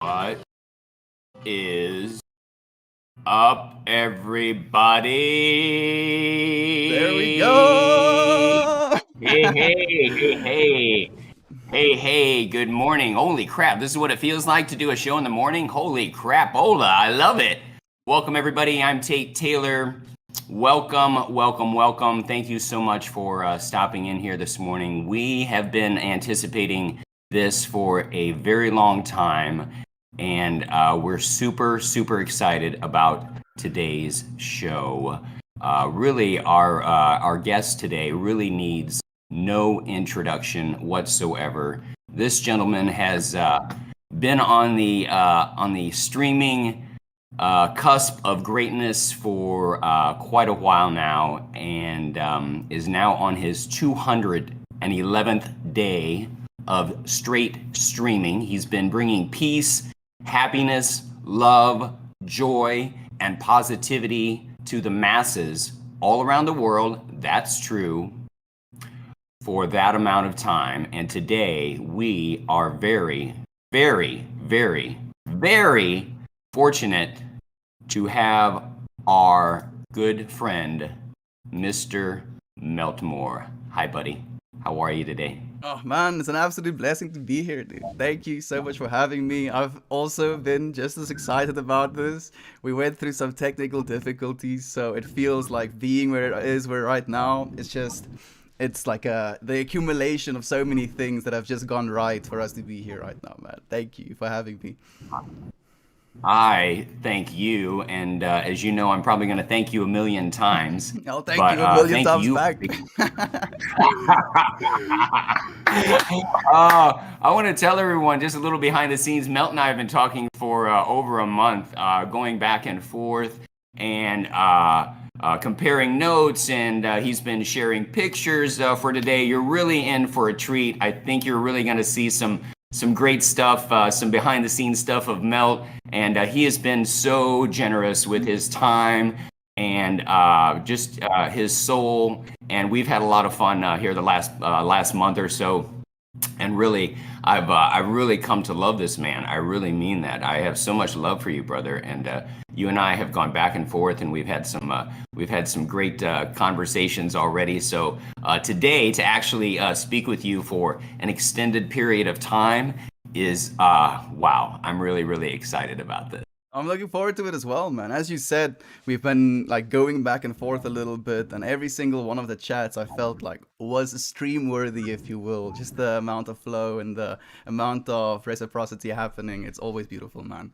What is up, everybody? There we go. Hey, good morning. Holy crap, this is what it feels like to do a show in the morning? Holy crapola, I love it. Welcome, everybody. I'm Tate Taylor. Welcome. Thank you so much for stopping in here this morning. We have been anticipating this for a very long time, and we're super excited about today's show. Really, our guest today really needs no introduction whatsoever. This gentleman has been on the streaming cusp of greatness for quite a while now, and is now on his 211th day of straight streaming. He's been bringing peace, happiness, love, joy, and positivity to the masses all around the world. That's true. For that amount of time. And today we are very fortunate to have our good friend, Mr. Meltmore. Hi, buddy. How are you today? Oh man, it's an absolute blessing to be here, dude. Thank you so much for having me. I've also been just as excited about this. We went through some technical difficulties, so it feels like being where it is we're right now. It's like the accumulation of so many things that have just gone right for us to be here right now, man. Thank you for having me. I thank you, and as you know, I'm probably going to thank you a million times. I'll thank you a million thank times you. back. I want to tell everyone just a little behind the scenes. Melt and I have been talking for over a month, going back and forth and comparing notes, and he's been sharing pictures for today. You're really in for a treat. I think you're really going to see some great stuff, some behind the scenes stuff of Melt, and he has been so generous with his time and just his soul, and we've had a lot of fun here the last month or so. And really, I've really come to love this man. I really mean that. I have so much love for you, brother. And you and I have gone back and forth, and we've had some great conversations already. So today, to actually speak with you for an extended period of time is wow. I'm really excited about this. I'm looking forward to it as well, man. As you said, we've been like going back and forth a little bit, and every single one of the chats I felt like was stream worthy, if you will. Just the amount of flow and the amount of reciprocity happening. It's always beautiful, man.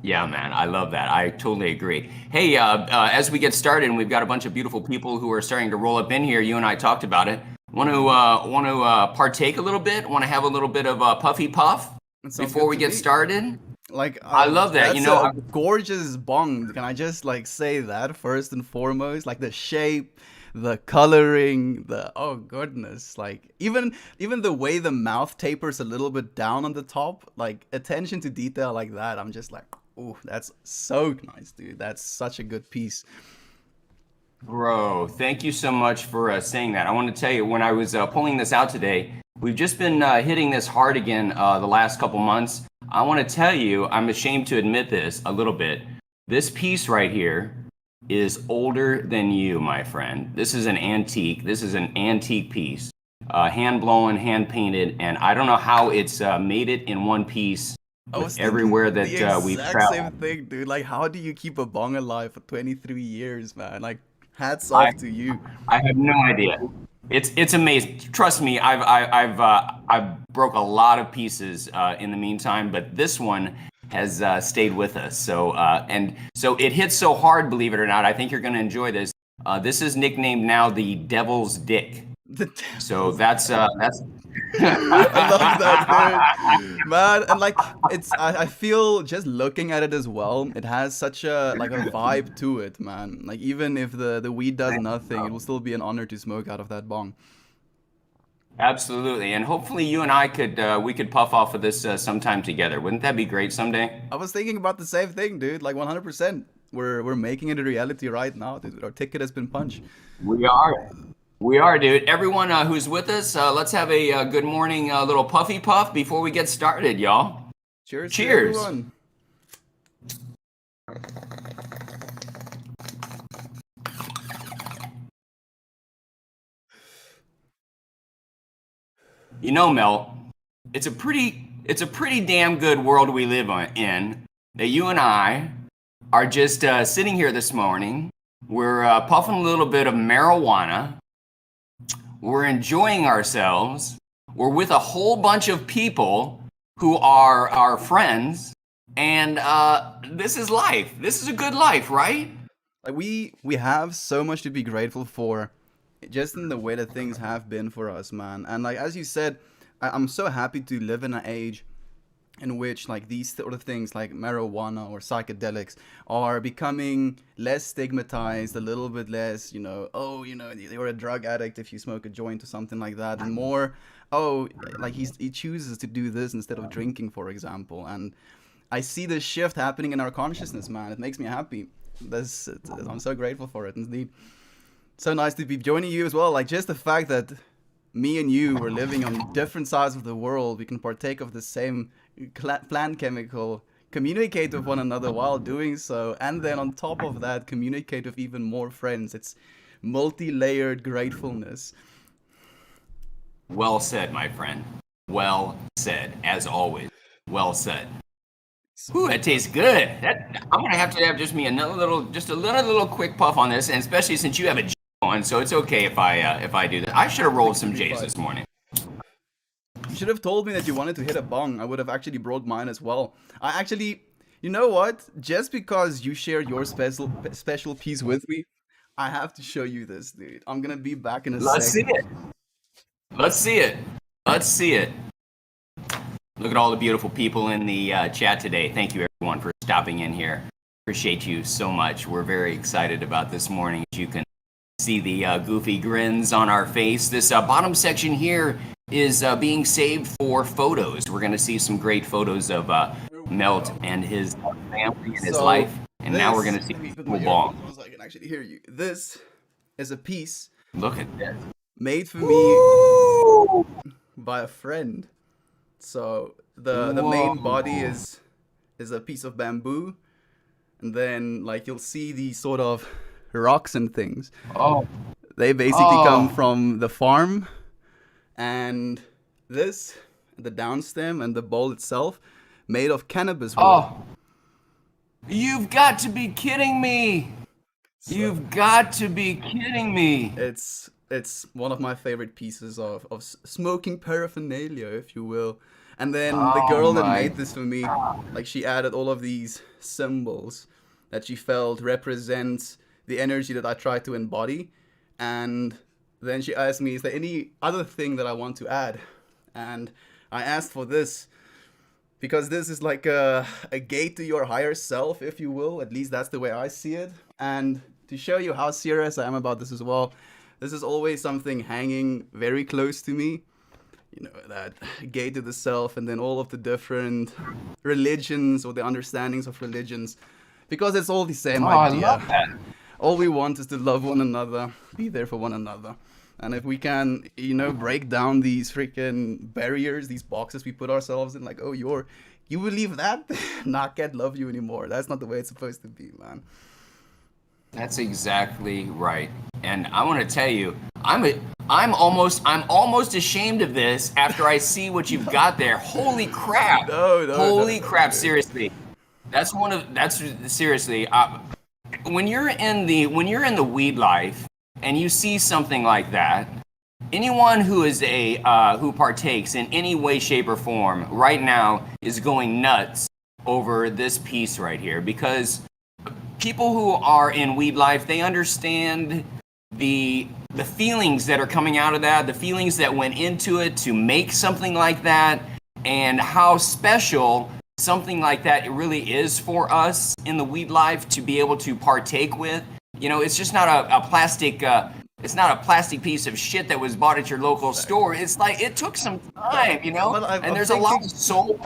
Yeah, man, I love that. I totally agree. Hey, as we get started, and we've got a bunch of beautiful people who are starting to roll up in here. You and I talked about it. Want to partake a little bit? Want to have a little bit of puffy puff before we get started? Like I love that. That's a gorgeous bong. Can I just like say that first and foremost? Like the shape, the coloring, the oh goodness, like even the way the mouth tapers a little bit down on the top, like attention to detail like that. I'm just like, oh, that's so nice, dude. That's such a good piece. Bro, thank you so much for saying that. I want to tell you, when I was pulling this out today, we've just been hitting this hard again the last couple months. I want to tell you, I'm ashamed to admit this a little bit. This piece right here is older than you, my friend. This is an antique. This is an antique piece, hand blown, hand painted, and I don't know how it's made it in one piece everywhere that we've traveled. Same thing, dude. Like, how do you keep a bong alive for 23 years, man? Like, hats off to you. I have no idea. It's amazing. Trust me, I've broke a lot of pieces in the meantime, but this one has stayed with us. So so it hits so hard, believe it or not. I think you're going to enjoy this. This is nicknamed now the Devil's Dick. So that's I love that, dude. Man, and like I feel just looking at it as well, it has such a like a vibe to it, man. Like even if the weed does nothing, it will still be an honor to smoke out of that bong. Absolutely, and hopefully you and I could we could puff off of this sometime together. Wouldn't that be great someday? I was thinking about the same thing, dude. Like 100%. We're making it a reality right now, dude. Our ticket has been punched. We are. We are, dude. Everyone who's with us, let's have a good morning little puffy puff before we get started, y'all. Cheers to Cheers. everyone. You know, Mel, it's a pretty damn good world we live in. That you and I are just sitting here this morning. We're puffing a little bit of marijuana. We're enjoying ourselves. We're with a whole bunch of people who are our friends, and this is life. This is a good life, right? Like we have so much to be grateful for, just in the way that things have been for us, man. And like as you said, I'm so happy to live in an age in which like these sort of things like marijuana or psychedelics are becoming less stigmatized, a little bit less, oh, you're a drug addict if you smoke a joint or something like that, and more, oh, like he chooses to do this instead of drinking, for example. And I see this shift happening in our consciousness, man. It makes me happy. I'm so grateful for it, indeed. So nice to be joining you as well. Like just the fact that me and you were living on different sides of the world, we can partake of the same plant chemical, communicate with one another while doing so, and then on top of that, communicate with even more friends. It's multi-layered gratefulness. Well said, my friend. Well said, as always. Well said. Ooh, that tastes good. I'm gonna have to have just me another little quick puff on this, and especially since you have a J on, so it's okay if I do that. I should have rolled some J's this morning. You should have told me that you wanted to hit a bong. I would have actually brought mine as well. You know what? Just because you shared your special piece with me, I have to show you this, dude. I'm gonna be back in a Let's see second. it. Let's see it. Let's see it. Look at all the beautiful people in the chat today. Thank you, everyone, for stopping in here. Appreciate you so much. We're very excited about this morning. As you can see the goofy grins on our face. This bottom section here is being saved for photos. We're going to see some great photos of Melt and his family and his life. And now we're going to see cool bong. So I can actually hear you. This is a piece. Look at this. Made for me by a friend. So the main body is a piece of bamboo, and then like you'll see these sort of rocks and things. Oh. They basically come from the farm, and this, the downstem and the bowl itself, made of cannabis wood. Oh. You've got to be kidding me. You've got to be kidding me. It's one of my favorite pieces of smoking paraphernalia, if you will. And then the girl that made this for me, like she added all of these symbols that she felt represents the energy that I try to embody. And then she asked me, is there any other thing that I want to add? And I asked for this because this is like a gate to your higher self, if you will. At least that's the way I see it. And to show you how serious I am about this as well, this is always something hanging very close to me. That gate to the self, and then all of the different religions or the understandings of religions, because it's all the same idea. I love that. All we want is to love one another, be there for one another. And if we can, break down these freaking barriers, these boxes we put ourselves in, like, oh, you believe that? Nah, I can't love you anymore. That's not the way it's supposed to be, man. That's exactly right. And I want to tell you, I'm almost ashamed of this after I see what you've got there. Holy crap. Holy crap, seriously. Seriously. When you're in the weed life and you see something like that, anyone who is who partakes in any way, shape, or form right now is going nuts over this piece right here, because people who are in weed life, they understand the feelings that are coming out of that, the feelings that went into it to make something like that, and how special something like that really is for us in the weed life to be able to partake with. It's just not a plastic. It's not a plastic piece of shit that was bought at your local store. It's like it took some time, and there's a lot of soul.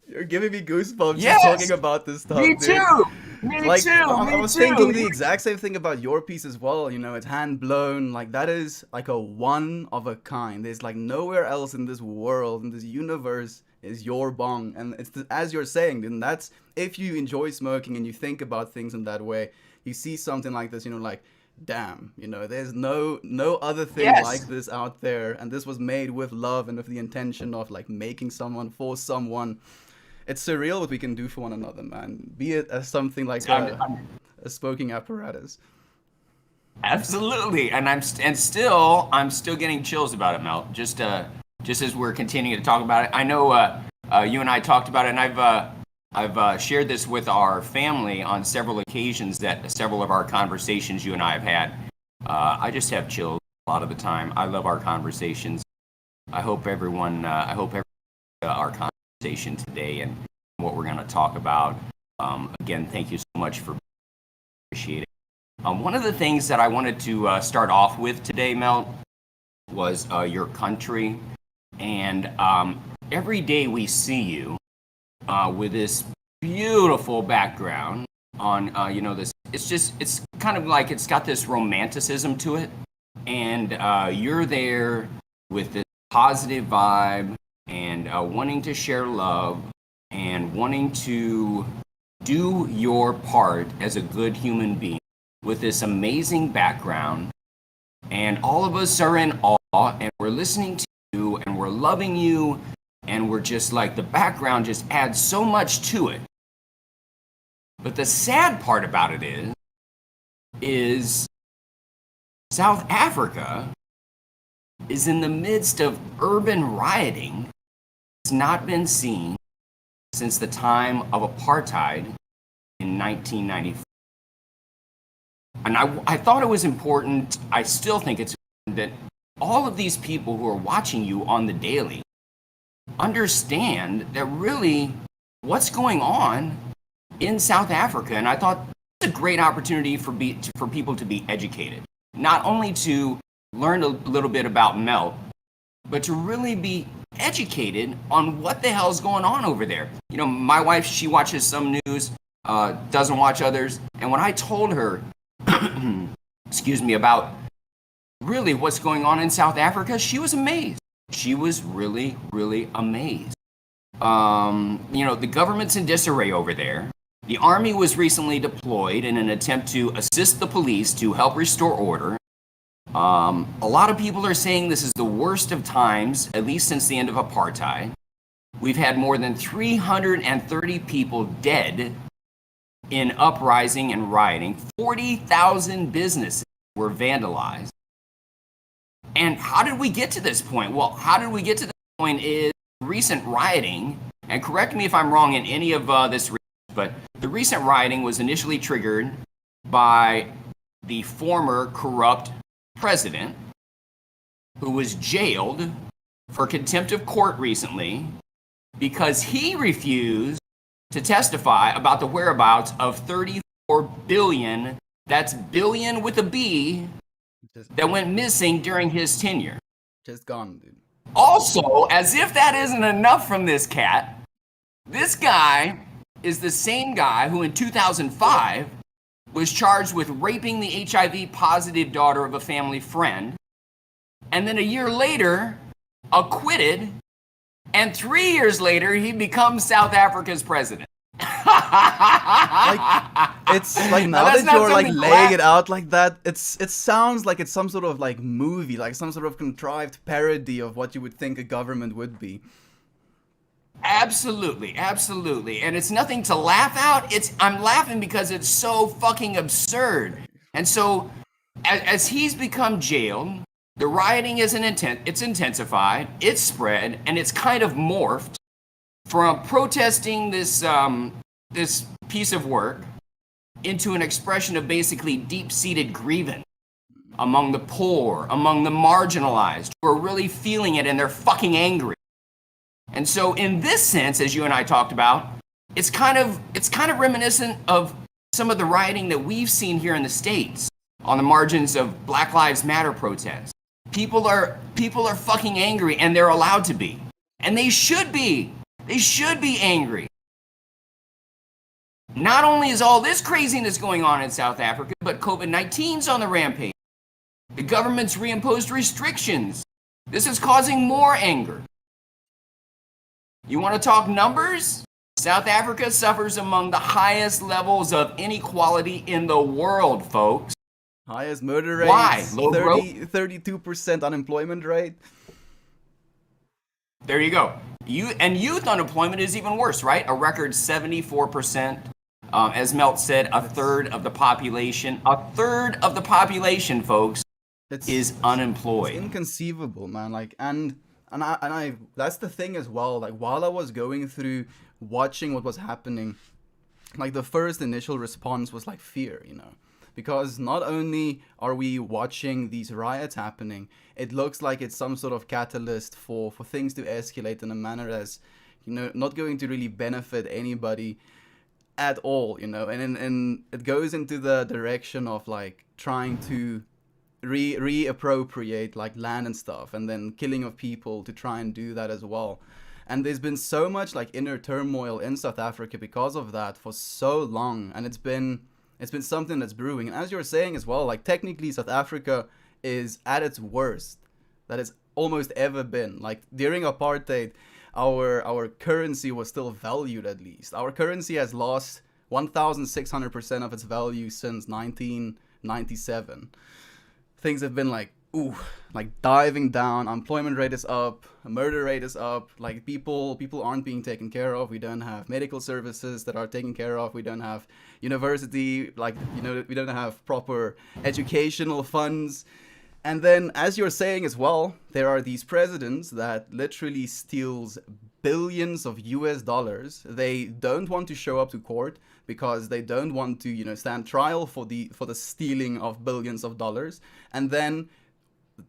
You're giving me goosebumps Yes! just talking about this stuff. Me dude. too. Me too. I was thinking the exact same thing about your piece as well. It's hand blown. Like that is like a one of a kind. There's like nowhere else in this world, in this universe, is your bong. And it's as you're saying, then that's if you enjoy smoking and you think about things in that way, you see something like this, like, damn, there's no other thing like Yes. this out there, and this was made with love and with the intention of like making someone for someone. It's surreal what we can do for one another, man. Be it as something like a smoking apparatus. Absolutely, and I'm still getting chills about it, Mel. Just as we're continuing to talk about it, I know you and I talked about it, and I've shared this with our family on several occasions. That several of our conversations you and I have had, I just have chills a lot of the time. I love our conversations. I hope everyone our conversation today and what we're going to talk about. Again, thank you so much for appreciating. One of the things that I wanted to start off with today, Mel, was your country. And every day we see you with this beautiful background on, this. It's kind of like it's got this romanticism to it. And you're there with this positive vibe and wanting to share love and wanting to do your part as a good human being with this amazing background, and all of us are in awe, and we're listening to you, and we're loving you, and we're just like, the background just adds so much to it. But the sad part about it is South Africa is in the midst of urban rioting. It's not been seen since the time of apartheid in 1994. And I thought it was important, I still think it's important, that all of these people who are watching you on the daily understand that really what's going on in South Africa. And I thought it's a great opportunity for people to be educated, not only to learn a little bit about Mel, but to really be educated on what the hell's going on over there. My wife, she watches some news, doesn't watch others. And when I told her, excuse me, about really what's going on in South Africa, she was amazed. She was really, really amazed. The government's in disarray over there. The army was recently deployed in an attempt to assist the police to help restore order. A lot of people are saying this is the worst of times, at least since the end of apartheid. We've had more than 330 people dead in uprising and rioting. 40,000 businesses were vandalized. And how did we get to this point? Well, how did we get to this point is recent rioting, and correct me if I'm wrong in any of this, but the recent rioting was initially triggered by the former corrupt president who was jailed for contempt of court recently because he refused to testify about the whereabouts of 34 billion, that's billion with a B, that went missing during his tenure. Just gone, dude. Also, as if that isn't enough from this cat, this guy is the same guy who in 2005 was charged with raping the HIV positive daughter of a family friend, and then a year later acquitted, and 3 years later he becomes South Africa's president. It's like now that you're like laying it out like that, it sounds like it's some sort of like movie, like some sort of contrived parody of what you would think a government would be. Absolutely, absolutely. And it's nothing to laugh out. I'm laughing because it's so fucking absurd. And so as he's become jailed, the rioting it's intensified, it's spread, and it's kind of morphed from protesting this piece of work into an expression of basically deep-seated grievance among the poor, among the marginalized, who are really feeling it and they're fucking angry. And so in this sense, as you and I talked about, it's kind of reminiscent of some of the rioting that we've seen here in the States on the margins of Black Lives Matter protests. People are fucking angry, and they're allowed to be. And they should be. They should be angry. Not only is all this craziness going on in South Africa, but COVID-19's on the rampage. The government's reimposed restrictions. This is causing more anger. You want to talk numbers? South Africa suffers among the highest levels of inequality in the world, folks. Highest murder Why? rates, Low growth? 32% unemployment rate. There you go. Youth unemployment is even worse, right? A record 74%. As Melt said, a third of the population, folks, is unemployed. It's inconceivable, man. Like, and I that's the thing as well. Like, while I was going through watching what was happening, like the first initial response was like fear, because not only are we watching these riots happening, it looks like it's some sort of catalyst for things to escalate in a manner that's, not going to really benefit anybody at all, and it goes into the direction of like trying to reappropriate like land and stuff, and then killing of people to try and do that as well. And there's been so much like inner turmoil in South Africa because of that for so long, and it's been something that's brewing. And as you were saying as well, like technically South Africa is at its worst that it's almost ever been. Like during apartheid, our currency was still valued. At least our currency has lost 1,600% of its value since 1997. Things have been like diving down. Unemployment rate is up, murder rate is up. Like people aren't being taken care of. We don't have medical services that are taken care of. We don't have university, we don't have proper educational funds. And then, as you're saying as well, there are these presidents that literally steals billions of US dollars. They don't want to show up to court because they don't want to, stand trial for the stealing of billions of dollars. And then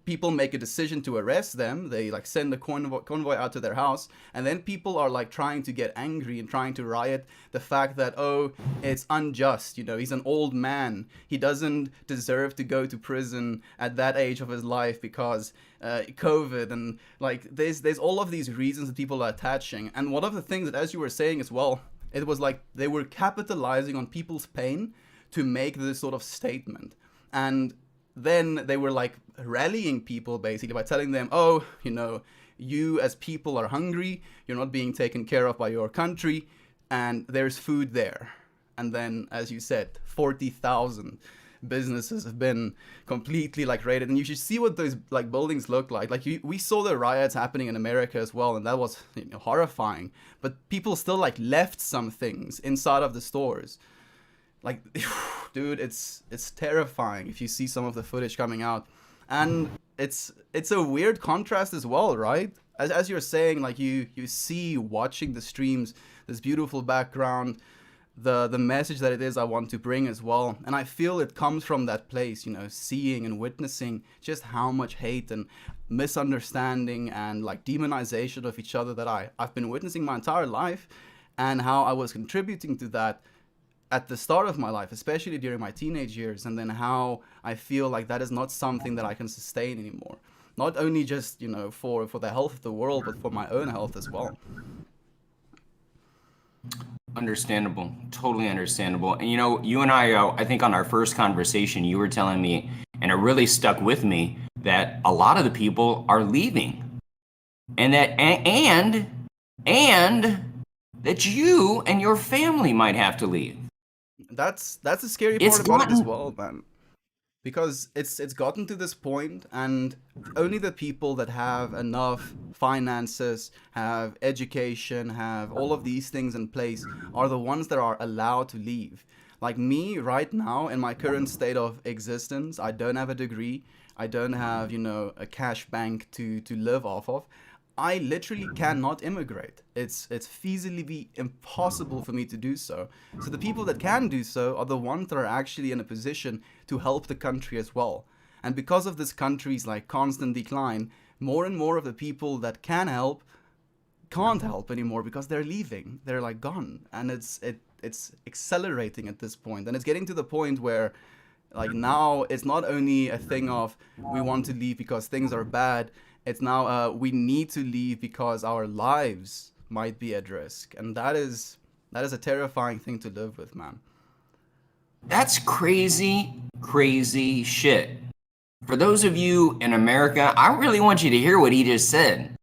people make a decision to arrest them. They like send a convoy out to their house, and then people are like trying to get angry and trying to riot the fact that, oh, it's unjust, he's an old man, he doesn't deserve to go to prison at that age of his life because COVID, and like there's all of these reasons that people are attaching. And one of the things that, as you were saying as well, it was like they were capitalizing on people's pain to make this sort of statement. And then they were like rallying people basically by telling them, oh, you as people are hungry, you're not being taken care of by your country, and there's food there. And then, as you said, 40,000 businesses have been completely like raided, and you should see what those like buildings look like. Like we saw the riots happening in America as well, and that was horrifying. But people still like left some things inside of the stores. Like, dude, it's terrifying if you see some of the footage coming out. And it's a weird contrast as well, right? As you're saying, like you see watching the streams, this beautiful background, the message that it is I want to bring as well. And I feel it comes from that place, seeing and witnessing just how much hate and misunderstanding and like demonization of each other that I've been witnessing my entire life, and how I was contributing to that at the start of my life, especially during my teenage years, and then how I feel like that is not something that I can sustain anymore. Not only just, for the health of the world, but for my own health as well. Understandable. Totally understandable. And you and I think on our first conversation, you were telling me, and it really stuck with me, that a lot of the people are leaving. And that you and your family might have to leave. That's the scary part about it as well, man. Because it's gotten to this point, and only the people that have enough finances, have education, have all of these things in place are the ones that are allowed to leave. Like me right now, in my current state of existence, I don't have a degree, I don't have, a cash bank to live off of. I literally cannot immigrate. It's feasibly impossible for me to do so. So the people that can do so are the ones that are actually in a position to help the country as well. And because of this country's like constant decline, more and more of the people that can help can't help anymore because they're leaving. They're like gone. And it's accelerating at this point. And it's getting to the point where like now it's not only a thing of we want to leave because things are bad. It's now we need to leave because our lives might be at risk. And that is a terrifying thing to live with, man. That's crazy, crazy shit. For those of you in America, I really want you to hear what he just said.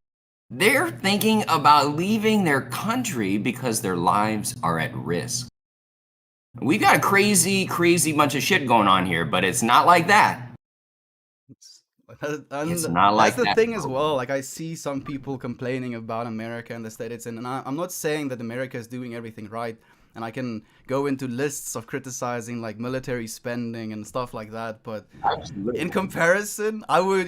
They're thinking about leaving their country because their lives are at risk. We've got a crazy, crazy bunch of shit going on here, but it's not like that. It's- It's And not that's like the that. thing as well. Like I see some people complaining about America and the state it's in, and I'm not saying that America is doing everything right. And I can go into lists of criticizing like military spending and stuff like that. But in Absolutely. comparison, I would,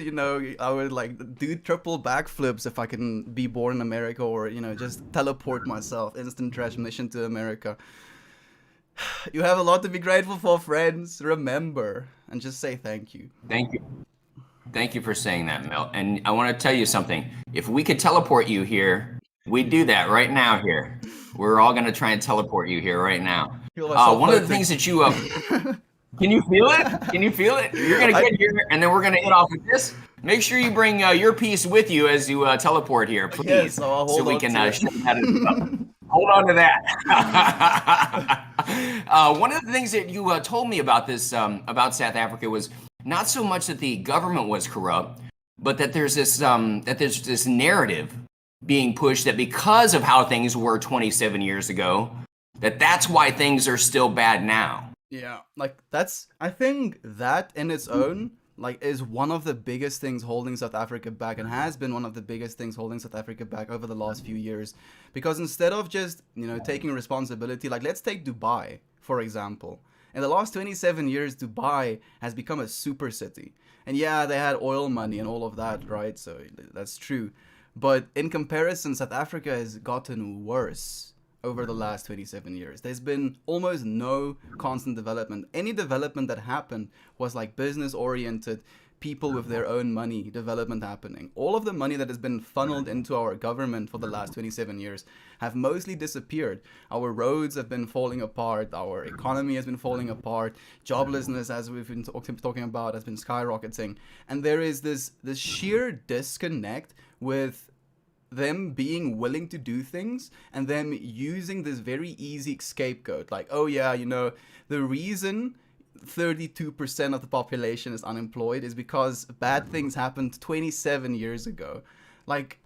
I would like do triple backflips if I can be born in America, or just teleport myself, instant transmission to America. You have a lot to be grateful for, friends. Remember, and just say thank you. Thank you. Thank you for saying that, Mel. And I want to tell you something. If we could teleport you here, we'd do that right now here. We're all going to try and teleport you here right now. Feel myself One of the floating. things that you can you feel it? Can you feel it? You're going to I, get here, and then we're going to hit off with this. Make sure you bring your piece with you as you teleport here, yes, please, I'll so hold we on can to show that as well. it. Hold on to that. One of the things that you told me about this, about South Africa, was not so much that the government was corrupt, but that there's this narrative being pushed that because of how things were 27 years ago, that's why things are still bad now. Yeah, like I think that in its own, like, is one of the biggest things holding South Africa back, and has been one of the biggest things holding South Africa back over the last few years. Because instead of just, taking responsibility, like, let's take Dubai, for example. In the last 27 years, Dubai has become a super city. And yeah, they had oil money and all of that, right? So that's true. But in comparison, South Africa has gotten worse over the last 27 years. There's been almost no constant development. Any development that happened was like business oriented, people with their own money development happening. All of the money that has been funneled into our government for the last 27 years have mostly disappeared. Our roads have been falling apart, our economy has been falling apart, joblessness, as we've been talking about, has been skyrocketing. And there is this sheer disconnect with them being willing to do things and them using this very easy scapegoat, like, oh yeah, the reason 32% of the population is unemployed is because bad things happened 27 years ago. Like,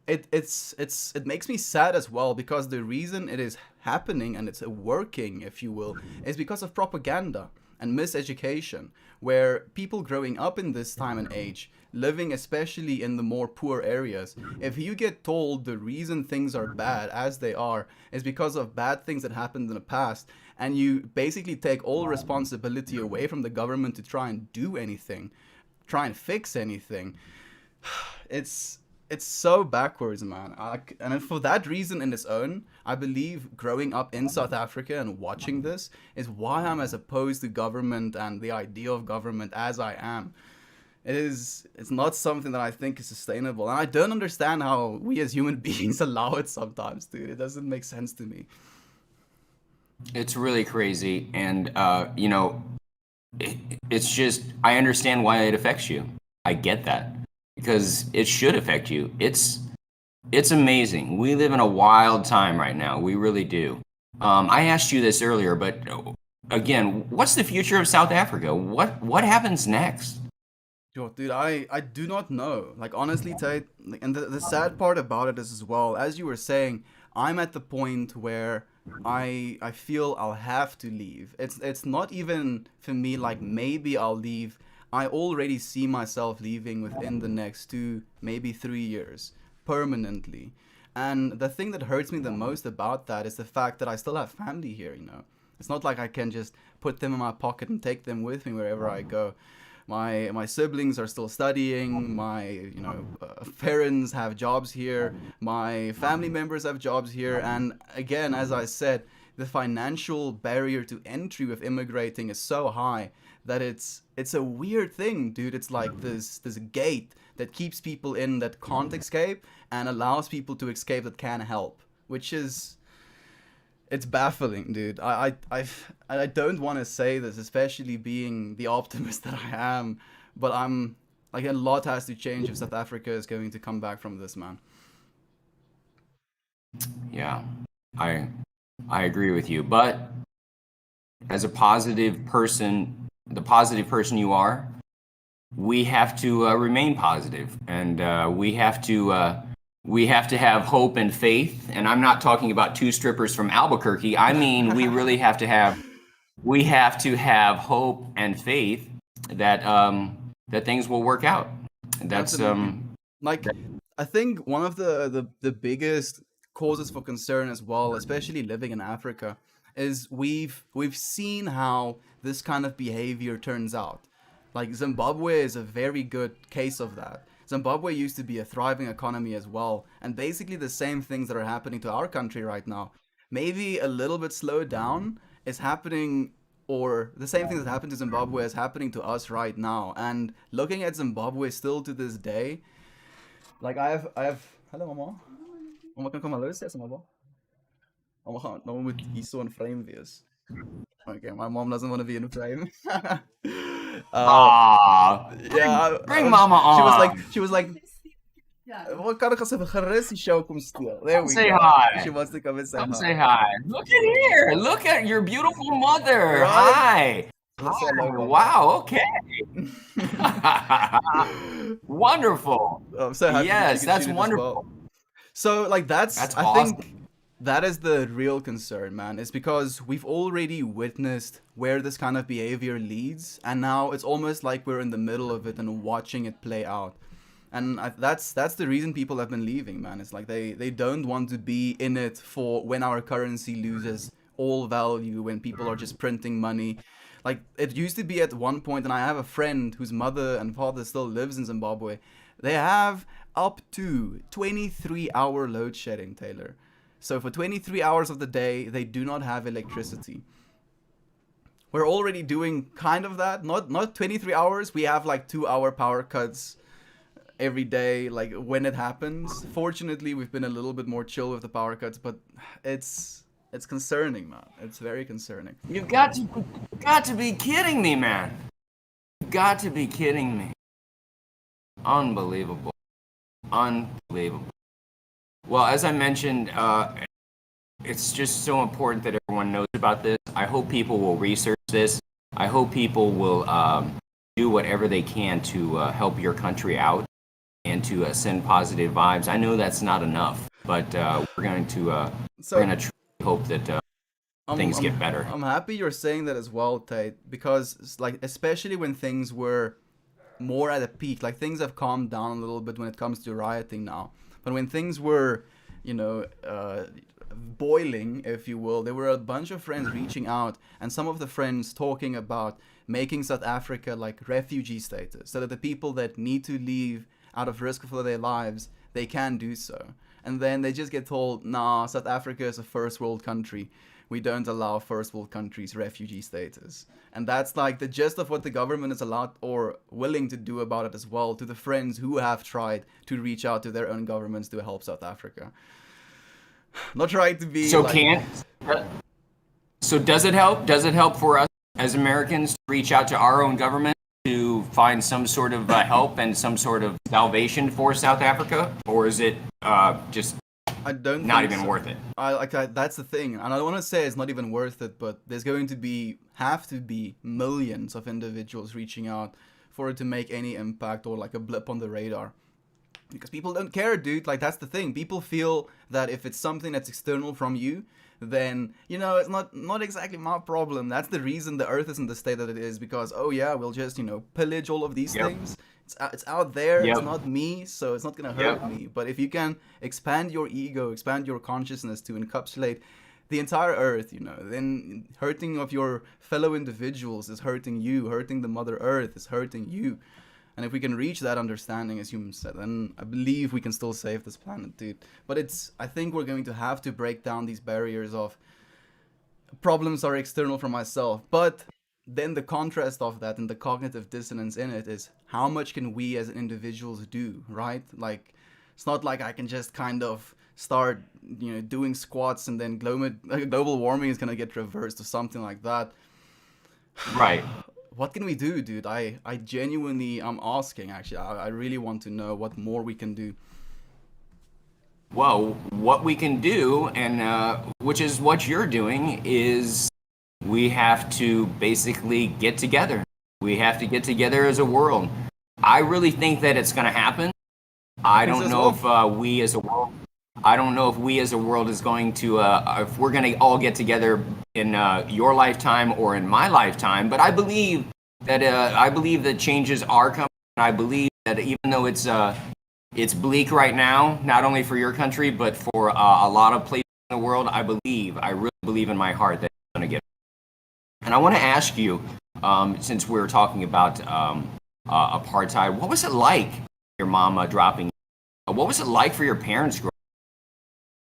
it makes me sad as well, because the reason it is happening and it's working, if you will, is because of propaganda and miseducation, where people growing up in this time and age, living especially in the more poor areas, if you get told the reason things are bad as they are is because of bad things that happened in the past, and you basically take all responsibility away from the government to try and do anything, try and fix anything, it's it's so backwards, man. And for that reason in its own, I believe growing up in South Africa and watching this is why I'm as opposed to government and the idea of government as I am. It's not something that I think is sustainable. And I don't understand how we as human beings allow it sometimes, dude. It doesn't make sense to me. It's really crazy, and it, it's just I understand why it affects you. I get that because it should affect you. It's amazing. We live in a wild time right now. We really do. I asked you this earlier, but again, what's the future of South Africa? What happens next? Yo, dude, I do not know. Like, honestly, Tate, like, and the sad part about it is as well, as you were saying, I'm at the point where I feel I'll have to leave. It's not even for me like maybe I'll leave. I already see myself leaving within the next 2, maybe 3 years, permanently. And the thing that hurts me the most about that is the fact that I still have family here. It's not like I can just put them in my pocket and take them with me wherever I go. My siblings are still studying. My parents have jobs here. My family members have jobs here. And again, as I said, the financial barrier to entry with immigrating is so high that it's a weird thing, dude. It's like this gate that keeps people in that can't escape and allows people to escape that can help, which is, it's baffling, dude. I don't want to say this, especially being the optimist that I am, but I'm like, a lot has to change if South Africa is going to come back from this, man. Yeah, I I agree with you, but as a positive person, the positive person you are, we have to remain positive, and we have to we have to have hope and faith. And I'm not talking about two strippers from Albuquerque. I mean, we really have to have hope and faith that that things will work out. That's Absolutely. Like, I think one of the biggest causes for concern as well, especially living in Africa, is we've seen how this kind of behavior turns out. Like Zimbabwe is a very good case of that. Zimbabwe used to be a thriving economy as well, and basically the same things that are happening to our country right now, maybe a little bit slowed down, is happening, or the same thing that happened to Zimbabwe is happening to us right now. And looking at Zimbabwe still to this day, like I have hello mama. Mama kan kom hallo sê as mama. Mama gaan nou moet hier so in frame wees. Okay, my mom doesn't want to be in frame. Yeah, bring Mama on. She was like, what kind of gerus show come still? There we Say go. hi. She wants to come and say Come hi. say hi. Look at here. Look at your beautiful mother. Right? Hi. Let's say hello, Mama. Wow. Okay. Wonderful. I'm so happy that Yes, you can that's shoot it as wonderful. well. So like That's I awesome. think that is the real concern, man. It's because we've already witnessed where this kind of behavior leads, and now it's almost like we're in the middle of it and watching it play out. And that's the reason people have been leaving, man. It's like they don't want to be in it for when our currency loses all value, when people are just printing money. Like it used to be at one point, and I have a friend whose mother and father still lives in Zimbabwe. They have up to 23-hour load shedding, Taylor. So for 23 hours of the day, they do not have electricity. We're already doing kind of that. Not 23 hours. We have like 2-hour power cuts every day, like when it happens. Fortunately, we've been a little bit more chill with the power cuts, but it's concerning, man. It's very concerning. You've got to be kidding me, man. You've got to be kidding me. Unbelievable. Unbelievable. Well, as I mentioned, it's just so important that everyone knows about this. I hope people will research this. I hope people will do whatever they can to help your country out and to send positive vibes. I know that's not enough, but we're going to truly hope that things get better. I'm happy you're saying that as well, Tate, because it's like especially when things were more at a peak, like things have calmed down a little bit when it comes to rioting now. But when things were, boiling, if you will, there were a bunch of friends reaching out, and some of the friends talking about making South Africa like refugee status, so that the people that need to leave out of risk for their lives, they can do so. And then they just get told, nah, South Africa is a first world country. We don't allow first world countries refugee status. And that's like the gist of what the government is allowed or willing to do about it as well, to the friends who have tried to reach out to their own governments to help South Africa. Not trying to be So does it help? Does it help for us as Americans to reach out to our own government to find some sort of help and some sort of salvation for South Africa? Or is it just I don't not think even so. worth it? That's the thing, and I don't want to say it's not even worth it, but there's going to have to be millions of individuals reaching out for it to make any impact or like a blip on the radar. Because people don't care, dude. Like that's the thing. People feel that if it's something that's external from you, then it's not exactly my problem. That's the reason the Earth is in the state that it is. Because we'll just pillage all of these things. It's out there. Yep. It's not me, so it's not gonna hurt me. But if you can expand your ego, expand your consciousness to encapsulate the entire Earth, then hurting of your fellow individuals is hurting you. Hurting the Mother Earth is hurting you. And if we can reach that understanding as humans, then I believe we can still save this planet, dude. But I think we're going to have to break down these barriers of problems are external from myself. But then the contrast of that and the cognitive dissonance in it is how much can we as individuals do, right? Like, it's not like I can just kind of start, doing squats and then global warming is going to get reversed or something like that. Right. What can we do, dude? I genuinely am asking, actually. I really want to know what more we can do. Well, what we can do, and which is what you're doing, is we have to basically get together. We have to get together as a world. I really think that it's going to happen. I Happens don't as know well. if we as a world, I don't know if we as a world is going to, if we're going to all get together in your lifetime or in my lifetime. But I believe that changes are coming. I believe that even though it's bleak right now, not only for your country but for a lot of places in the world, I really believe in my heart that it's going to get. And I want to ask you, since we're talking about apartheid, what was it like your mom dropping? What was it like for your parents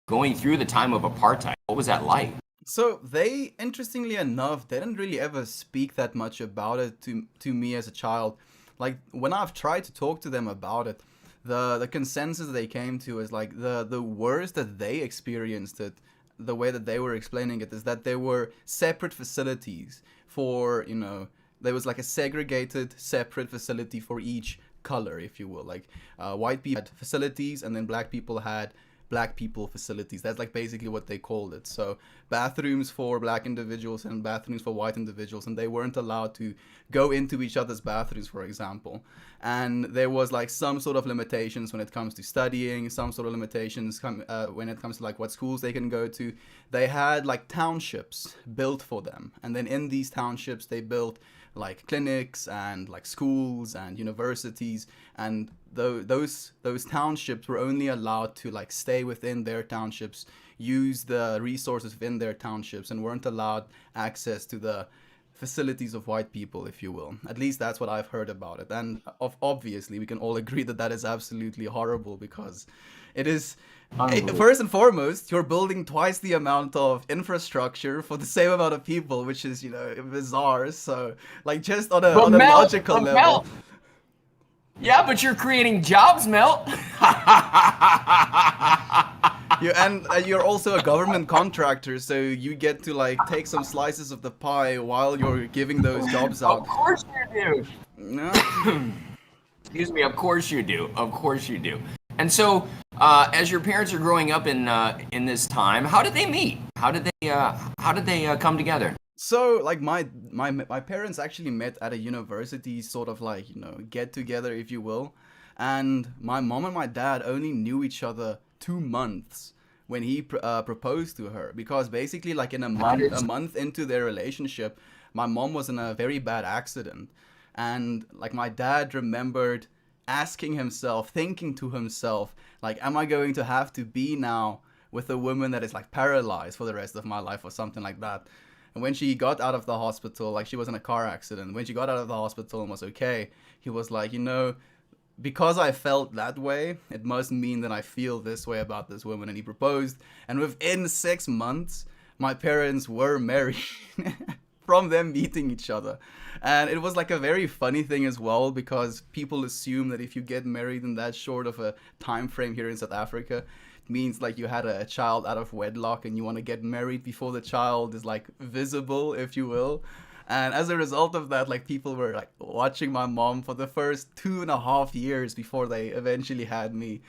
going through the time of apartheid? What was that like? So they, interestingly enough, they didn't really ever speak that much about it to me as a child. Like when I've tried to talk to them about it, the consensus they came to is like the worst that they experienced it, the way that they were explaining it is that there were separate facilities for, there was like a segregated separate facility for each color, if you will. Like white people had facilities and then black people had black people facilities. That's like basically what they called it. So bathrooms for black individuals and bathrooms for white individuals, and they weren't allowed to go into each other's bathrooms, for example. And there was like some sort of limitations when it comes to studying, some sort of limitations when it comes to like what schools they can go to. They had like townships built for them, and then in these townships they built like clinics and like schools and universities, and those townships were only allowed to like stay within their townships, use the resources within their townships, and weren't allowed access to the facilities of white people, if you will. At least that's what I've heard about it. And obviously we can all agree that that is absolutely horrible, because it is, first and foremost, you're building twice the amount of infrastructure for the same amount of people, which is, bizarre. So like just on a logical level. Mel, yeah, but you're creating jobs, Mel. You're also a government contractor, so you get to like take some slices of the pie while you're giving those jobs Of out. course you No. do. Excuse me. Of course you do. Of course you do. And so, as your parents are growing up in this time, how did they meet? How did they come together? So like my parents actually met at a university, sort of like, get together, if you will. And my mom and my dad only knew each other 2 months when he proposed to her, because basically like in a month into their relationship, my mom was in a very bad accident. And like my dad remembered asking himself, thinking to himself, like, am I going to have to be now with a woman that is like paralyzed for the rest of my life or something like that? And when she got out of the hospital, like she was in a car accident, when she got out of the hospital and was okay, he was like, because I felt that way, it must mean that I feel this way about this woman. And he proposed. And within 6 months, my parents were married from them meeting each other. And it was like a very funny thing as well, because people assume that if you get married in that short of a time frame here in South Africa, it means like you had a child out of wedlock and you want to get married before the child is like visible, if you will. And as a result of that, like people were like watching my mom for the first 2.5 years before they eventually had me.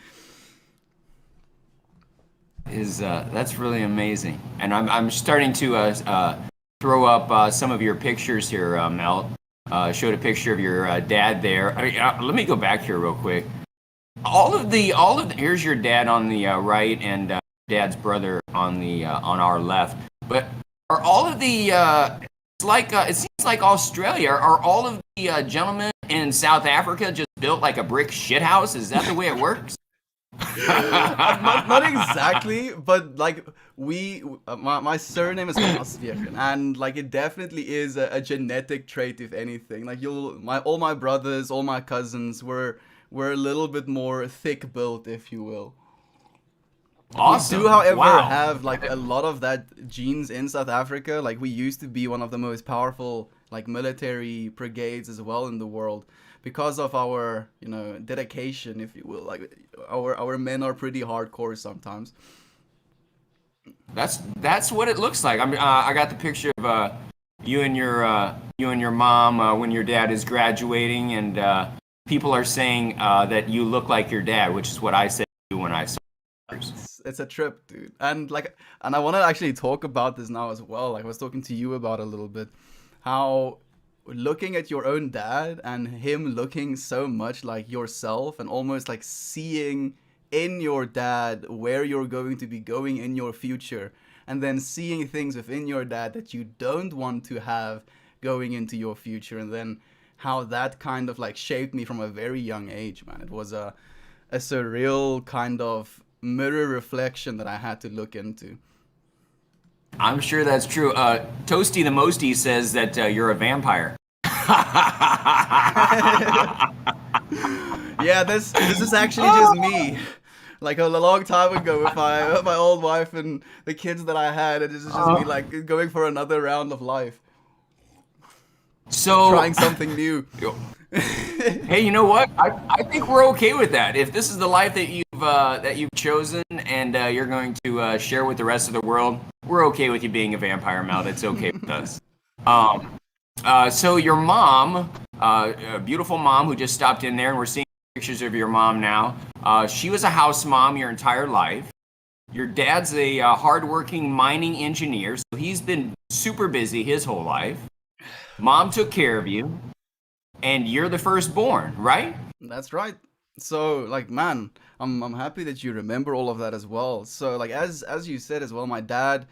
That's really amazing. And I'm starting to throw up some of your pictures here, Mel. Showed a picture of your dad there. Let me go back here real quick. Here's your dad on the right, and dad's brother on the on our left. But are all of the it's like it seems like Australia. Are all of the gentlemen in South Africa just built like a brick shithouse? Is that the way it works? Not exactly, but like my surname is Masvieren, and like it definitely is a genetic trait, if anything. Like all my brothers, all my cousins were a little bit more thick built, if you will. Awesome. We do, however, Wow. have like a lot of that genes in South Africa. Like we used to be one of the most powerful like military brigades as well in the world, because of our dedication, if you will. Like our men are pretty hardcore sometimes. That's what it looks like. I got the picture of you and your mom when your dad is graduating, and people are saying that you look like your dad, which is what I said to you when I saw yours. It's a trip, dude. And I want to actually talk about this now as well. Like I was talking to you about a little bit, how looking at your own dad and him looking so much like yourself, and almost like seeing in your dad where you're going to be going in your future, and then seeing things within your dad that you don't want to have going into your future, and then how that kind of like shaped me from a very young age, man. It was a surreal kind of mirror reflection that I had to look into. I'm sure that's true. Toasty the Mosty says that you're a vampire. Yeah, this is actually just me. Like a long time ago with my old wife and the kids that I had, and this is just me like going for another round of life, So, trying something new. hey, you know what? I think we're okay with that. If this is the life that you've chosen and you're going to share with the rest of the world, we're okay with you being a vampire, Mal. It's okay with us. So your mom, a beautiful mom who just stopped in there, and we're seeing pictures of your mom now. She was a house mom your entire life. Your dad's a hardworking mining engineer, so he's been super busy his whole life. Mom took care of you, and you're the firstborn, right? That's right. So like, man, I'm happy that you remember all of that as well. So like, as you said as well, my dad,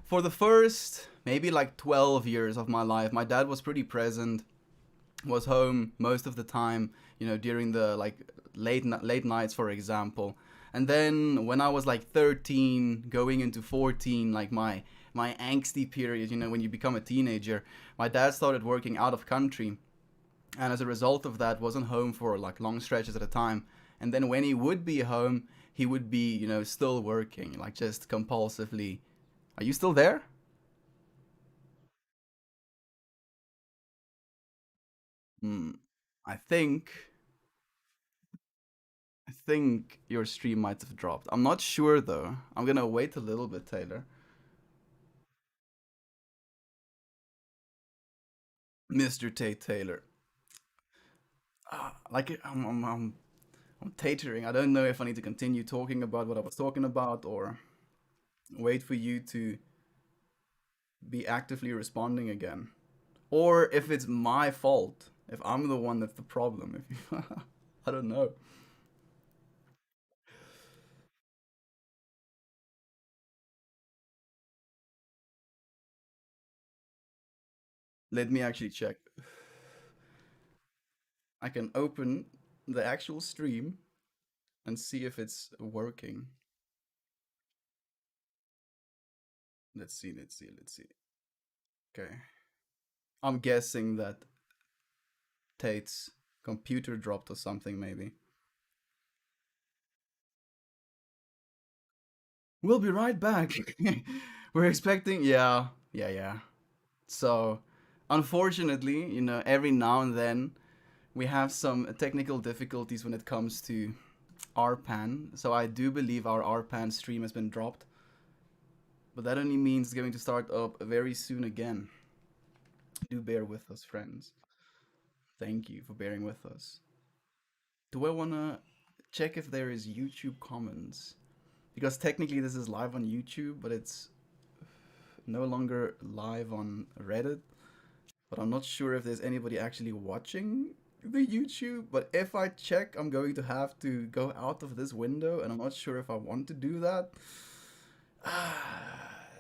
for the first maybe like 12 years of my life, my dad was pretty present, was home most of the time, during the like late nights, for example. And then when I was like 13 going into 14, like my angsty period, when you become a teenager, my dad started working out of country, and as a result of that wasn't home for like long stretches at a time. And then when he would be home, he would be, still working, like just compulsively. Are you still there? Hmm. I think I think your stream might have dropped. I'm not sure though. I'm gonna wait a little bit, Taylor. Mr. Tate Taylor. Like I'm tatering. I don't know if I need to continue talking about what I was talking about, or wait for you to be actively responding again, or if it's my fault, if I'm the one that's the problem. If you, I don't know. Let me actually check. I can open the actual stream and see if it's working. Let's see, let's see, let's see. Okay. I'm guessing that Tate's computer dropped or something, maybe. We'll be right back. We're expecting, yeah, yeah, yeah. So, unfortunately, every now and then we have some technical difficulties when it comes to Rpan. So, I do believe our Rpan stream has been dropped, but that only means it's going to start up very soon again. Do bear with us, friends. Thank you for bearing with us. Do I want to check if there is YouTube comments? Because technically this is live on YouTube, but it's no longer live on Reddit. But I'm not sure if there's anybody actually watching the YouTube. But if I check, I'm going to have to go out of this window, and I'm not sure if I want to do that.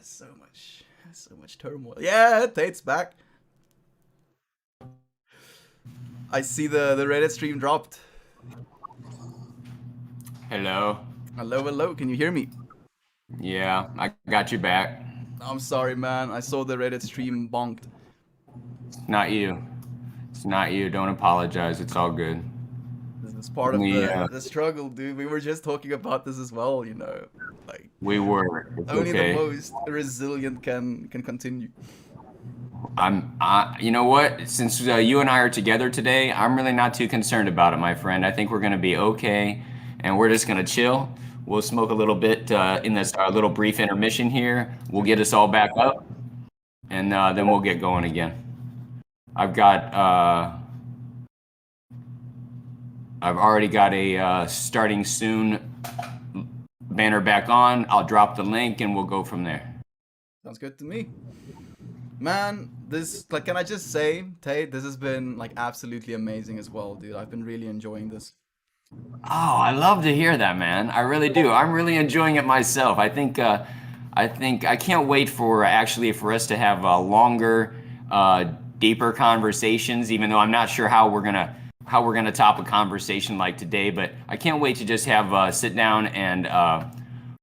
So much turmoil. Yeah, Tate's back. I see the Reddit stream dropped. Hello. Hello, hello. Can you hear me? Yeah, I got you back. I'm sorry, man. I saw the Reddit stream bonked. It's not you. It's not you. Don't apologize. It's all good. This is part of We the struggle, dude. We were just talking about this as well, Like we were. It's only the okay. most resilient can continue. You know what? Since you and I are together today, I'm really not too concerned about it, my friend. I think we're gonna be okay, and we're just gonna chill. We'll smoke a little bit in this little brief intermission here. We'll get us all back up, and then we'll get going again. I've got, I've already got a starting soon banner back on. I'll drop the link, and we'll go from there. Sounds good to me. Man, this like, can I just say, Tate, this has been like absolutely amazing as well, dude. I've been really enjoying this. Oh, I love to hear that, man. I really do. I'm really enjoying it myself. I think I can't wait for actually for us to have longer, uh, deeper conversations. Even though I'm not sure how we're gonna top a conversation like today, but I can't wait to just have sit down and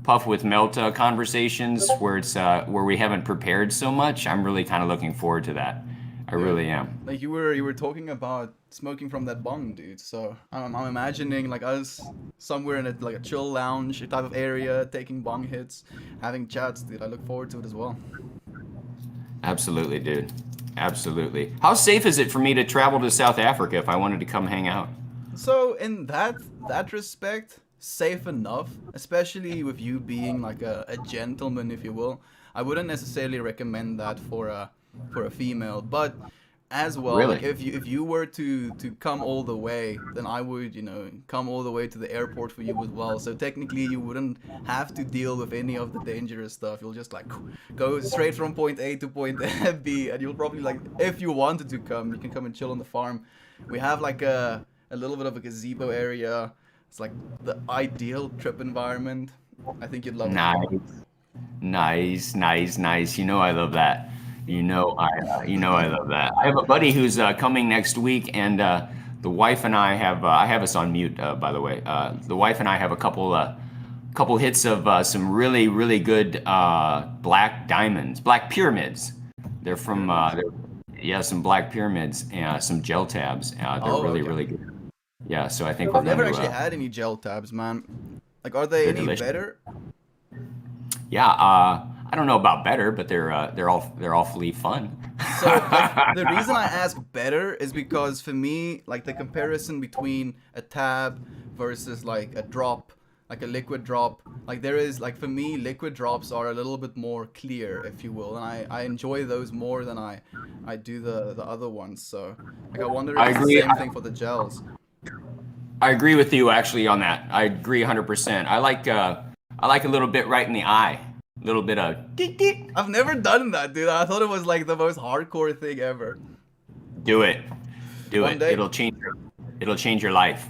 puff with Melt conversations where we haven't prepared so much. I'm really kind of looking forward to that. I Yeah. really am. Like you were talking about smoking from that bong, dude. So I'm imagining like us somewhere in like a chill lounge type of area, taking bong hits, having chats, dude. I look forward to it as well. Absolutely, dude. Absolutely. How safe is it for me to travel to South Africa if I wanted to come hang out? So in that respect, safe enough, especially with you being like a gentleman, if you will. I wouldn't necessarily recommend that for a female, but as well, like Really? if you were to come all the way, then I would, come all the way to the airport for you as well. So technically, you wouldn't have to deal with any of the dangerous stuff. You'll just like go straight from point A to point B, and you'll probably like, if you wanted to come, you can come and chill on the farm. We have like a little bit of a gazebo area. It's like the ideal trip environment. I think you'd love it. Nice. Nice, nice, nice. You know I love that. You know I love that. I have a buddy who's coming next week, and the wife and I have I have us on mute, by the way. The wife and I have a couple hits of some really really good black diamonds, black pyramids. They're from Pyramids. yeah, some black pyramids and some gel tabs. They're Oh, really okay. really good. Yeah, so I think we're I've going never to actually had any gel tabs, man. Like, are they they're any delicious. better? Yeah, I don't know about better, but they're awfully fun. So, like, the reason I ask better is because for me, like, the comparison between a tab versus like a drop, like a liquid drop, like there is like for me, liquid drops are a little bit more clear, if you will, and I enjoy those more than I do the other ones. So, like, I wonder if I it's the agree. same thing for the gels. I agree with you actually on that. I agree 100%. I like a little bit right in the eye, a little bit of deet, deet. I've never done that, dude. I thought it was like the most hardcore thing ever. Do it, do One it. day. It'll change your life.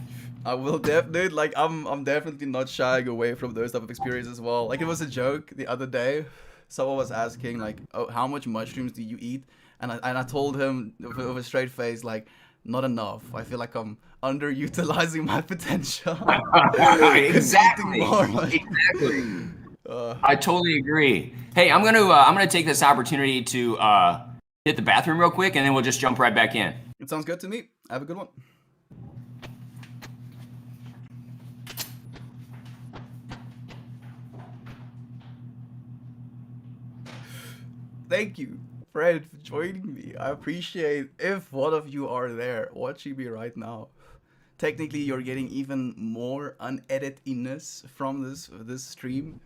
I will dude, like I'm definitely not shying away from those type of experiences as well. Like it was a joke the other day. Someone was asking like, "Oh, how much mushrooms do you eat?" And I told him with a straight face like, "Not enough. I feel like I'm underutilizing my potential. 'Cause eating Exactly, more mush-" exactly. Uh, I totally agree. Hey, I'm gonna take this opportunity to hit the bathroom real quick, and then we'll just jump right back in. it sounds good to me. Have a good one. Thank you, Fred, for joining me. I appreciate if one of you are there watching me right now. Technically, you're getting even more uneditedness from this stream.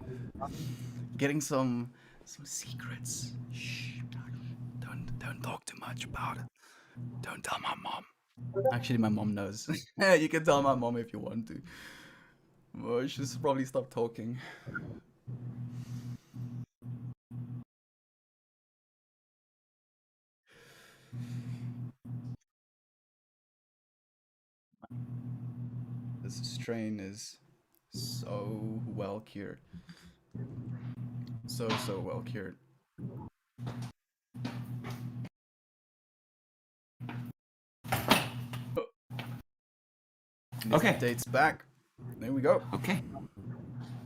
Getting some secrets. Shh, don't talk too much about it. Don't tell my mom. Actually, my mom knows. You can tell my mom if you want to. Well, she'll probably stop talking. This strain is so well cured. So well cured. Okay. Dates back. There we go. Okay.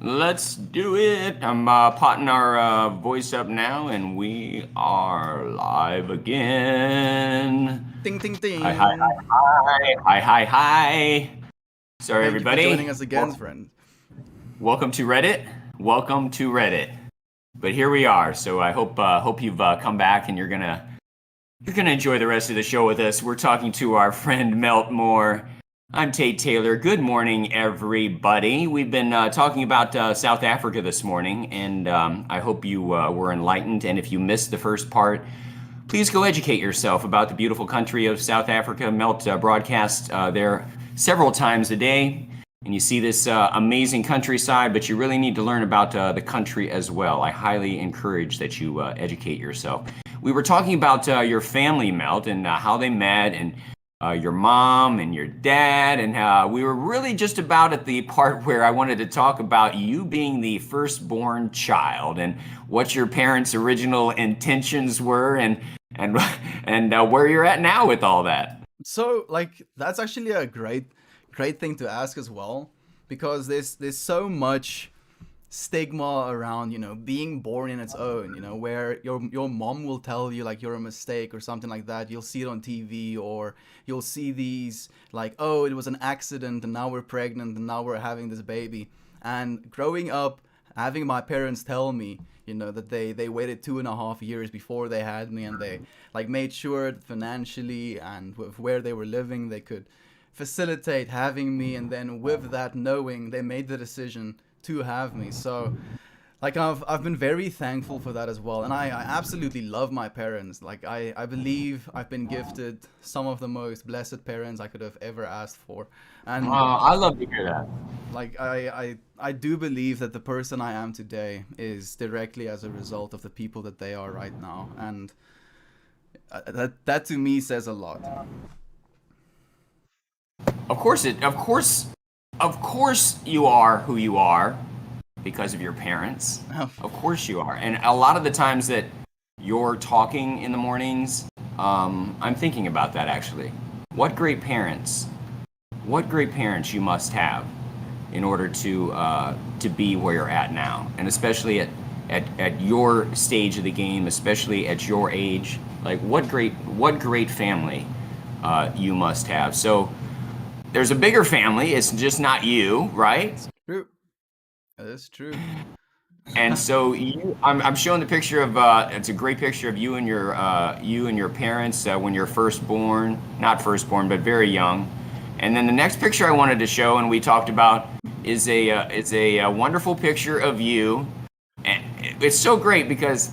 Let's do it. I'm potting our voice up now, and we are live again. Ding ding ding. Hi, hi, hi, hi, hi, hi, hi. Sorry, Thank you for everybody. joining us again, friend. Welcome to Reddit. Welcome to Reddit. But here we are. So I hope you've come back, and you're gonna enjoy the rest of the show with us. We're talking to our friend Melt Moore. I'm Tate Taylor. Good morning, everybody. We've been talking about South Africa this morning, and I hope you were enlightened. And if you missed the first part, please go educate yourself about the beautiful country of South Africa. Melt broadcasts there several times a day, and you see this amazing countryside, but you really need to learn about the country as well. I highly encourage that you educate yourself. we were talking about your family, Melt, and how they met, and your mom and your dad, and we were really just about at the part where I wanted to talk about you being the firstborn child and what your parents' original intentions were, and and where you're at now with all that. So like that's actually a great thing to ask as well, because there's so much stigma around, being born in its own, where your mom will tell you like you're a mistake or something like that. You'll see it on TV, or you'll see these like, oh, it was an accident and now we're pregnant and now we're having this baby. And growing up, having my parents tell me, that they waited 2.5 years before they had me, and they like made sure that financially and with where they were living they could facilitate having me, and then with that knowing, they made the decision to have me. So like I've been very thankful for that as well, and I absolutely love my parents. Like I believe I've been gifted some of the most blessed parents I could have ever asked for. And I love to hear that. like I do believe that the person I am today is directly as a result of the people that they are right now, and that to me says a lot. Of course you are who you are because of your parents. Of course you are. And a lot of the times that you're talking in the mornings, I'm thinking about that actually. What great parents you must have in order to be where you're at now, and especially at your stage of the game, especially at your age. Like what great family you must have. So there's a bigger family. It's just not you, right? True. That is true. And so I'm showing the picture of it's a great picture of you and your parents when you're not firstborn, but very young. And then the next picture I wanted to show, and we talked about, is a wonderful picture of you. And it's so great because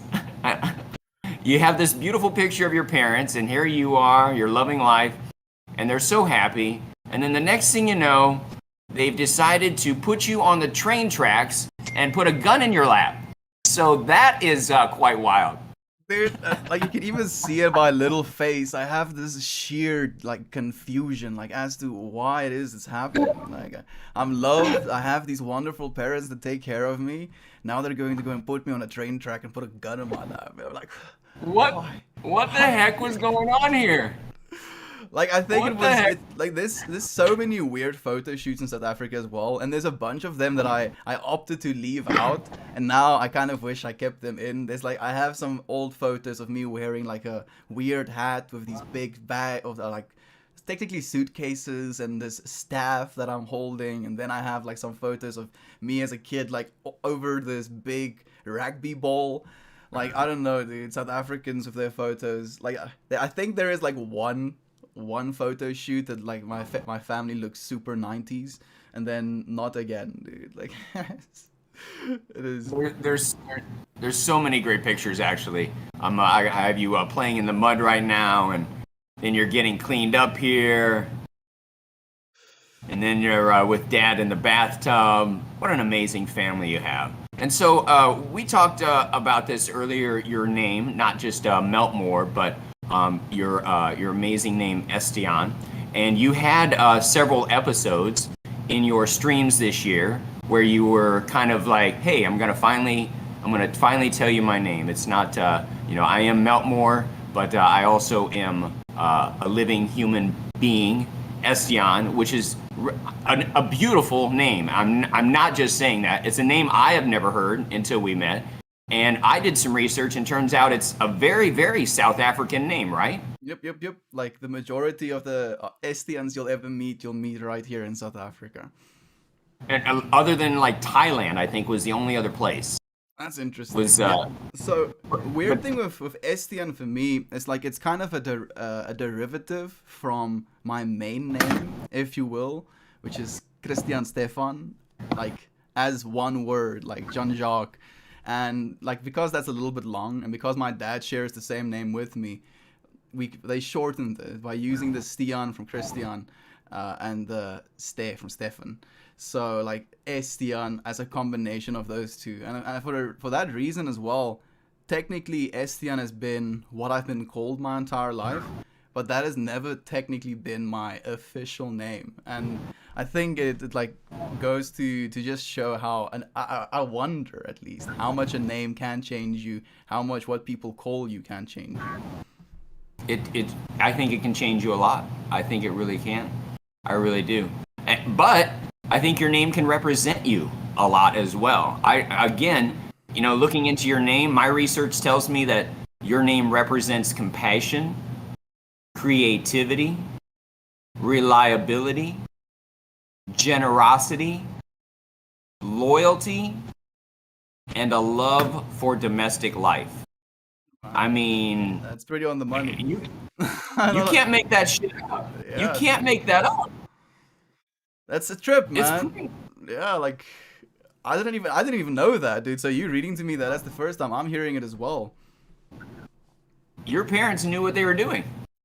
you have this beautiful picture of your parents, and here you are, you're loving life, and they're so happy. And then the next thing you know, they've decided to put you on the train tracks and put a gun in your lap. So that is quite wild. Dude, like you can even see it by little face. I have this sheer like confusion, like as to why it is it's happening. Like I'm loved. I have these wonderful parents that take care of me. Now they're going to go and put me on a train track and put a gun in my lap. I'm like, what? why? What the heck was going on here? Like I think What it the heck? was like there's so many weird photo shoots in South Africa as well, and there's a bunch of them that I opted to leave out, and now I kind of wish I kept them in. There's like I have some old photos of me wearing like a weird hat with these big bag of like technically suitcases and this staff that I'm holding, and then I have like some photos of me as a kid like over this big rugby ball. Like I don't know, dude. South Africans with their photos. Like I think there is like one photo shoot that like my family looks super 90s, and then not again, dude. Like it is. There's so many great pictures actually. I have you playing in the mud right now, and then you're getting cleaned up here, and then you're with Dad in the bathtub. What an amazing family you have. And so we talked about this earlier. Your name, not just Meltmore, but your amazing name Estian, and you had several episodes in your streams this year where you were kind of like, hey, I'm gonna finally tell you my name. It's not I am Meltmore, but I also am a living human being, Estian, which is a beautiful name. I'm not just saying that. It's a name I have never heard until we met. And I did some research, and turns out it's a very, very South African name, right? Yep. Like the majority of the Estians you'll meet right here in South Africa. And other than like Thailand, I think was the only other place. That's interesting. Was So weird thing with Estian for me is like it's kind of a derivative from my main name, if you will, which is Christian Stefan, like as one word, like Jean-Jacques. And like because that's a little bit long, and because my dad shares the same name with me, they shortened it by using the Stian from Christian and the Ste from Stefan. So like Estian as a combination of those two, and for that reason as well, technically Estian has been what I've been called my entire life, but that has never technically been my official name. And I think it like goes to just show how, and I wonder at least how much a name can change you, how much what people call you can change you. I think it can change you a lot. I think it really can. I really do. But I think your name can represent you a lot as well. Again, looking into your name, my research tells me that your name represents compassion, creativity, reliability, generosity, loyalty, and a love for domestic life. I mean, that's pretty on the money. You can't make that shit up. Yeah. You can't make that up. That's a trip, man. It's crazy. Yeah, like I didn't even know that, dude. So you reading to me that's the first time I'm hearing it as well. Your parents knew what they were doing.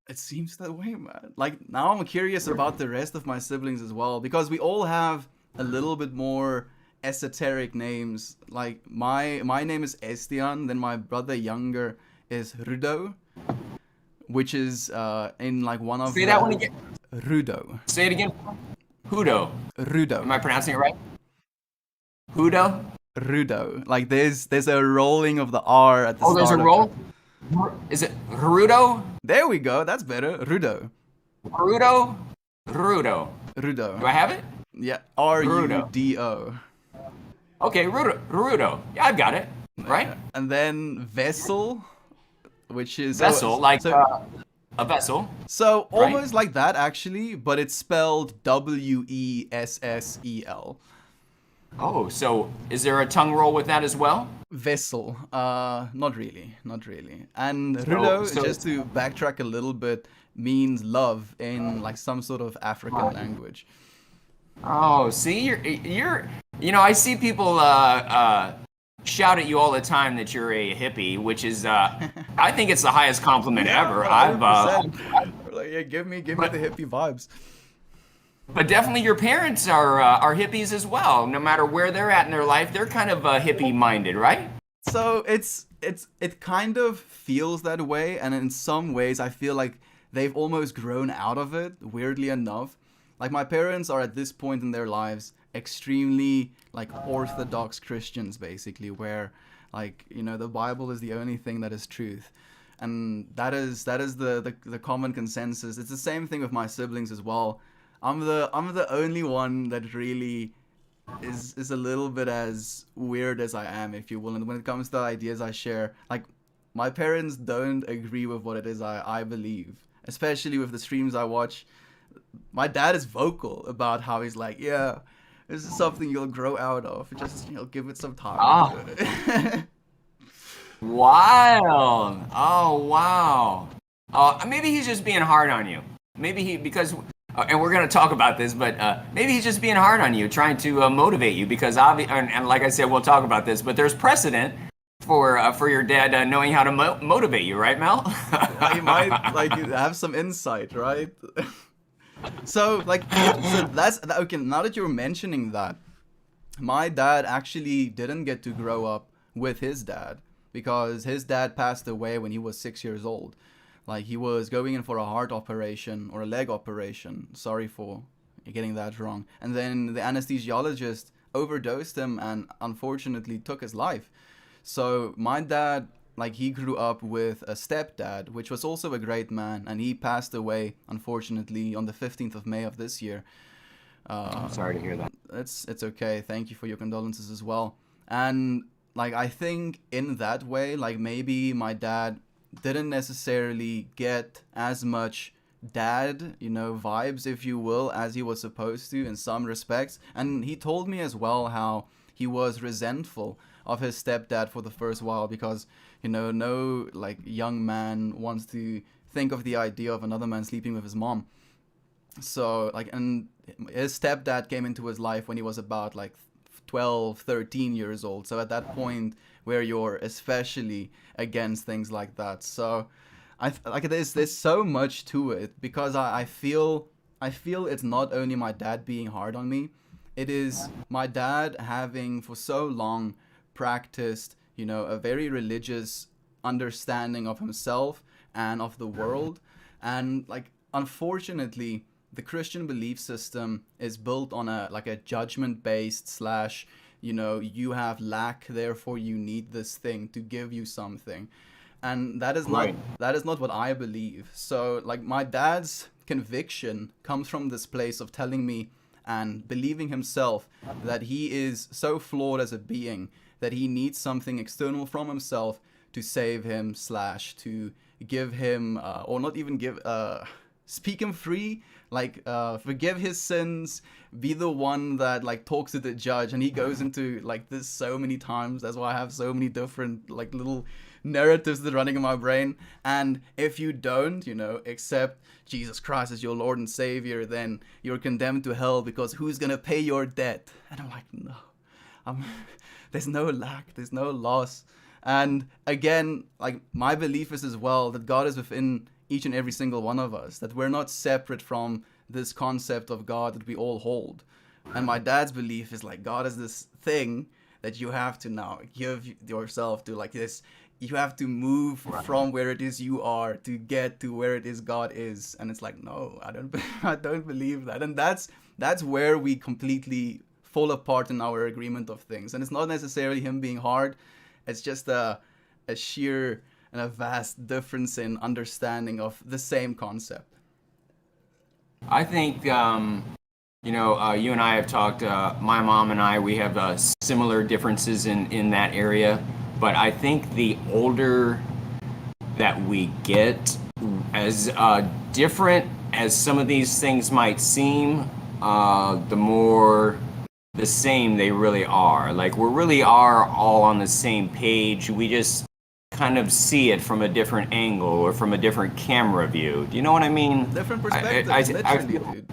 It seems that way, man. Like now I'm curious about the rest of my siblings as well, because we all have a little bit more esoteric names. Like my name is Estian, then my brother younger is Rudo, which is in like one of Say that one again. Rudo. Say it again. Hudo. Rudo. Am I pronouncing it right? Hudo? Rudo. Like there's a rolling of the R at the start. Oh, there's a roll? Is it Rudo? There we go. That's better. Rudo. Rudo? Rudo. Rudo. Do I have it? Yeah. Rudo. Okay, Rudo. Yeah, I've got it. Right? And then Vessel, which is Vessel, a vessel. So right? Almost like that actually, but it's spelled Wessel. Oh, so is there a tongue roll with that as well? Vessel. Not really. And Rudo, just to backtrack a little bit, means love in like some sort of African language. Oh, see, you're I see people shout at you all the time that you're a hippie, which is I think it's the highest compliment ever. Give me the hippie vibes. But definitely your parents are hippies as well. No matter where they're at in their life, they're kind of hippie minded, right? So it kind of feels that way, and in some ways I feel like they've almost grown out of it, weirdly enough. Like my parents are at this point in their lives extremely like orthodox Christians, basically, where like the Bible is the only thing that is truth, and that is the common consensus. It's the same thing with my siblings as well. I'm the only one that really is a little bit as weird as I am, if you will, and when it comes to the ideas I share, like my parents don't agree with what it is I believe, especially with the streams I watch. My dad is vocal about how he's like, yeah, this is something you'll grow out of. Just give it some time. Oh. Wild. Oh wow. Maybe he's just being hard on you. Maybe because and we're gonna talk about this, but maybe he's just being hard on you, trying to motivate you. Because and like I said, we'll talk about this, but there's precedent for your dad knowing how to motivate you, right, Mel? He might have some insight, right? So that's okay. Now that you're mentioning that, my dad actually didn't get to grow up with his dad because his dad passed away when he was 6 years old. Like he was going in for a heart operation or a leg operation. Sorry for getting that wrong. And then the anesthesiologist overdosed him and unfortunately took his life. So my dad, like he grew up with a stepdad, which was also a great man, and he passed away unfortunately on the 15th of May of this year. I'm sorry to hear that. It's okay. Thank you for your condolences as well. And like I think in that way, like maybe my dad didn't necessarily get as much dad, vibes, if you will, as he was supposed to in some respects. And he told me as well how he was resentful of his stepdad for the first while because, no like young man wants to think of the idea of another man sleeping with his mom. So like, and his stepdad came into his life when he was about like 12, 13 years old. So at that point where you're especially against things like that. So there's so much to it because I feel it's not only my dad being hard on me, it is my dad having for so long practiced, a very religious understanding of himself and of the world. And like, unfortunately, the Christian belief system is built on a judgment based slash, you have lack, therefore you need this thing to give you something. And that is not Right. that is not what I believe. So like, my dad's conviction comes from this place of telling me and believing himself that he is so flawed as a being that he needs something external from himself to save him slash to give him or not even give speak him free, like forgive his sins, be the one that like talks to the judge. And he goes into like this so many times. That's why I have so many different like little narratives that are running in my brain. And if you don't, accept Jesus Christ as your Lord and Savior, then you're condemned to hell, because who's gonna pay your debt? And I'm like, no, there's no lack, there's no loss. And again, like, my belief is as well that God is within each and every single one of us, that we're not separate from this concept of God that we all hold. And my dad's belief is like, God is this thing that you have to now give yourself to, like this. You have to move from where it is you are to get to where it is God is. And it's like, no, I don't believe that. And that's where we completely fall apart in our agreement of things. And it's not necessarily him being hard. It's just a sheer and a vast difference in understanding of the same concept. I think, you and I have talked, my mom and I, we have similar differences in that area. But I think the older that we get, as different as some of these things might seem, the more the same they really are. Like, we really are all on the same page. We just kind of see it from a different angle or from a different camera view. Do you know what I mean? Different perspectives, literally, dude.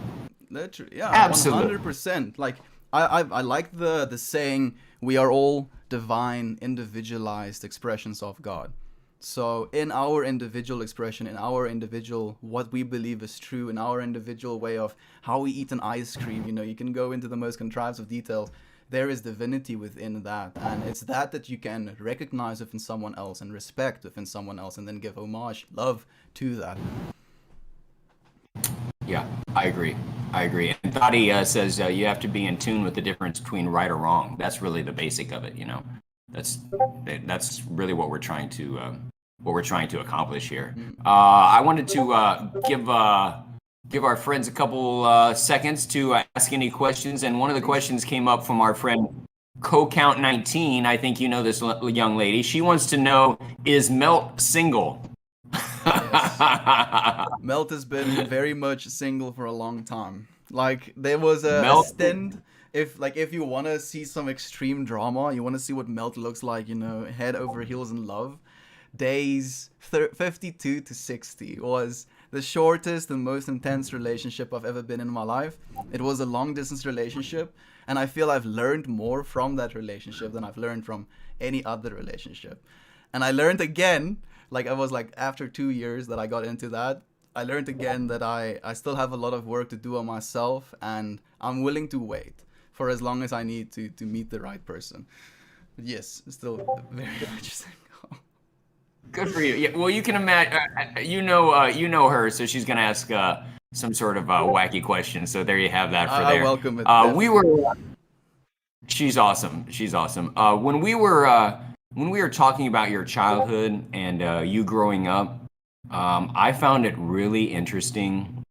Literally, yeah, Absolutely. 100%. Like, I like the saying, we are all divine, individualized expressions of God. So in our individual expression, in our individual what we believe is true, in our individual way of how we eat an ice cream, you can go into the most contrived of details. There is divinity within that, and it's that you can recognize within someone else and respect within someone else, and then give homage, love to that. Yeah, I agree. And Tate says you have to be in tune with the difference between right or wrong. That's really the basic of it, That's really what we're trying to accomplish here. I wanted to give our friends a couple seconds to ask any questions, and one of the questions came up from our friend Co-Count 19. I think you know this young lady. She wants to know, is Melt single? Yes. Melt has been very much single for a long time. Like, there was a stint. If you want to see some extreme drama, you want to see what Melt looks like, head over heels in love. Days 52 to 60 was the shortest and most intense relationship I've ever been in my life. It was a long distance relationship, and I feel I've learned more from that relationship than I've learned from any other relationship. And I learned again, like, I was like, after 2 years that I got into that, I learned again that I still have a lot of work to do on myself, and I'm willing to wait for as long as I need to meet the right person. But yes, still very much single. Good for you. Yeah, well, you can imagine. You know her, so she's gonna ask some sort of wacky question. So there you have that for there. I welcome it. She's awesome. She's awesome. When we were talking about your childhood and you growing up, I found it really interesting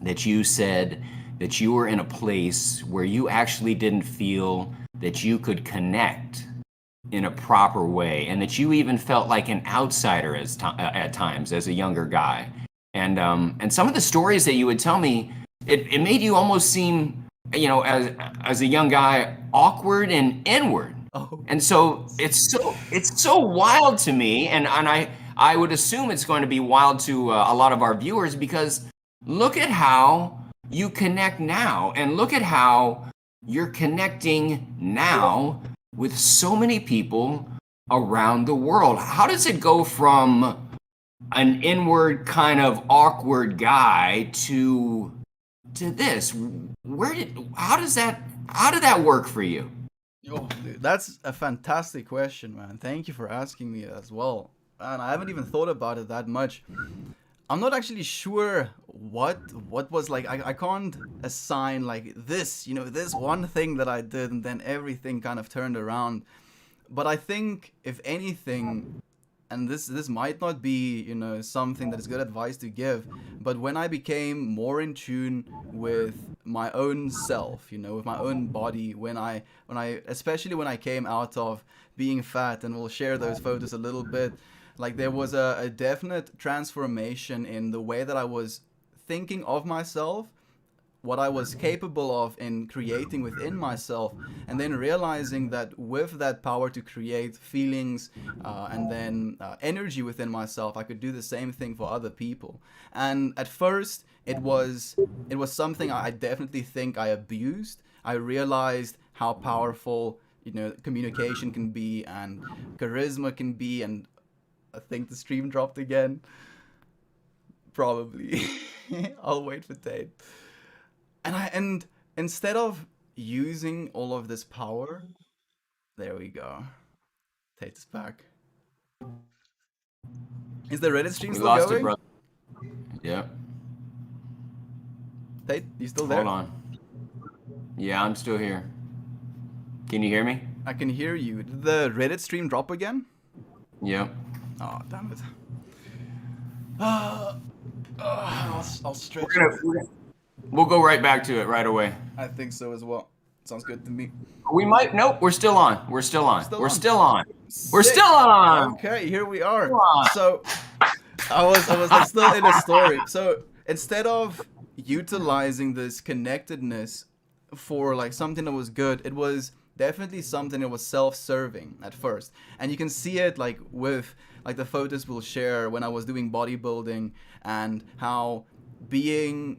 that you said that you were in a place where you actually didn't feel that you could connect in a proper way, and that you even felt like an outsider at times as a younger guy. And some of the stories that you would tell me, it made you almost seem, as a young guy, awkward and inward. Oh. And so it's so wild to me, and I would assume it's going to be wild to a lot of our viewers, because look at how you connect now, and look at how you're connecting now with so many people around the world. How does it go from an inward kind of awkward guy to this? How did that work for you? Oh, dude, that's a fantastic question, man. Thank you for asking me as well. And I haven't even thought about it that much. I'm not actually sure what was like. I can't assign like this, this one thing that I did, and then everything kind of turned around. But I think if anything, and this might not be something that is good advice to give, but when I became more in tune with my own self, with my own body, when I especially when I came out of being fat, and we'll share those photos a little bit, like there was a definite transformation in the way that I was thinking of myself, what I was capable of in creating within myself, and then realizing that with that power to create feelings and then energy within myself, I could do the same thing for other people. And at first, it was something I definitely think I abused. I realized how powerful communication can be and charisma can be, and I think the stream dropped again. Probably. I'll wait for Tate. And instead of using all of this power, there we go. Tate is back. Is the Reddit stream We still lost it, going? brother. Yep. Tate, you still there? Hold on. Yeah, I'm still here. Can you hear me? I can hear you. Did the Reddit stream drop again? Yep. Oh, damn it. I'll stretch it. We'll go right back to it right away. I think so as well. Sounds good to me. We might. Nope. We're still on. We're still on. Still We're on. still on. We're Sick. still on. Okay, here we are. Come on. So I was like still in a story. So instead of utilizing this connectedness for like something that was good, it was definitely something that was self-serving at first. And you can see it like with like the photos we'll share when I was doing bodybuilding, and how being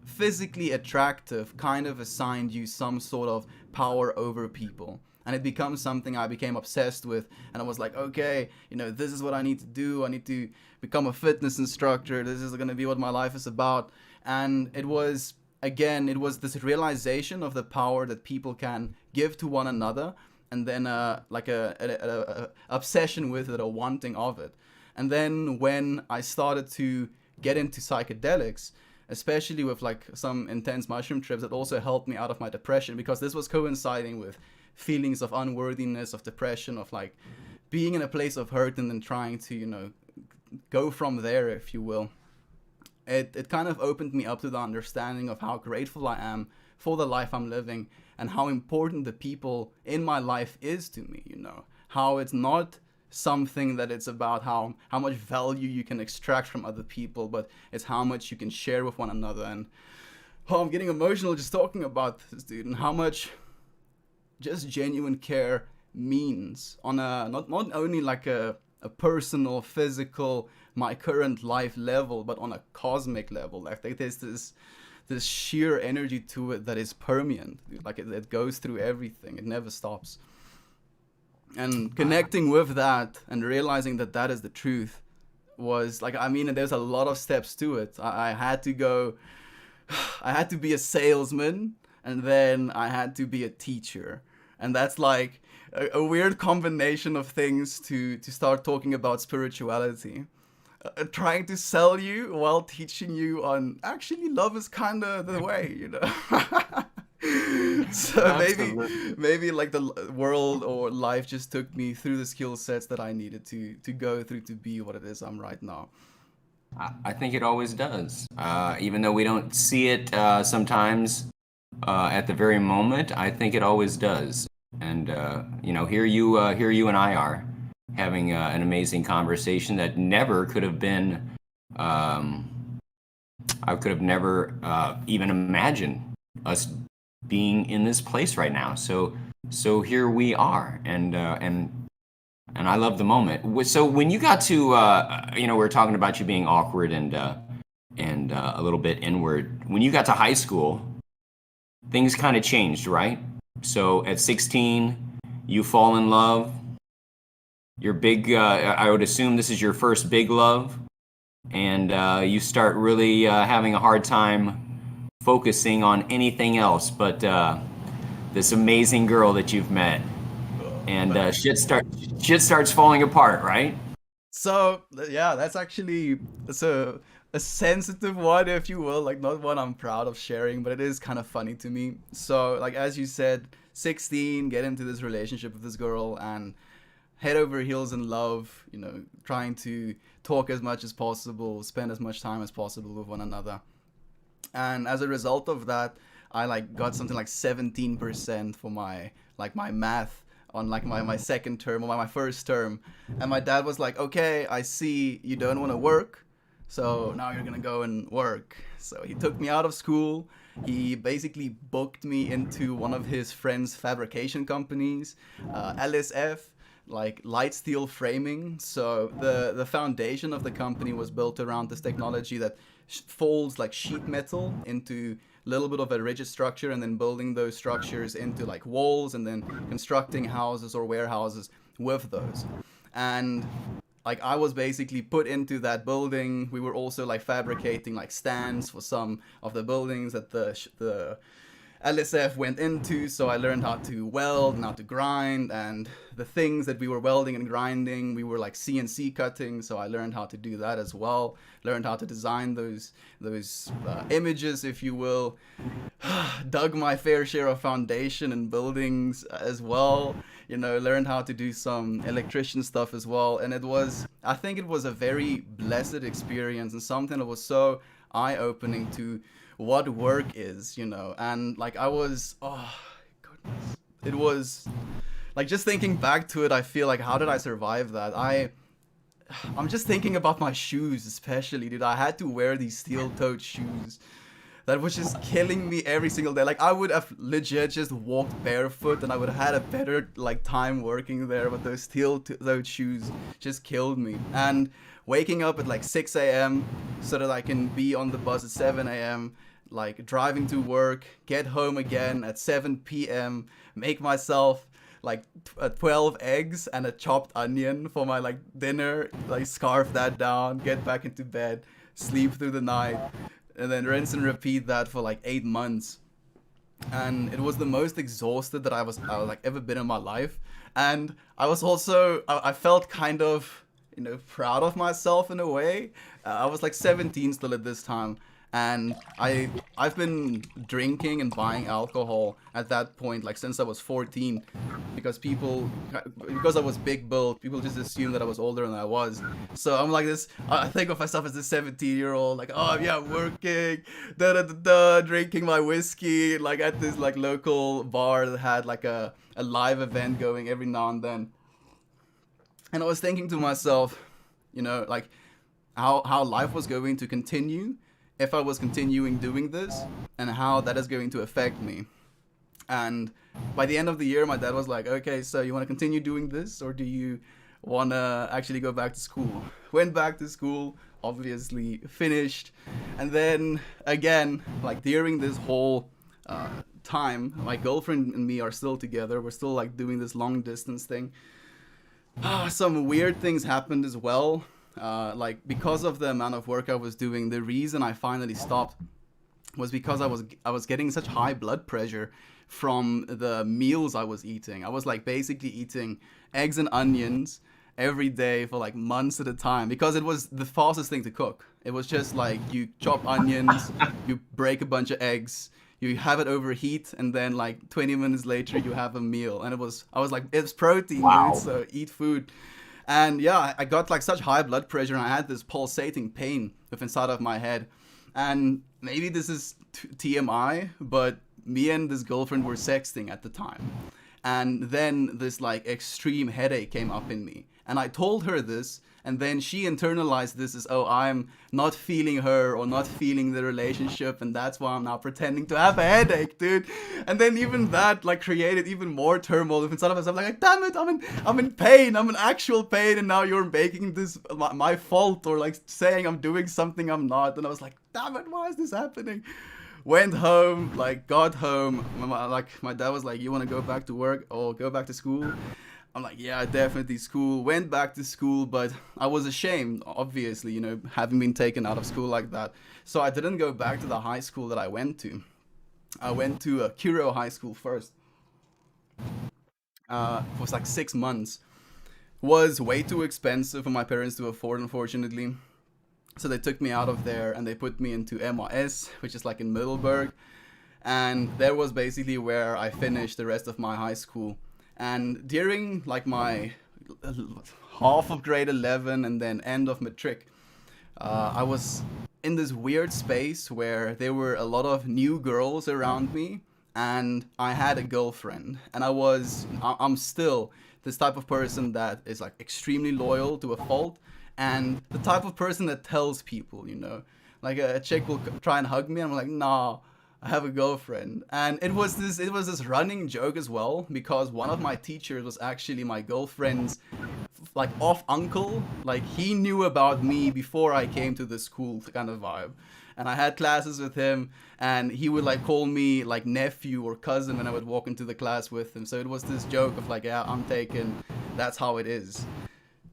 physically attractive kind of assigned you some sort of power over people. And it becomes something I became obsessed with. And I was like, okay, this is what I need to do. I need to become a fitness instructor. This is going to be what my life is about. And it was this realization of the power that people can give to one another. And then like a obsession with it, a wanting of it. And then when I started to get into psychedelics, especially with like some intense mushroom trips, that also helped me out of my depression, because this was coinciding with feelings of unworthiness, of depression, of like being in a place of hurt and then trying to go from there, if you will. It kind of opened me up to the understanding of how grateful I am for the life I'm living, and how important the people in my life is to me. How it's not something that it's about how much value you can extract from other people, but it's how much you can share with one another. And I'm getting emotional just talking about this, dude, and how much just genuine care means on a not only like a personal, physical, my current life level, but on a cosmic level. Like there's this sheer energy to it that is permeant, dude. Like it goes through everything. It never stops. And connecting with that and realizing that that is the truth was like, there's a lot of steps to it. I had to be a salesman, and then I had to be a teacher. And that's like a weird combination of things to start talking about spirituality. Trying to sell you while teaching you on actually love is kind of the way, So maybe like the world or life just took me through the skill sets that I needed to go through to be what it is I'm right now. I think it always does. Even though we don't see it sometimes at the very moment, I think it always does. And here you and I are having an amazing conversation that never could have been. I could have never even imagined us being in this place right now. So here we are, and I love the moment. So when you got to, we were talking about you being awkward and a little bit inward. When you got to high school, things kind of changed, right? So at 16, you fall in love. Your big, I would assume this is your first big love, and you start really having a hard time focusing on anything else but this amazing girl that you've met, and But shit starts falling apart, right? so yeah, that's actually it's a sensitive one, if you will, like not one I'm proud of sharing, but it is kind of funny to me. So like as you said, 16, get into this relationship with this girl and head over heels in love, trying to talk as much as possible, spend as much time as possible with one another. And as a result of that, I like got something like 17% for my math on like my second term or my first term. And my dad was like, okay, I see you don't want to work, so now you're gonna go and work. So he took me out of school. He basically booked me into one of his friend's fabrication companies, LSF, like light steel framing. So the foundation of the company was built around this technology that folds like sheet metal into a little bit of a rigid structure, and then building those structures into like walls, and then constructing houses or warehouses with those. And like I was basically put into that building. We were also like fabricating like stands for some of the buildings that the LSF went into, so I learned how to weld and how to grind, and the things that we were welding and grinding, we were like CNC cutting, so I learned how to do that as well. Learned how to design those images, if you will. Dug my fair share of foundation and buildings as well. Learned how to do some electrician stuff as well, and I think it was a very blessed experience and something that was so eye-opening to what work is, and like oh goodness, it was like, just thinking back to it, I feel like, how did I survive that? I'm just thinking about my shoes, especially, dude. I had to wear these steel-toed shoes that was just killing me every single day. Like I would have legit just walked barefoot and I would have had a better like time working there, but those steel-toed shoes just killed me. And waking up at like 6 a.m. so that I can be on the bus at 7 a.m., like driving to work, get home again at 7 p.m., make myself like 12 eggs and a chopped onion for my like dinner, like scarf that down, get back into bed, sleep through the night, and then rinse and repeat that for like 8 months. And it was the most exhausted that I was like ever been in my life. And I was also, I felt kind of, proud of myself in a way. I was like 17 still at this time. And I've been drinking and buying alcohol at that point like since I was 14, because I was big built, people just assumed that I was older than I was. So I'm like this, I think of myself as this 17-year-old, like, oh yeah, working, drinking my whiskey like at this like local bar that had like a live event going every now and then. And I was thinking to myself, like how life was going to continue if I was continuing doing this, and how that is going to affect me. And by the end of the year, my dad was like, okay, so you want to continue doing this, or do you want to actually go back to school? Went back to school, obviously finished. And then again, like during this whole time, my girlfriend and me are still together. We're still like doing this long distance thing. Some weird things happened as well. Like because of the amount of work I was doing, the reason I finally stopped was because I was getting such high blood pressure from the meals I was eating. I was like basically eating eggs and onions every day for like months at a time, because it was the fastest thing to cook. It was just like you chop onions, you break a bunch of eggs, you have it overheat, and then like 20 minutes later you have a meal. And I was like, it's protein, Wow. dude, so eat food. And yeah, I got like such high blood pressure, and I had this pulsating pain within inside of my head. And maybe this is TMI, but me and this girlfriend were sexting at the time. And then this like extreme headache came up in me. And I told her this, and then she internalized this as, oh, I'm not feeling her or not feeling the relationship, and that's why I'm now pretending to have a headache, dude. And then even that like created even more turmoil inside of myself. Like, damn it, I'm in pain, I'm in actual pain, and now you're making this my fault, or like saying I'm doing something I'm not. And I was like, damn it, why is this happening? Went home, like got home, my dad was like, you want to go back to work or go back to school? I'm like, yeah, definitely school. Went back to school, but I was ashamed, obviously, having been taken out of school like that. So I didn't go back to the high school that I went to. I went to Kuro High School first. it was like 6 months. Was way too expensive for my parents to afford, unfortunately. So they took me out of there and they put me into MIS, which is like in Middleburg. And that was basically where I finished the rest of my high school. And during like my half of grade 11 and then end of matric, I was in this weird space where there were a lot of new girls around me, and I had a girlfriend, and I'm still this type of person that is like extremely loyal to a fault, and the type of person that tells people, like a chick will try and hug me, and I'm like, nah, I have a girlfriend. And it was this running joke as well, because one of my teachers was actually my girlfriend's like off uncle. Like he knew about me before I came to the school, kind of vibe. And I had classes with him, and he would like call me like nephew or cousin when I would walk into the class with him. So it was this joke of like, yeah, I'm taken, that's how it is.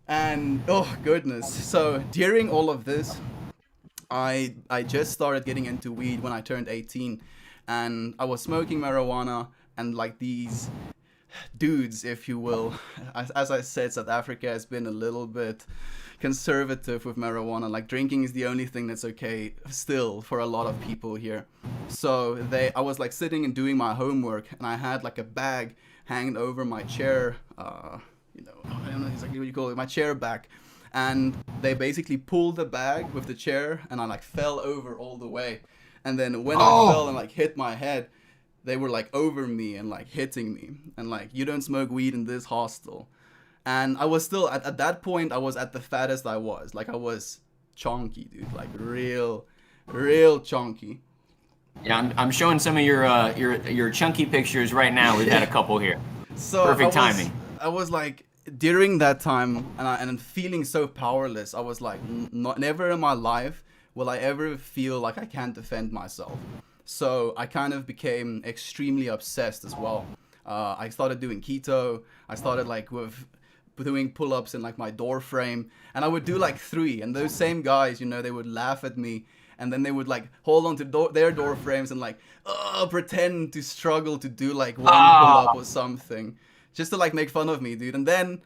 And oh goodness, so during all of this, I just started getting into weed when I turned 18, and I was smoking marijuana, and like these dudes, if you will, as I said, South Africa has been a little bit conservative with marijuana. Like drinking is the only thing that's okay still for a lot of people here. So I was like sitting and doing my homework, and I had like a bag hanging over my chair, I don't know exactly what you call it, my chair back. And they basically pulled the bag with the chair, and I like fell over all the way. And then when I fell and like hit my head, they were like over me and like hitting me, and like, you don't smoke weed in this hostel. And I was still at that point, I was at the fattest I was. Like I was chunky, dude, like real chunky. Yeah, I'm showing some of your chunky pictures right now. We've had a couple here. So Perfect timing. I was like, during that time, and feeling so powerless, I was like, never in my life will I ever feel like I can't defend myself. So I kind of became extremely obsessed as well. I started doing keto. I started like with doing pull-ups in like my door frame, and I would do like 3, and those same guys, they would laugh at me, and then they would like hold on to their door frames and like pretend to struggle to do like one pull-up or something, just to like make fun of me, dude. And then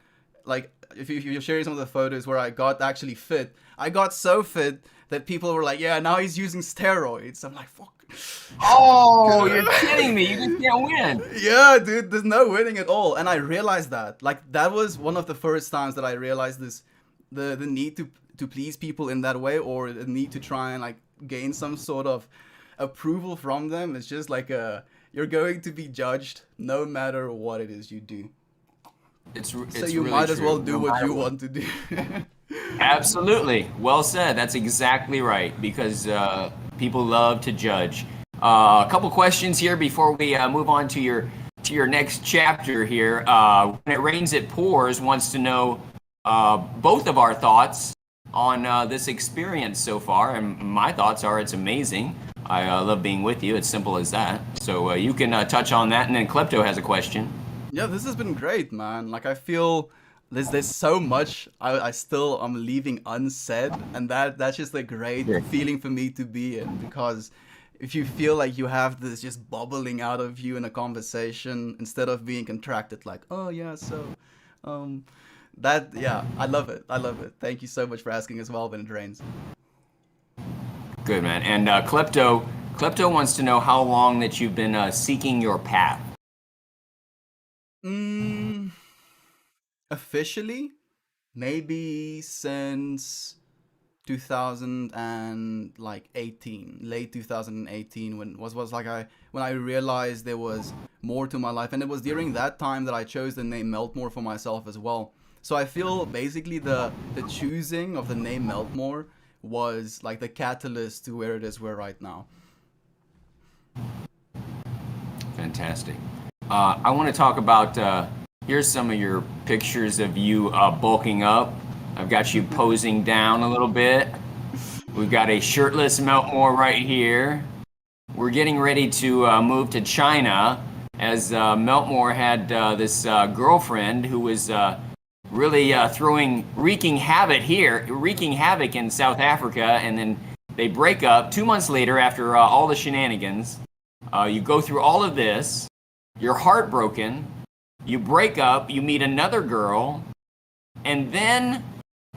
like if you're sharing some of the photos where I got actually fit, I got so fit that people were like, yeah, now he's using steroids. I'm like, fuck. Oh, you're kidding me. You just can't win. Yeah, dude, there's no winning at all. And I realized that. Like, that was one of the first times that I realized this, the need to please people in that way, or the need to try and like gain some sort of approval from them. It's just like you're going to be judged no matter what it is you do. It's So you really might as true. well do No what matter you want to do. Absolutely. Well said. That's exactly right, because people love to judge. A couple questions here before we move on to your next chapter here. When it rains, it pours wants to know both of our thoughts on this experience so far, and my thoughts are it's amazing. I love being with you. It's simple as that. So you can touch on that, and then Klepto has a question. Yeah, this has been great, man. Like I feel there's so much I still am leaving unsaid, and that's just a great feeling for me to be in, because if you feel like you have this just bubbling out of you in a conversation instead of being contracted, like, oh yeah, so I love it. I love it. Thank you so much for asking as well when it rains. Good, man. And Klepto wants to know how long that you've been seeking your path. Officially, maybe since 2018, late 2018, when I realized there was more to my life, and it was during that time that I chose the name Meltmore for myself as well. So I feel basically the choosing of the name Meltmore was like the catalyst to where it is we're right now. Fantastic. I want to talk about, here's some of your pictures of you bulking up. I've got you posing down a little bit. We've got a shirtless Meltmore right here. We're getting ready to move to China, as Meltmore had this girlfriend who was really wreaking havoc in South Africa, and then they break up 2 months later after all the shenanigans. You go through all of this. You're heartbroken. you break up, you meet another girl, and then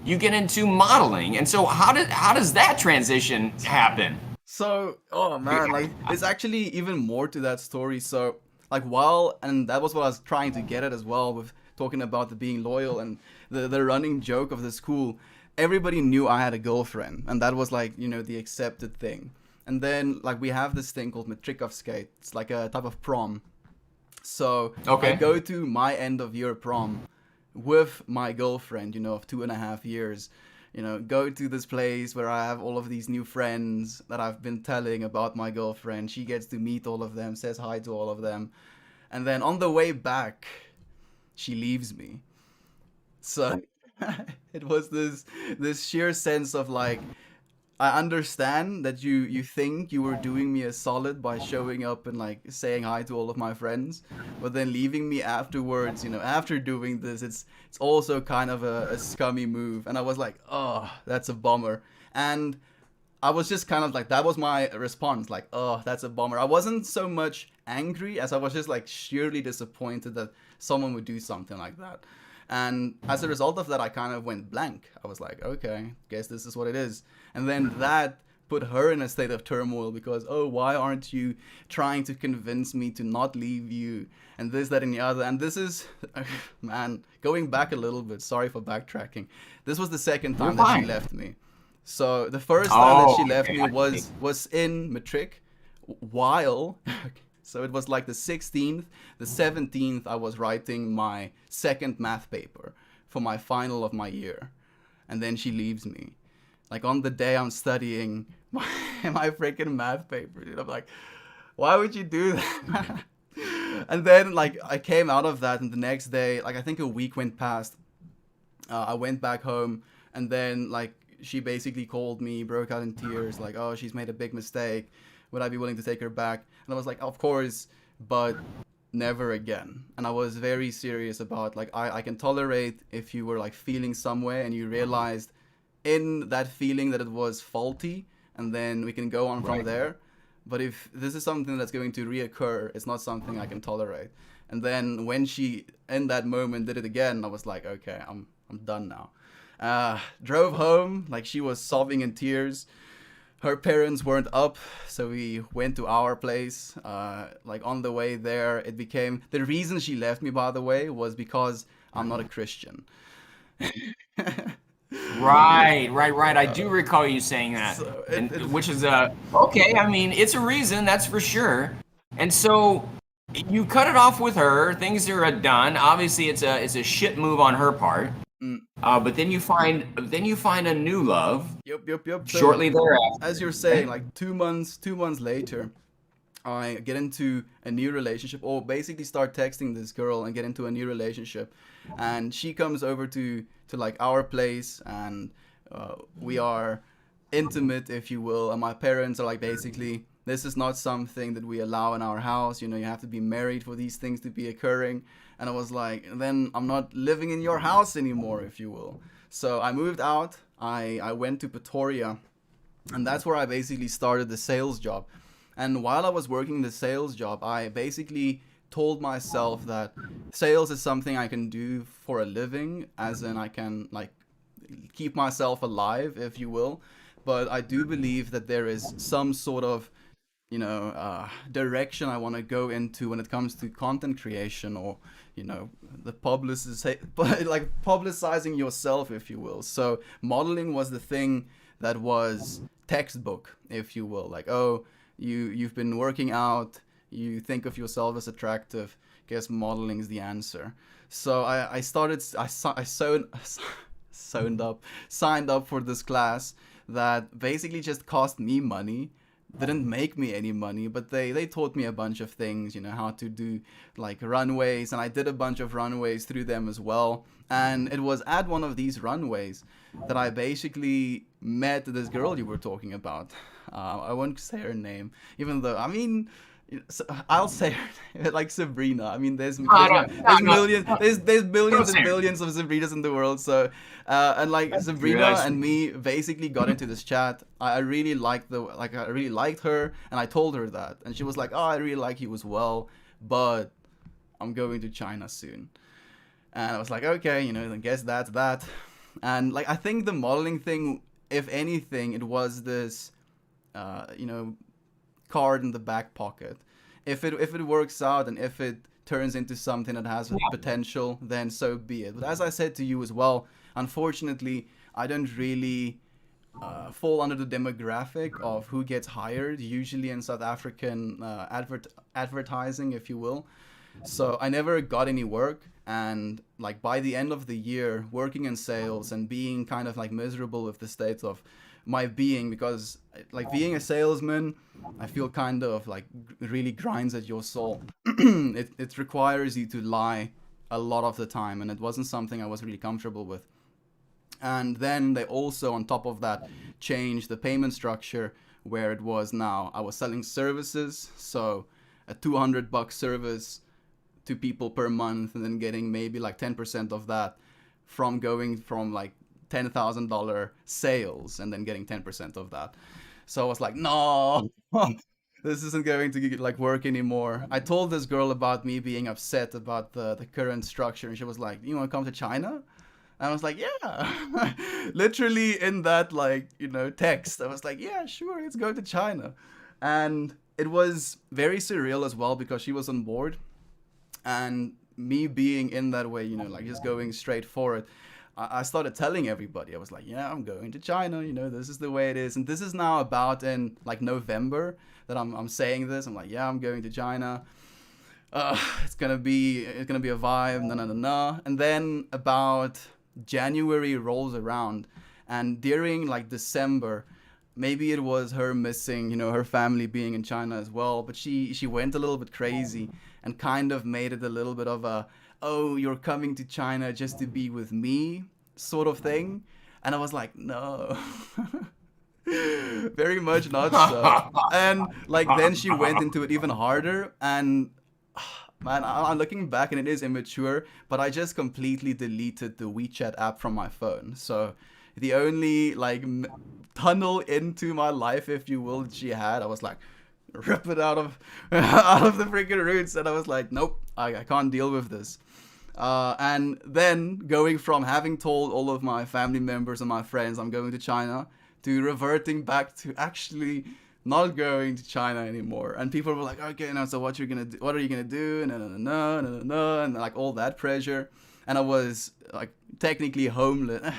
you get into modeling. And so how does that transition happen? So, oh man, like it's actually even more to that story. So, like while, and that was what I was trying to get at as well with talking about the being loyal and the running joke of the school. Everybody knew I had a girlfriend, and that was like, the accepted thing. And then like we have this thing called skate. It's like a type of prom. So I Okay. go to my end of year prom with my girlfriend, of 2.5 years. Go to this place where I have all of these new friends that I've been telling about my girlfriend. She gets to meet all of them, says hi to all of them. And then on the way back, she leaves me. So it was this sheer sense of like, I understand that you think you were doing me a solid by showing up and like saying hi to all of my friends, but then leaving me afterwards, after doing this, it's also kind of a scummy move. And I was like, oh, that's a bummer. And I was just kind of like, that was my response, like, oh, that's a bummer. I wasn't so much angry as I was just like sheerly disappointed that someone would do something like that. And as a result of that, I kind of went blank. I was like, okay, guess this is what it is. And then that put her in a state of turmoil because, oh, why aren't you trying to convince me to not leave you? And this, that, and the other. And this is, man, going back a little bit, sorry for backtracking. This was the second You're time that she fine. left me. So the first time that Oh, she left okay. me I see. was in matric, while so it was like the 16th, the 17th I was writing my second math paper for my final of my year, and then she leaves me, like on the day I'm studying my freaking math paper. Dude, I'm like, why would you do that? And then like I came out of that, and the next day, like I think a week went past. I went back home, and then like she basically called me, broke out in tears, like, oh, she's made a big mistake. Would I be willing to take her back? And I was like, of course, but never again. And I was very serious about like I can tolerate if you were like feeling some way and you realized in that feeling that it was faulty, and then we can go on from Right. there. But if this is something that's going to reoccur, it's not something I can tolerate. And then when she in that moment did it again, I was like, okay, I'm done now. Drove home, like she was sobbing in tears. Her parents weren't up, so we went to our place. Like on the way there, it became the reason she left me, by the way, was because I'm not a Christian. Right, right, right. I do recall you saying that, So and it which is okay. I mean, it's a reason, that's for sure. And so you cut it off with her. Things are done. Obviously, it's a shit move on her part. mm, But then you find a new love yep. So shortly thereafter. as you're saying, Right? like 2 months later, I get into a new relationship, or basically start texting this girl and get into a new relationship, and she comes over to like our place, and we are intimate, if you will. And my parents are like, basically, this is not something that we allow in our house. You have to be married for these things to be occurring. And I was like, then I'm not living in your house anymore, if you will. So I moved out. I went to Pretoria, and that's where I basically started the sales job. And while I was working the sales job, I basically told myself that sales is something I can do for a living, as in I can like keep myself alive, if you will. But I do believe that there is some sort of direction I want to go into when it comes to content creation, or the like publicizing yourself, if you will. So modeling was the thing that was textbook, if you will. Like, oh, you've been working out, you think of yourself as attractive, guess modeling is the answer. So I started, I signed up for this class that basically just cost me money, didn't make me any money, but they taught me a bunch of things, how to do like runways, and I did a bunch of runways through them as well. And it was at one of these runways that I basically met this girl you were talking about. I won't say her name, even though, I mean, I'll say her name, like Sabrina. I mean, there's No, no, no, there's no. millions, there's Don't billions say and it. billions of Sabrinas in the world. So, and like That's true. Sabrina That's and true. me basically got into this chat. I really liked I really liked her, and I told her that, and she was like, "Oh, I really like you as well, but I'm going to China soon. And I was like, okay, I guess that's that. And like, I think the modeling thing, if anything, it was this, card in the back pocket. If it works out and if it turns into something that has potential, then so be it. But as I said to you as well, unfortunately, I don't really fall under the demographic of who gets hired, usually in South African advertising, if you will. So I never got any work, and like by the end of the year, working in sales and being kind of like miserable with the state of my being, because like being a salesman, I feel kind of like really grinds at your soul. It requires you to lie a lot of the time, and it wasn't something I was really comfortable with. And then they also, on top of that, changed the payment structure, where it was now I was selling services, so a $200 service to people per month, and then getting maybe like 10% of that from going from like $10,000 sales and then getting 10% of that. So I was like, no, this isn't going to like work anymore. I told this girl about me being upset about the current structure, and she was like, you want to come to China? And I was like, yeah. Literally in that like, text, I was like, yeah, sure, let's go to China. And it was very surreal as well, because she was on board, and me being in that way, like just going straight for it, I started telling everybody. I was like, yeah, I'm going to China, this is the way it is. And this is now about in like November that I'm saying this. I'm like, yeah, I'm going to China. It's gonna be a vibe, na. And then about January rolls around, and during like December, maybe it was her missing, her family being in China as well, but she went a little bit crazy and kind of made it a little bit of a, oh, you're coming to China just to be with me sort of thing. And I was like, no. Very much not so. And like then she went into it even harder, and man, I'm looking back and it is immature, but I just completely deleted the WeChat app from my phone. So the only like tunnel into my life, if you will, that she had, I was like, rip it out of the freaking roots. And I was like, nope, I can't deal with this. And then going from having told all of my family members and my friends I'm going to China, to reverting back to actually not going to China anymore. And people were like, okay, now so what are you gonna do? No, and like all that pressure. And I was like technically homeless.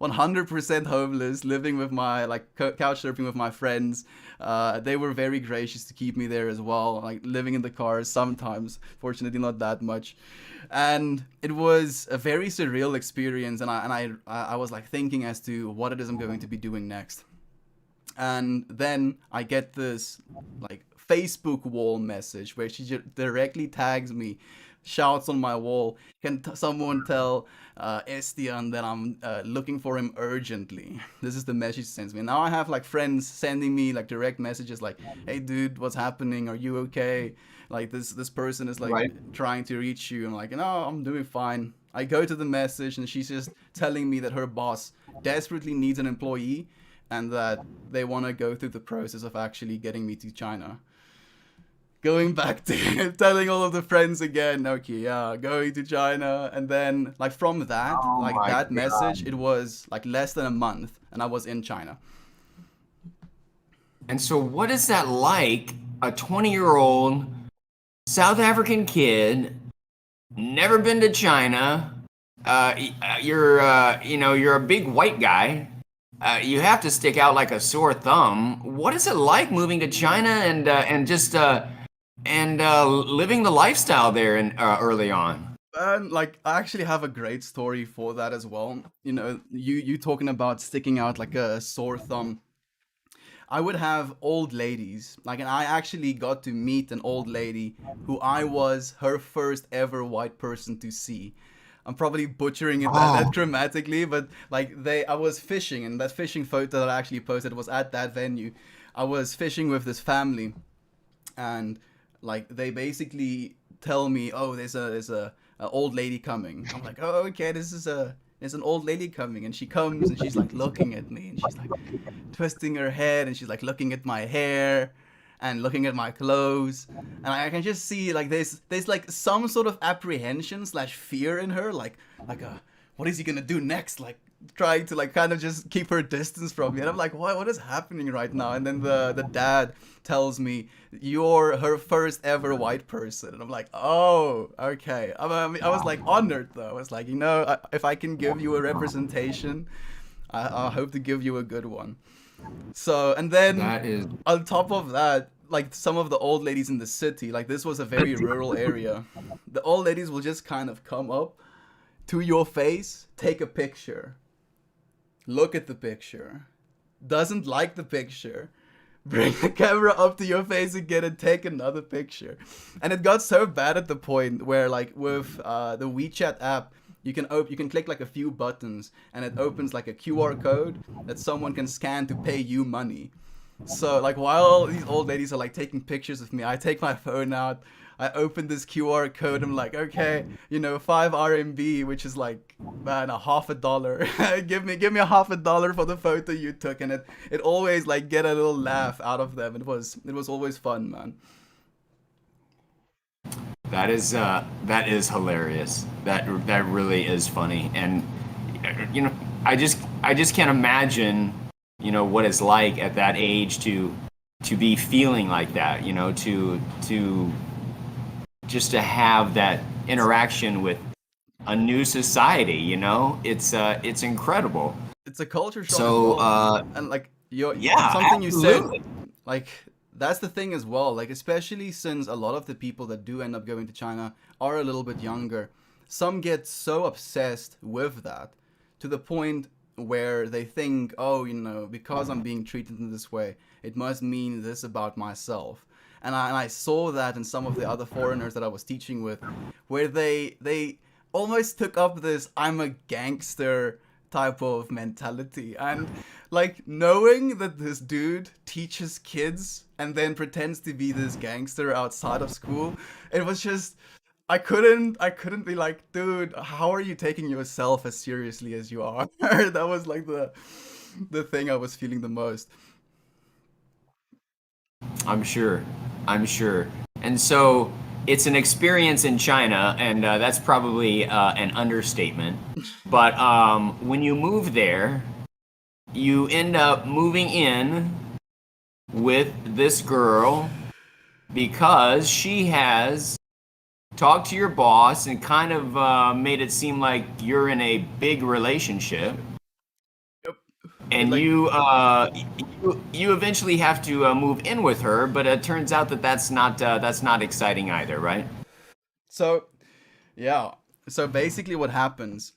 100% homeless, living with my like couch surfing with my friends. They were very gracious to keep me there as well, like living in the cars sometimes, fortunately not that much. And it was a very surreal experience, and I was like thinking as to what it is I'm going to be doing next. And then I get this like Facebook wall message where she directly tags me, shouts on my wall, can someone tell Estian that I'm looking for him urgently? This is the message she sends me. Now I have like friends sending me like direct messages like, hey dude, what's happening? Are you okay? Like this person is like trying to reach you. I'm like, no, I'm doing fine. I go to the message and she's just telling me that her boss desperately needs an employee, and that they want to go through the process of actually getting me to China. Going back to telling all of the friends again, okay, yeah, going to China. And then like from that, that message, it was like less than a month and I was in China. And so what is that like, a 20-year-old South African kid, never been to China, you're a big white guy, you have to stick out like a sore thumb. What is it like moving to China and just living the lifestyle there early on? And like I actually have a great story for that as well. You talking about sticking out like a sore thumb. I would have old ladies, like, and I actually got to meet an old lady who I was her first ever white person to see. I'm probably butchering it that dramatically, but like I was fishing, and that fishing photo that I actually posted was at that venue. I was fishing with this family, and like they basically tell me, oh, there's a old lady coming. I'm like, oh, okay, there's an old lady coming, and she comes and she's like looking at me, and she's like twisting her head, and she's like looking at my hair, and looking at my clothes, and I can just see like there's like some sort of apprehension slash fear in her, what is he gonna do next? Like trying to like kind of just keep her distance from me, and I'm like, what is happening right now? And then the dad tells me, you're her first ever white person, and I'm like, oh, okay. I was like honored though. I was like, if I can give you a representation, I hope to give you a good one. So, and then That is on top of that, like some of the old ladies in the city, like this was a very rural area, the old ladies will just kind of come up to your face, take a picture, look at the picture, doesn't like the picture, bring the camera up to your face again and take another picture. And it got so bad at the point where like with the WeChat app, you can click like a few buttons and it opens like a QR code that someone can scan to pay you money. So like while these old ladies are like taking pictures of me, I take my phone out, I open this QR code, I'm like, okay, 5 RMB, which is like, man, a half a dollar. give me a half a dollar for the photo you took, and it always like get a little laugh out of them. It was always fun, man. that is hilarious. That really is funny, and I just can't imagine what it's like at that age to be feeling like that. To just to have that interaction with a new society. It's incredible. It's a culture shock. So, as well. And like yeah, something absolutely. you said, like that's the thing as well. Like especially since a lot of the people that do end up going to China are a little bit younger, some get so obsessed with that to the point where they think, oh, because I'm being treated in this way, it must mean this about myself. And I saw that in some of the other foreigners that I was teaching with, where they almost took up this I'm a gangster type of mentality. And like knowing that this dude teaches kids and then pretends to be this gangster outside of school, it was just I couldn't be like, dude, how are you taking yourself as seriously as you are? That was like the thing I was feeling the most. I'm sure. I'm sure. And so it's an experience in China, and that's probably an understatement. But when you move there, you end up moving in with this girl because she has talked to your boss and kind of made it seem like you're in a big relationship. Yep. And Like you eventually have to move in with her, but it turns out that that's not exciting either, right? so yeah. So basically what happens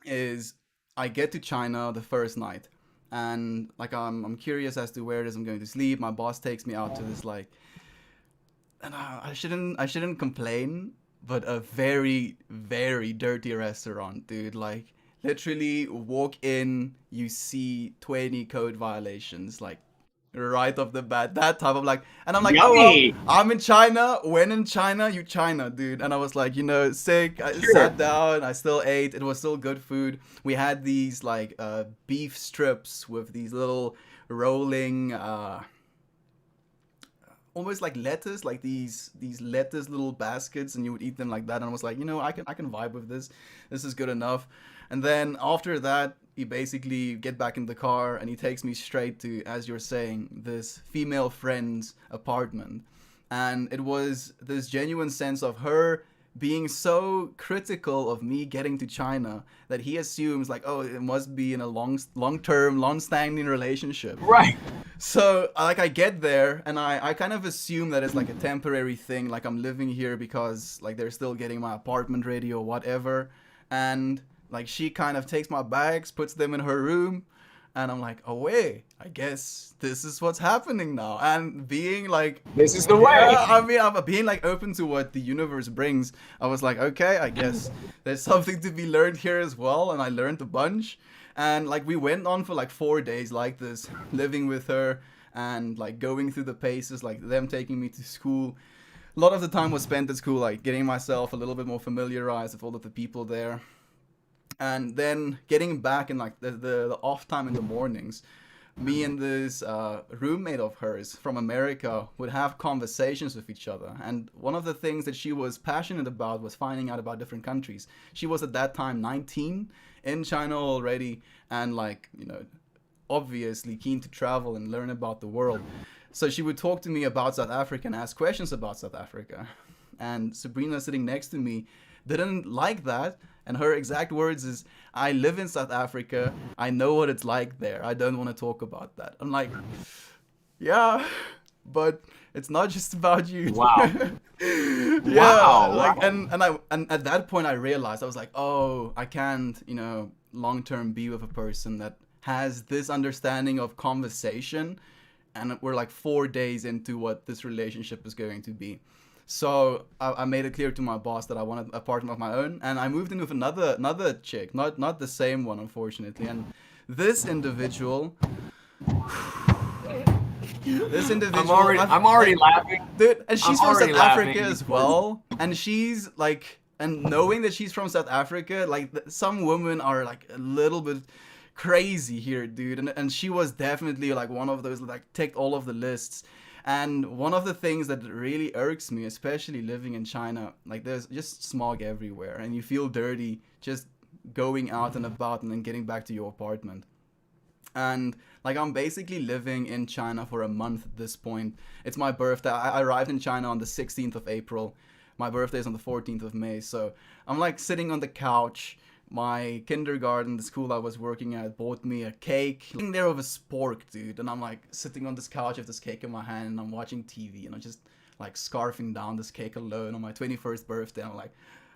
is I get to China the first night, and like I'm curious as to where it is I'm going to sleep. My boss takes me out to this like, and I shouldn't complain, but a very very dirty restaurant, dude. Like literally walk in, you see 20 code violations like right off the bat. That type of like, and I'm like, oh well, Yummy. I'm in China. When in China, you China, dude. And I was like, sick. I Sure. sat down. I still ate. It was still good food. We had these like beef strips with these little rolling almost like lettuce, like these lettuce little baskets, and you would eat them like that. And I was like, I can vibe with this. This is good enough. And then after that, he basically get back in the car and he takes me straight to, as you're saying, this female friend's apartment. And it was this genuine sense of her being so critical of me getting to China that he assumes like, oh, it must be in a long-term, long-standing relationship. Right. So like I get there and I kind of assume that it's like a temporary thing, like I'm living here because like they're still getting my apartment ready or whatever. And like she kind of takes my bags, puts them in her room, and I'm like, oh wait, I guess this is what's happening now. And being like, This is the way. yeah, I mean, I'm being like open to what the universe brings. I was like, okay, I guess there's something to be learned here as well, and I learned a bunch. And like we went on for like 4 days like this, living with her and like going through the paces, like them taking me to school. A lot of the time was spent at school, like getting myself a little bit more familiarized with all of the people there. And then getting back in like the off time in the mornings, me and this roommate of hers from America would have conversations with each other. And one of the things that she was passionate about was finding out about different countries. She was at that time 19 in China already, and like, you know, obviously keen to travel and learn about the world. So she would talk to me about South Africa and ask questions about South Africa. And Sabrina sitting next to me didn't like that. And her exact words is, I live in South Africa. I know what it's like there. I don't want to talk about that. I'm like, yeah, but it's not just about you. Wow. Yeah. Wow. Like, and at that point I realized, I was like, oh, I can't, you know, long term be with a person that has this understanding of conversation. And we're like 4 days into what this relationship is going to be. So I made it clear to my boss that I wanted a partner of my own, and I moved in with another chick, not the same one, unfortunately. And this individual, I'm already laughing, dude, and she's from South laughing. Africa as well. And she's like, and knowing that she's from South Africa, like some women are like a little bit crazy here, dude. And she was definitely like one of those, like, ticked all of the lists. And one of the things that really irks me, especially living in China, like there's just smog everywhere and you feel dirty just going out and about and then getting back to your apartment. And like, I'm basically living in China for a month at this point. It's my birthday. I arrived in China on the 16th of April. My birthday is on the 14th of May. So I'm like sitting on the couch. My kindergarten, the school I was working at, bought me a cake. Sitting there with a spork, dude. And I'm like sitting on this couch with this cake in my hand and I'm watching TV and I'm just like scarfing down this cake alone on my 21st birthday. I'm like,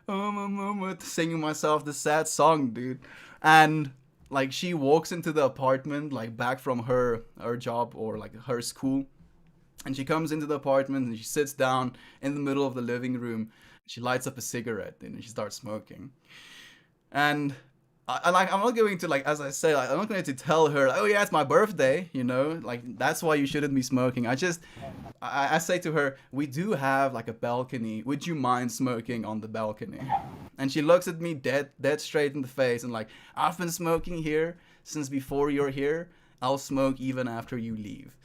oh, my mama, singing myself this sad song, dude. And like, she walks into the apartment, like back from her job or like her school. And she comes into the apartment and she sits down in the middle of the living room. She lights up a cigarette and she starts smoking. And I'm not going to, like, as I said, I'm not going to tell her, oh yeah, it's my birthday, you know, like, that's why you shouldn't be smoking. I say to her, we do have like a balcony. Would you mind smoking on the balcony? And she looks at me dead straight in the face and like, I've been smoking here since before you're here. I'll smoke even after you leave.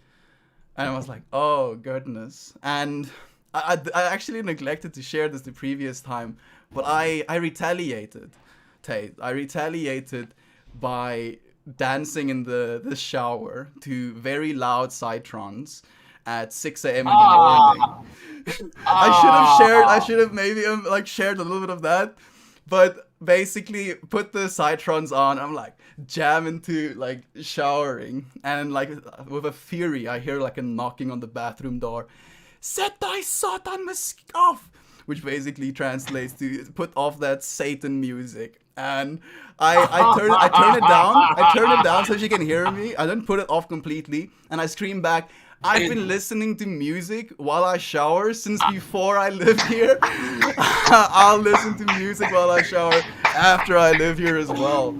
And I was like, oh goodness. And I actually neglected to share this the previous time, but I retaliated. Tate. I retaliated by dancing in the shower to very loud psytrance at 6 a.m. in the morning. I should have maybe like shared a little bit of that, but basically put the psytrance on. I'm like jamming to like showering, and like with a fury I hear like a knocking on the bathroom door. Set thy Satan mask off, which basically translates to put off that Satan music. And I turn it down so she can hear me. I don't put it off completely, and I scream back, I've been listening to music while I shower since before I lived here. I'll listen to music while I shower after I live here as well.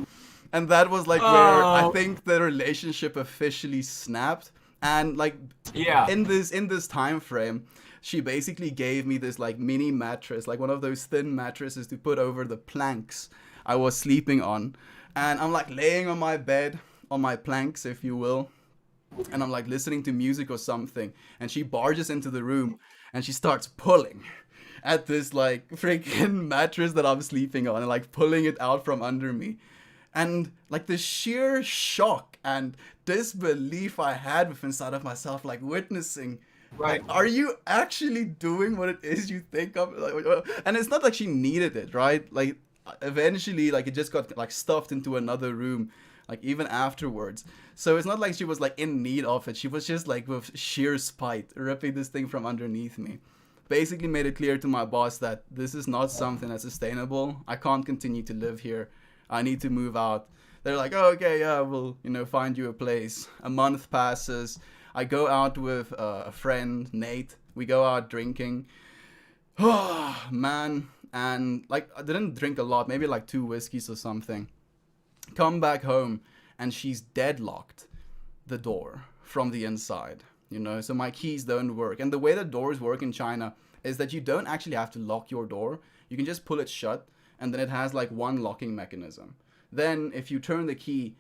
And that was like where I think the relationship officially snapped. And like, yeah, in this time frame, she basically gave me this like mini mattress, like one of those thin mattresses to put over the planks I was sleeping on. And I'm like laying on my bed, on my planks, if you will. And I'm like listening to music or something. And she barges into the room and she starts pulling at this like freaking mattress that I'm sleeping on and like pulling it out from under me. And like the sheer shock and disbelief I had with inside of myself, like witnessing, right, like, are you actually doing what it is you think of? Like, and it's not like she needed it, right? Like eventually, like it just got like stuffed into another room, like even afterwards. So it's not like she was like in need of it. She was just like with sheer spite ripping this thing from underneath me. Basically made it clear to my boss that this is not something that's sustainable. I can't continue to live here. I need to move out. They're like, oh, okay, yeah, we'll, find you a place. A month passes. I go out with a friend, Nate. We go out drinking. Oh, man. And, like, I didn't drink a lot. Maybe, like, 2 whiskeys or something. Come back home, and she's deadlocked the door from the inside. So my keys don't work. And the way that doors work in China is that you don't actually have to lock your door. You can just pull it shut. And then it has like one locking mechanism. Then if you turn the key,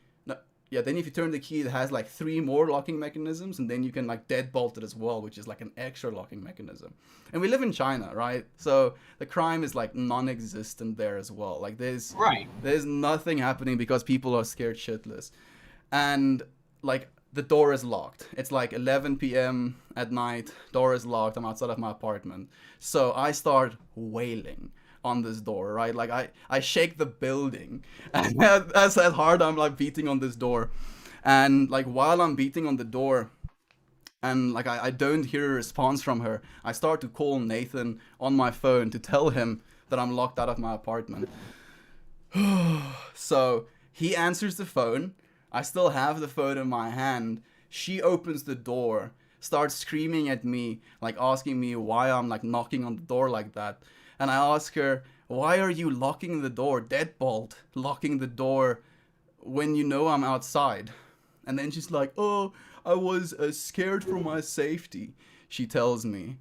yeah, then if you turn the key, it has like 3 more locking mechanisms, and then you can like deadbolt it as well, which is like an extra locking mechanism. And we live in China, right? So the crime is like non-existent there as well. Like Right. there's nothing happening because people are scared shitless. And like the door is locked. It's like 11 p.m. at night. Door is locked. I'm outside of my apartment. So I start wailing on this door, right? Like I shake the building. And that's how hard I'm like beating on this door. And like while I'm beating on the door, and like I don't hear a response from her, I start to call Nathan on my phone to tell him that I'm locked out of my apartment. So he answers the phone. I still have the phone in my hand. She opens the door, starts screaming at me, like asking me why I'm like knocking on the door like that. And I ask her, why are you locking the door, deadbolt, locking the door when you know I'm outside? And then she's like, oh, I was scared for my safety, she tells me.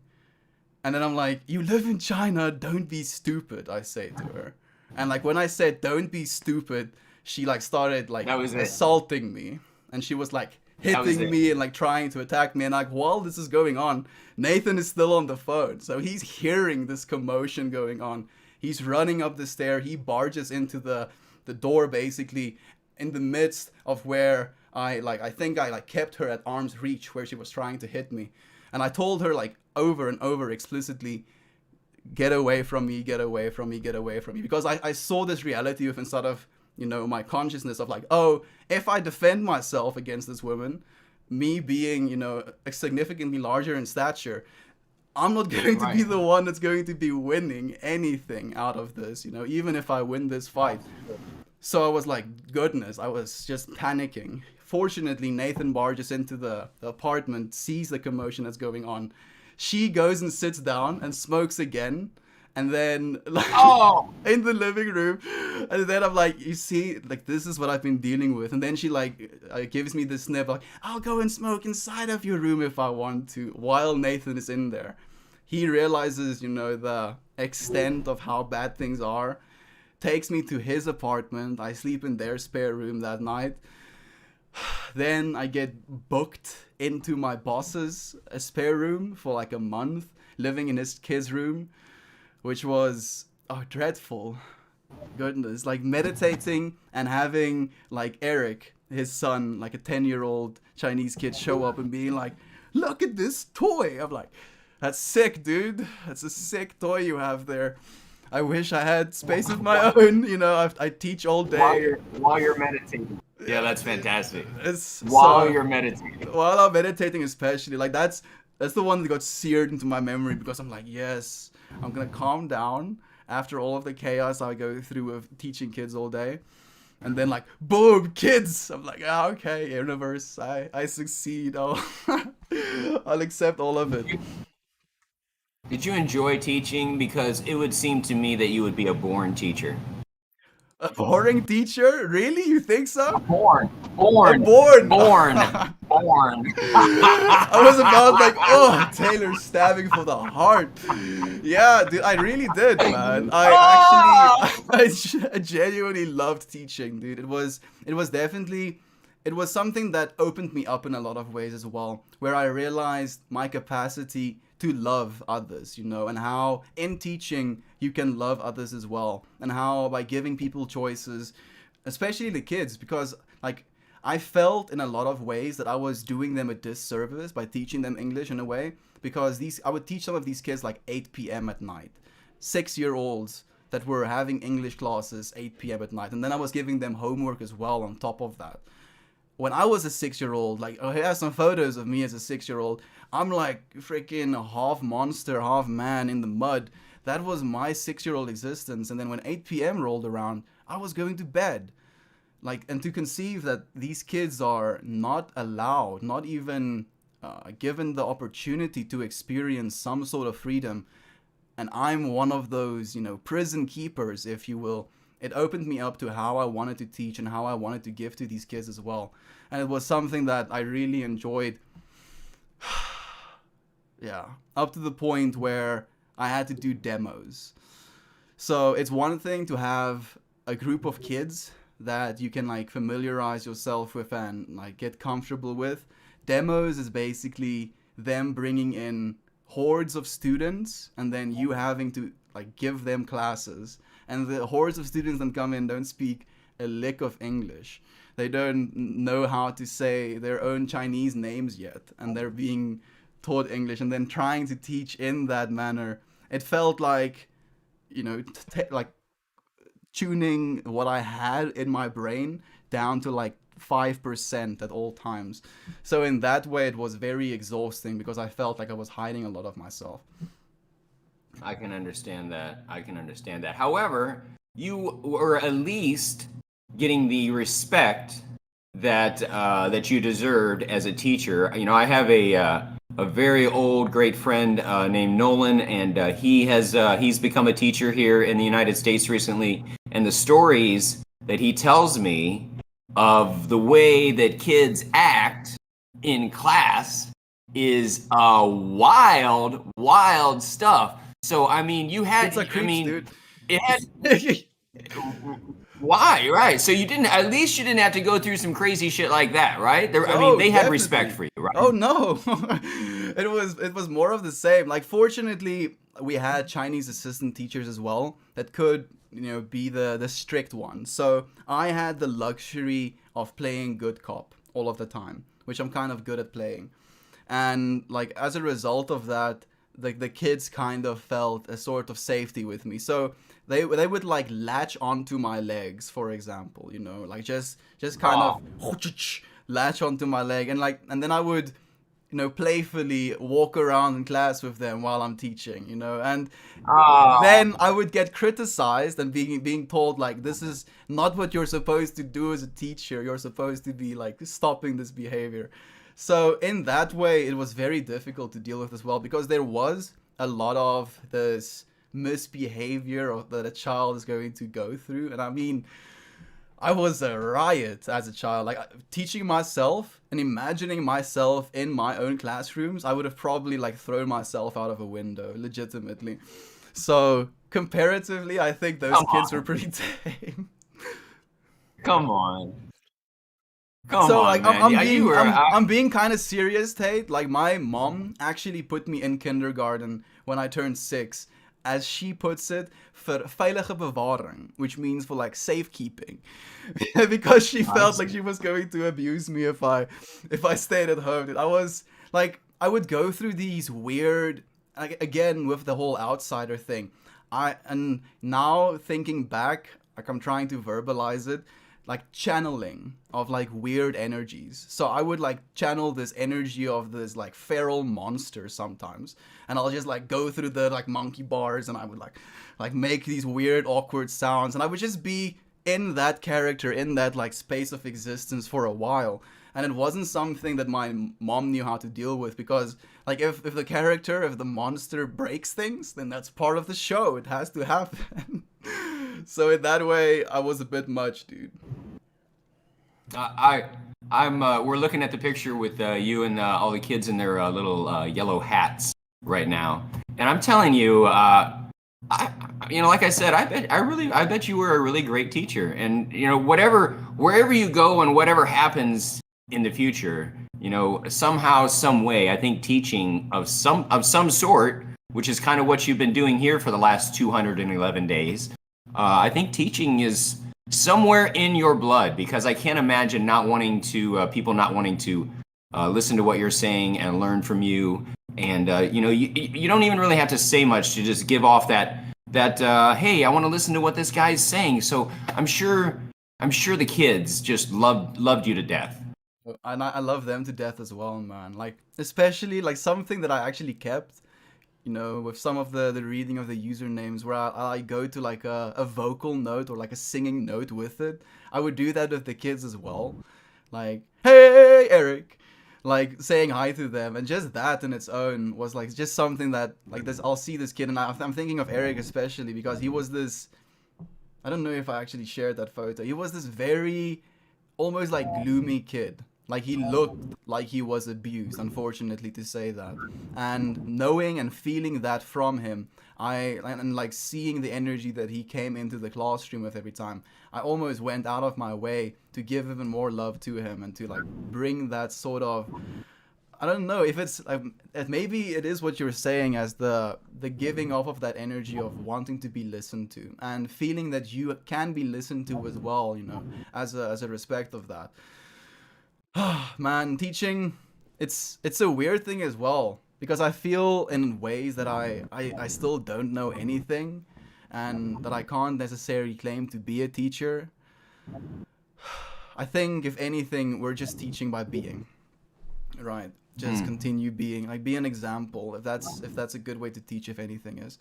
And then I'm like, you live in China, don't be stupid, I say to her. And like when I said don't be stupid, she like started like assaulting me. And she was like hitting me and like trying to attack me. And like while this is going on, Nathan is still on the phone. So he's hearing this commotion going on. He's running up the stair. He barges into the door basically in the midst of where I think I like kept her at arm's reach where she was trying to hit me. And I told her like over and over explicitly, get away from me, get away from me, get away from me. Because I saw this reality of inside of, you know, my consciousness of like, oh, if I defend myself against this woman, me being, you know, significantly larger in stature, I'm not going to be the one that's going to be winning anything out of this, you know, even if I win this fight. So I was like, goodness, I was just panicking. Fortunately, Nathan barges into the apartment, sees the commotion that's going on. She goes and sits down and smokes again. And then, like, in the living room. And then I'm like, you see, like, this is what I've been dealing with. And then she, like, gives me this sniff, like, I'll go and smoke inside of your room if I want to, while Nathan is in there. He realizes, you know, the extent of how bad things are. Takes me to his apartment. I sleep in their spare room that night. Then I get booked into my boss's spare room for like a month, living in his kid's room, which was dreadful. Goodness, like meditating and having like Eric, his son, like a 10-year-old Chinese kid, show up and being like, look at this toy. I'm like, that's sick, dude. That's a sick toy you have there. I wish I had space of my own. You know, I teach all day. While you're meditating. Yeah, that's fantastic. While you're meditating. While I'm meditating especially. Like that's the one that got seared into my memory because I'm like, yes, I'm going to calm down after all of the chaos I go through with teaching kids all day. And then like, boom, kids. I'm like, okay, universe, I succeed. I'll accept all of it. Did you enjoy teaching? Because it would seem to me that you would be a born teacher. A boring teacher? Really? You think so? Born. I was about like, oh, Taylor stabbing for the heart. Yeah, dude, I really did, man. I genuinely loved teaching, dude. It was definitely, it was something that opened me up in a lot of ways as well, where I realized my capacity to love others, you know, and how in teaching you can love others as well, and how by giving people choices, especially the kids, because like I felt in a lot of ways that I was doing them a disservice by teaching them English in a way, because I would teach some of these kids like 8 p.m. at night, 6-year-olds that were having English classes 8 p.m. at night, and then I was giving them homework as well on top of that. When I was a 6-year-old, like, I have some photos of me as a 6-year-old. I'm like freaking half monster, half man in the mud. That was my 6-year-old existence. And then when 8 p.m. rolled around, I was going to bed. Like, and to conceive that these kids are not allowed, not even given the opportunity to experience some sort of freedom. And I'm one of those, you know, prison keepers, if you will. It opened me up to how I wanted to teach and how I wanted to give to these kids as well. And it was something that I really enjoyed. Yeah, up to the point where I had to do demos. So it's one thing to have a group of kids that you can like familiarize yourself with and like get comfortable with. Demos is basically them bringing in hordes of students and then you having to like give them classes, and the hordes of students that come in don't speak a lick of English. They don't know how to say their own Chinese names yet, and they're being taught English and then trying to teach in that manner. It felt like, like tuning what I had in my brain down to like 5% at all times. So in that way, it was very exhausting because I felt like I was hiding a lot of myself. I can understand that. I can understand that. However, you were at least getting the respect that that you deserved as a teacher. I have a very old great friend named Nolan, and he's become a teacher here in the United States recently. And the stories that he tells me of the way that kids act in class is wild, wild stuff. So I mean, you had. It's a creeps, dude. It had. Why? Right. So you didn't. At least you didn't have to go through some crazy shit like that, right? I mean, they had respect for you, right? Oh no, it was more of the same. Like, fortunately, we had Chinese assistant teachers as well that could, be the strict ones. So I had the luxury of playing good cop all of the time, which I'm kind of good at playing, and like as a result of that, the kids kind of felt a sort of safety with me. So they would like latch onto my legs, for example, like just kind of latch onto my leg, and then I would, playfully walk around in class with them while I'm teaching, and then I would get criticized and being told like, this is not what you're supposed to do as a teacher. You're supposed to be like stopping this behavior. So in that way, it was very difficult to deal with as well, because there was a lot of this misbehavior that a child is going to go through. And I mean, I was a riot as a child. Like, teaching myself and imagining myself in my own classrooms, I would have probably like thrown myself out of a window, legitimately. So comparatively, I think those kids were pretty tame. Come on. I'm being kind of serious, Tate. Like, my mom actually put me in kindergarten when I turned 6, as she puts it, for veilige bewaring, which means for like safekeeping, because she felt like she was going to abuse me if I stayed at home. I was like, I would go through these weird, like, again with the whole outsider thing. And now thinking back, like, I'm trying to verbalize it, like channeling of like weird energies. So I would like channel this energy of this like feral monster sometimes, and I'll just like go through the like monkey bars, and I would like make these weird awkward sounds, and I would just be in that character, in that like space of existence for a while. And it wasn't something that my mom knew how to deal with, because like if the monster breaks things, then that's part of the show. It has to happen. So in that way, I was a bit much, dude. We're looking at the picture with you and all the kids in their little yellow hats right now, and I'm telling you, like I said, I bet you were a really great teacher, and wherever you go and whatever happens in the future, somehow, some way, I think teaching of some sort, which is kind of what you've been doing here for the last 211 days. I think teaching is somewhere in your blood, because I can't imagine people not wanting to listen to what you're saying and learn from you. And you don't even really have to say much to just give off that hey, I want to listen to what this guy's saying. So I'm sure the kids just loved you to death. And I love them to death as well, man. Like, especially like something that I actually kept, with some of the reading of the usernames, where I go to like a vocal note or like a singing note with it. I would do that with the kids as well. Like, hey, Eric, like saying hi to them. And just that in its own was like just something that like this, I'll see this kid, and I'm thinking of Eric especially, because he was this, I don't know if I actually shared that photo. He was this very almost like gloomy kid. Like he looked like he was abused, unfortunately to say that. And knowing and feeling that from him, and like seeing the energy that he came into the classroom with every time, I almost went out of my way to give even more love to him and to like bring that sort of, I don't know if it's like, maybe it is what you're saying as the giving off of that energy of wanting to be listened to and feeling that you can be listened to as well, you know, as a respect of that. Man, teaching, it's a weird thing as well because I feel in ways that I still don't know anything and that I can't necessarily claim to be a teacher. I think if anything, we're just teaching by being, right? Just continue being, like be an example. If that's a good way to teach, if anything is.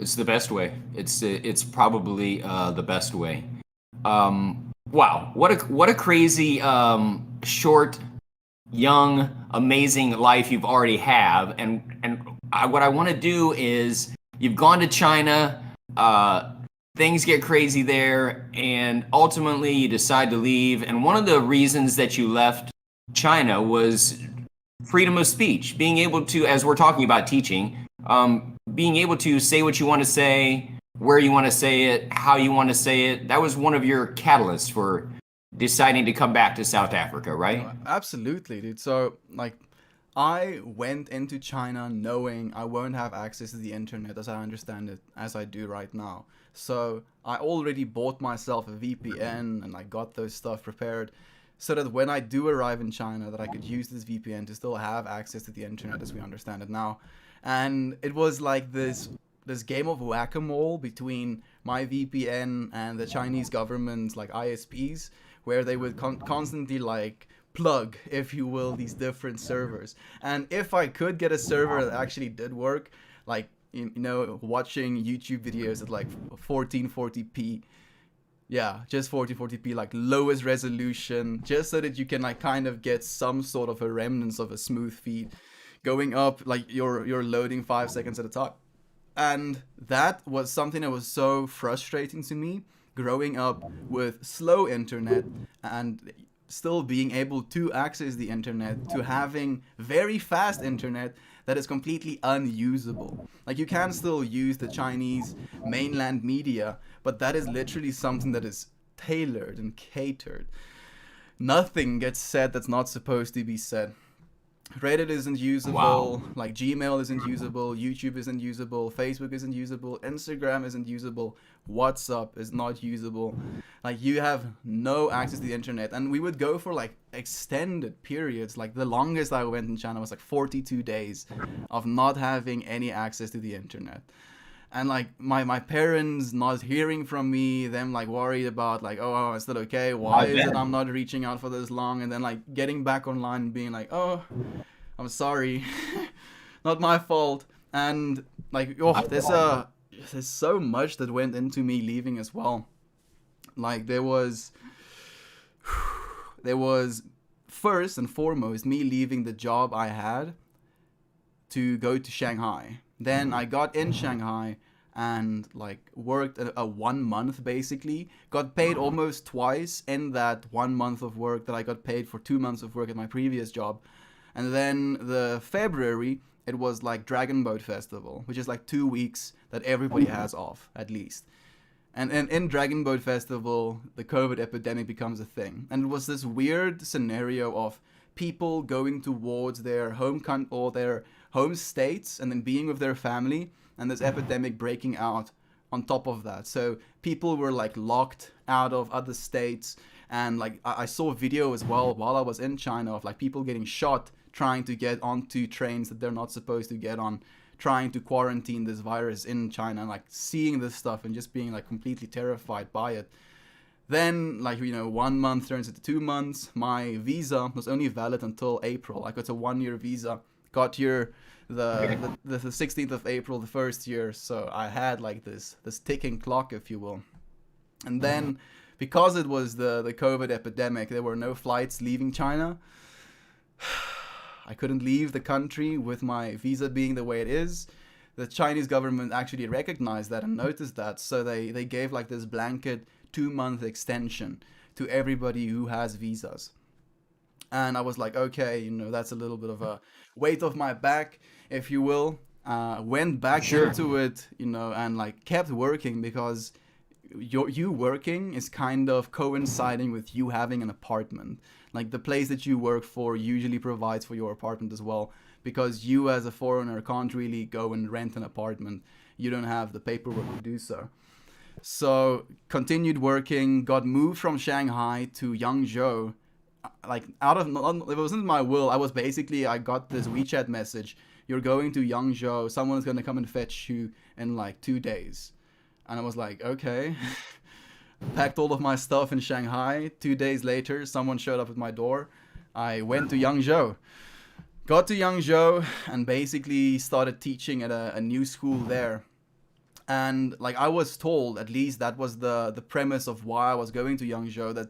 It's the best way. It's probably the best way. Wow, what a crazy short, young, amazing life you've already have. What I want to do is you've gone to China. Things get crazy there, and ultimately you decide to leave. And one of the reasons that you left China was freedom of speech, being able to, as we're talking about teaching, being able to say what you want to say, where you want to say it, how you want to say it. That was one of your catalysts for deciding to come back to South Africa, right? Absolutely, dude. So, like, I went into China knowing I won't have access to the internet as I understand it, as I do right now. So, I already bought myself a VPN and like got those stuff prepared so that when I do arrive in China that I could use this VPN to still have access to the internet as we understand it now. And it was like this game of whack-a-mole between my VPN and the Chinese government's like ISPs, where they would constantly like plug, if you will, these different servers. And if I could get a server that actually did work, like you know, watching YouTube videos at like 1440p, yeah, just 1440p, like lowest resolution, just so that you can like kind of get some sort of a remnants of a smooth feed going up, like you're loading 5 seconds at a time. And that was something that was so frustrating to me, growing up with slow internet and still being able to access the internet, to having very fast internet that is completely unusable. Like you can still use the Chinese mainland media, but that is literally something that is tailored and catered. Nothing gets said that's not supposed to be said. Reddit isn't usable, Wow. like Gmail isn't usable, YouTube isn't usable, Facebook isn't usable, Instagram isn't usable, WhatsApp is not usable. Like you have no access to the internet. And we would go for like extended periods. Like the longest I went in China was like 42 days of not having any access to the internet. And like my parents not hearing from me, them like worried about like, oh, is that okay? Why is it I'm not reaching out for this long? And then like getting back online and being like, oh, I'm sorry, not my fault. And like, oh, there's so much that went into me leaving as well. Like there was first and foremost me leaving the job I had to go to Shanghai. Then I got in Shanghai and like worked a 1 month basically, got paid almost twice in that 1 month of work that I got paid for 2 months of work at my previous job. And then the February, it was like Dragon Boat Festival, which is like 2 weeks that everybody has off at least. And in Dragon Boat Festival, the COVID epidemic becomes a thing. And it was this weird scenario of people going towards their or their home states and then being with their family, and this epidemic breaking out on top of that. So people were like locked out of other states, and like I saw a video as well while I was in China of like people getting shot trying to get onto trains that they're not supposed to get on, trying to quarantine this virus in China, and like seeing this stuff and just being like completely terrified by it. Then, like, you know, 1 month turns into 2 months. My visa was only valid until April. I got a 1-year visa. Got here the 16th of April, the first year. So I had like this ticking clock, if you will. And then, because it was the COVID epidemic, there were no flights leaving China. I couldn't leave the country with my visa being the way it is. The Chinese government actually recognized that and noticed that. So they gave like this blanket 2-month extension to everybody who has visas. And I was like, okay, that's a little bit of a weight off my back, if you will. Went back Sure. into it, and like kept working, because you working is kind of coinciding with you having an apartment. Like the place that you work for usually provides for your apartment as well, because you as a foreigner can't really go and rent an apartment. You don't have the paperwork to do so. So continued working, got moved from Shanghai to Yangzhou. Like out of, it wasn't my will. I got this WeChat message. You're going to Yangzhou. Someone's gonna come and fetch you in like 2 days. And I was like, okay. Packed all of my stuff in Shanghai. 2 days later, someone showed up at my door. I went to Yangzhou. Got to Yangzhou and basically started teaching at a new school there. And like I was told, at least that was the premise of why I was going to Yangzhou, that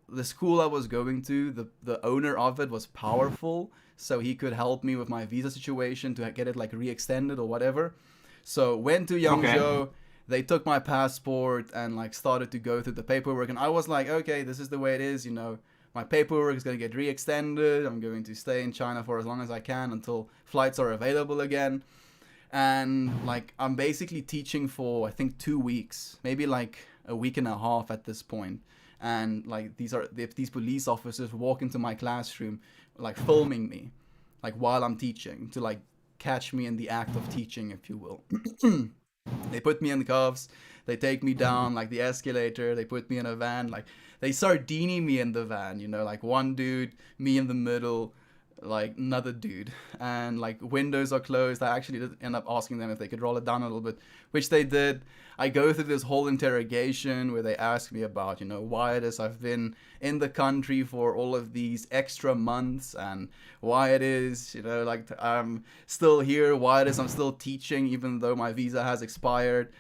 the school I was going to, the owner of it was powerful, so he could help me with my visa situation to get it like re-extended or whatever. So went to Yangzhou. Okay. They took my passport and like started to go through the paperwork, and I was like, okay, this is the way it is. My paperwork is going to get re-extended. I'm going to stay in China for as long as I can until flights are available again. And like I'm basically teaching for, I think, 2 weeks, maybe like a week and a half at this point. And like these police officers walk into my classroom like filming me like while I'm teaching, to like catch me in the act of teaching, if you will. They put me in cuffs, they take me down like the escalator, they put me in a van, like they sardini me in the van, like one dude, me in the middle, like another dude, and like windows are closed. I actually did end up asking them if they could roll it down a little bit, which they did. I go through this whole interrogation where they ask me about, why it is I've been in the country for all of these extra months, and why it is, like I'm still here, why it is I'm still teaching even though my visa has expired.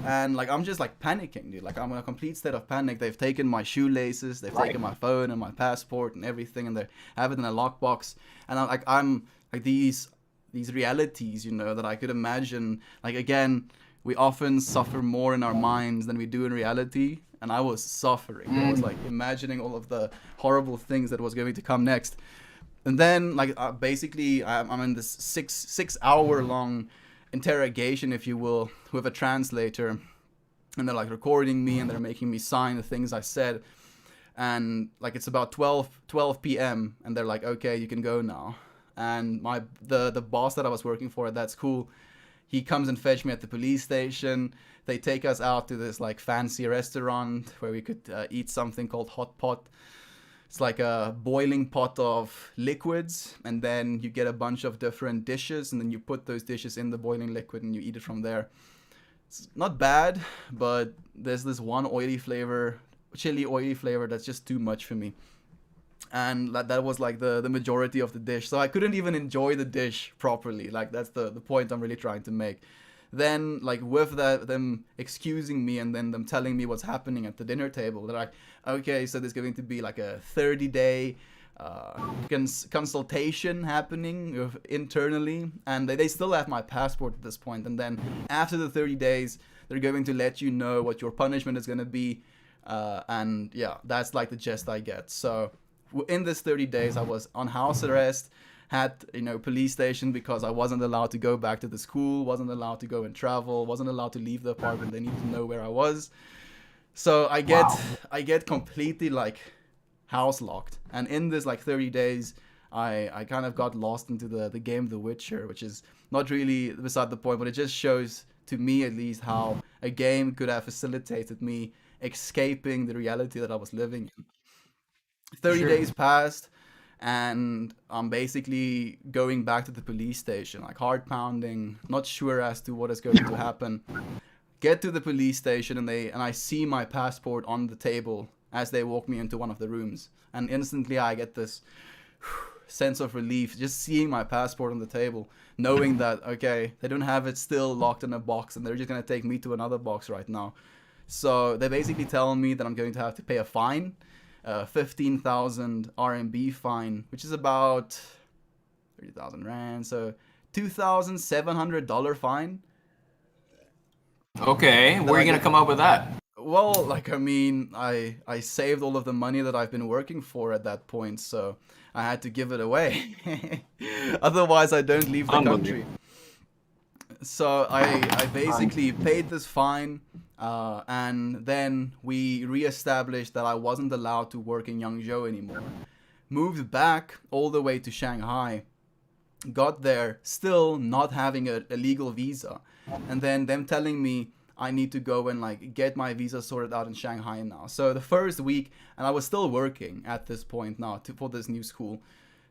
And like I'm just like panicking, dude. Like I'm in a complete state of panic. They've taken my shoelaces, they've taken my phone and my passport and everything, and they have it in a lockbox. And I'm like these realities, that I could imagine. Like again, we often suffer more in our minds than we do in reality. And I was suffering. I was like imagining all of the horrible things that was going to come next. And then like basically I'm in this six hour long interrogation, if you will, with a translator, and they're like recording me and they're making me sign the things I said. And like it's about 12 p.m. and they're like, okay, you can go now. And the boss that I was working for at that school, he comes and fetch me at the police station. They take us out to this like fancy restaurant where we could eat something called hot pot. It's like a boiling pot of liquids, and then you get a bunch of different dishes, and then you put those dishes in the boiling liquid and you eat it from there. It's not bad, but there's this one chili oily flavor that's just too much for me. And that was like the majority of the dish. So I couldn't even enjoy the dish properly. Like that's the point I'm really trying to make. Then like with that, them excusing me and then them telling me what's happening at the dinner table, they're like, okay, so there's going to be like a 30-day consultation happening internally, and they still have my passport at this point. And then after the 30 days, they're going to let you know what your punishment is going to be. And yeah, that's like the gist I get. So in this 30 days, I was on house arrest, had police station because I wasn't allowed to go back to the school, wasn't allowed to go and travel, wasn't allowed to leave the apartment. They needed to know where I was. So I get completely like house locked. And in this like 30 days, I kind of got lost into the game The Witcher, which is not really beside the point, but it just shows to me at least how a game could have facilitated me escaping the reality that I was living in. 30 days passed, and I'm basically going back to the police station, like heart pounding, not sure as to what is going to happen. Get to the police station, and I see my passport on the table as they walk me into one of the rooms, and instantly I get this sense of relief just seeing my passport on the table, knowing that okay, they don't have it still locked in a box and they're just going to take me to another box right now. So they basically tell me that I'm going to have to pay a fine, 15,000 RMB fine, which is about 30,000 rand, so $2,700 fine. Okay, where are you going to come up with that? Well, like I mean, I saved all of the money that I've been working for at that point, so I had to give it away. Otherwise, I don't leave the country. Unbelievable. So I Un- basically paid this fine, and then we reestablished that I wasn't allowed to work in Yangzhou anymore. Moved back all the way to Shanghai. Got there still not having a legal visa, and then them telling me I need to go and like get my visa sorted out in Shanghai now. So the first week, and I was still working at this point now for this new school.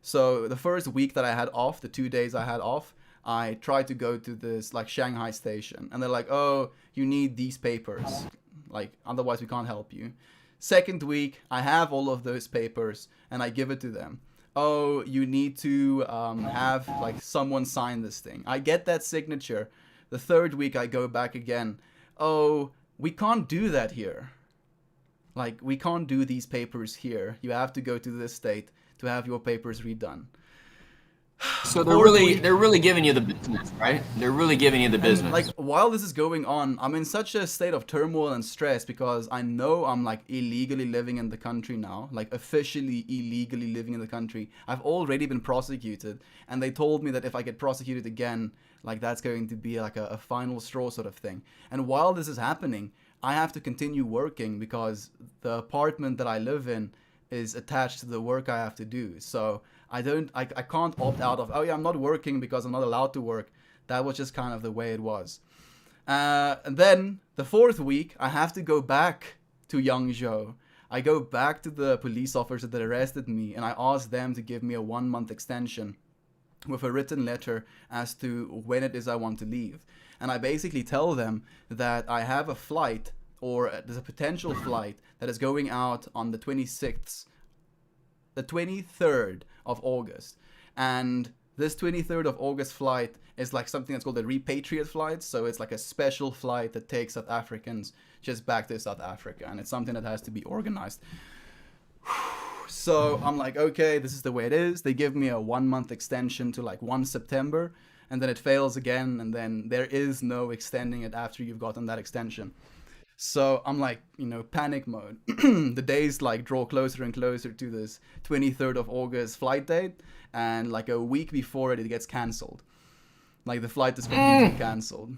So the first week that I had off, the 2 days I had off, I tried to go to this like Shanghai station, and they're like, "Oh, you need these papers, like otherwise we can't help you." Second week, I have all of those papers, and I give it to them. Oh, you need to have like someone sign this thing. I get that signature. The third week, I go back again. Oh, we can't do that here. Like we can't do these papers here. You have to go to this state to have your papers redone. So Fourth week, they're really giving you the business, right? They're really giving you the and like business. while this is going on, I'm in such a state of turmoil and stress because I know I'm like illegally living in the country now, like officially illegally living in the country. I've already been prosecuted, and they told me that if I get prosecuted again, like that's going to be like a final straw sort of thing. And while this is happening, I have to continue working because the apartment that I live in is attached to the work I have to do. So I can't opt out of, oh yeah, I'm not working because I'm not allowed to work. That was just kind of the way it was. And then the fourth week, I have to go back to Yangzhou. I go back to the police officer that arrested me, and I ask them to give me a 1 month extension with a written letter as to when it is I want to leave. And I basically tell them that I have a flight, or there's a potential flight that is going out on the 26th, the 23rd of August. And this 23rd of August flight is like something that's called a repatriate flight. So it's like a special flight that takes South Africans just back to South Africa. And it's something that has to be organized. So I'm like, okay, this is the way it is. They give me a 1 month extension to like 1 September, and then it fails again, and then there is no extending it after you've gotten that extension. So I'm like, panic mode. The days like draw closer and closer to this 23rd of August flight date, and like a week before it gets cancelled. Like the flight is completely cancelled.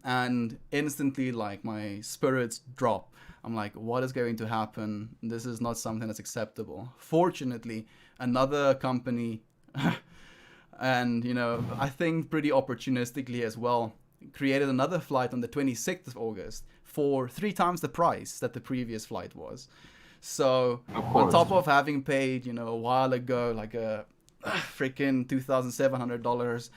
And instantly, like, my spirits drop. I'm like, what is going to happen? This is not something that's acceptable. Fortunately, another company, and, I think pretty opportunistically as well, created another flight on the 26th of August for 3 times the price that the previous flight was. So, Of on course. top of having paid, a while ago, like a freaking $2,700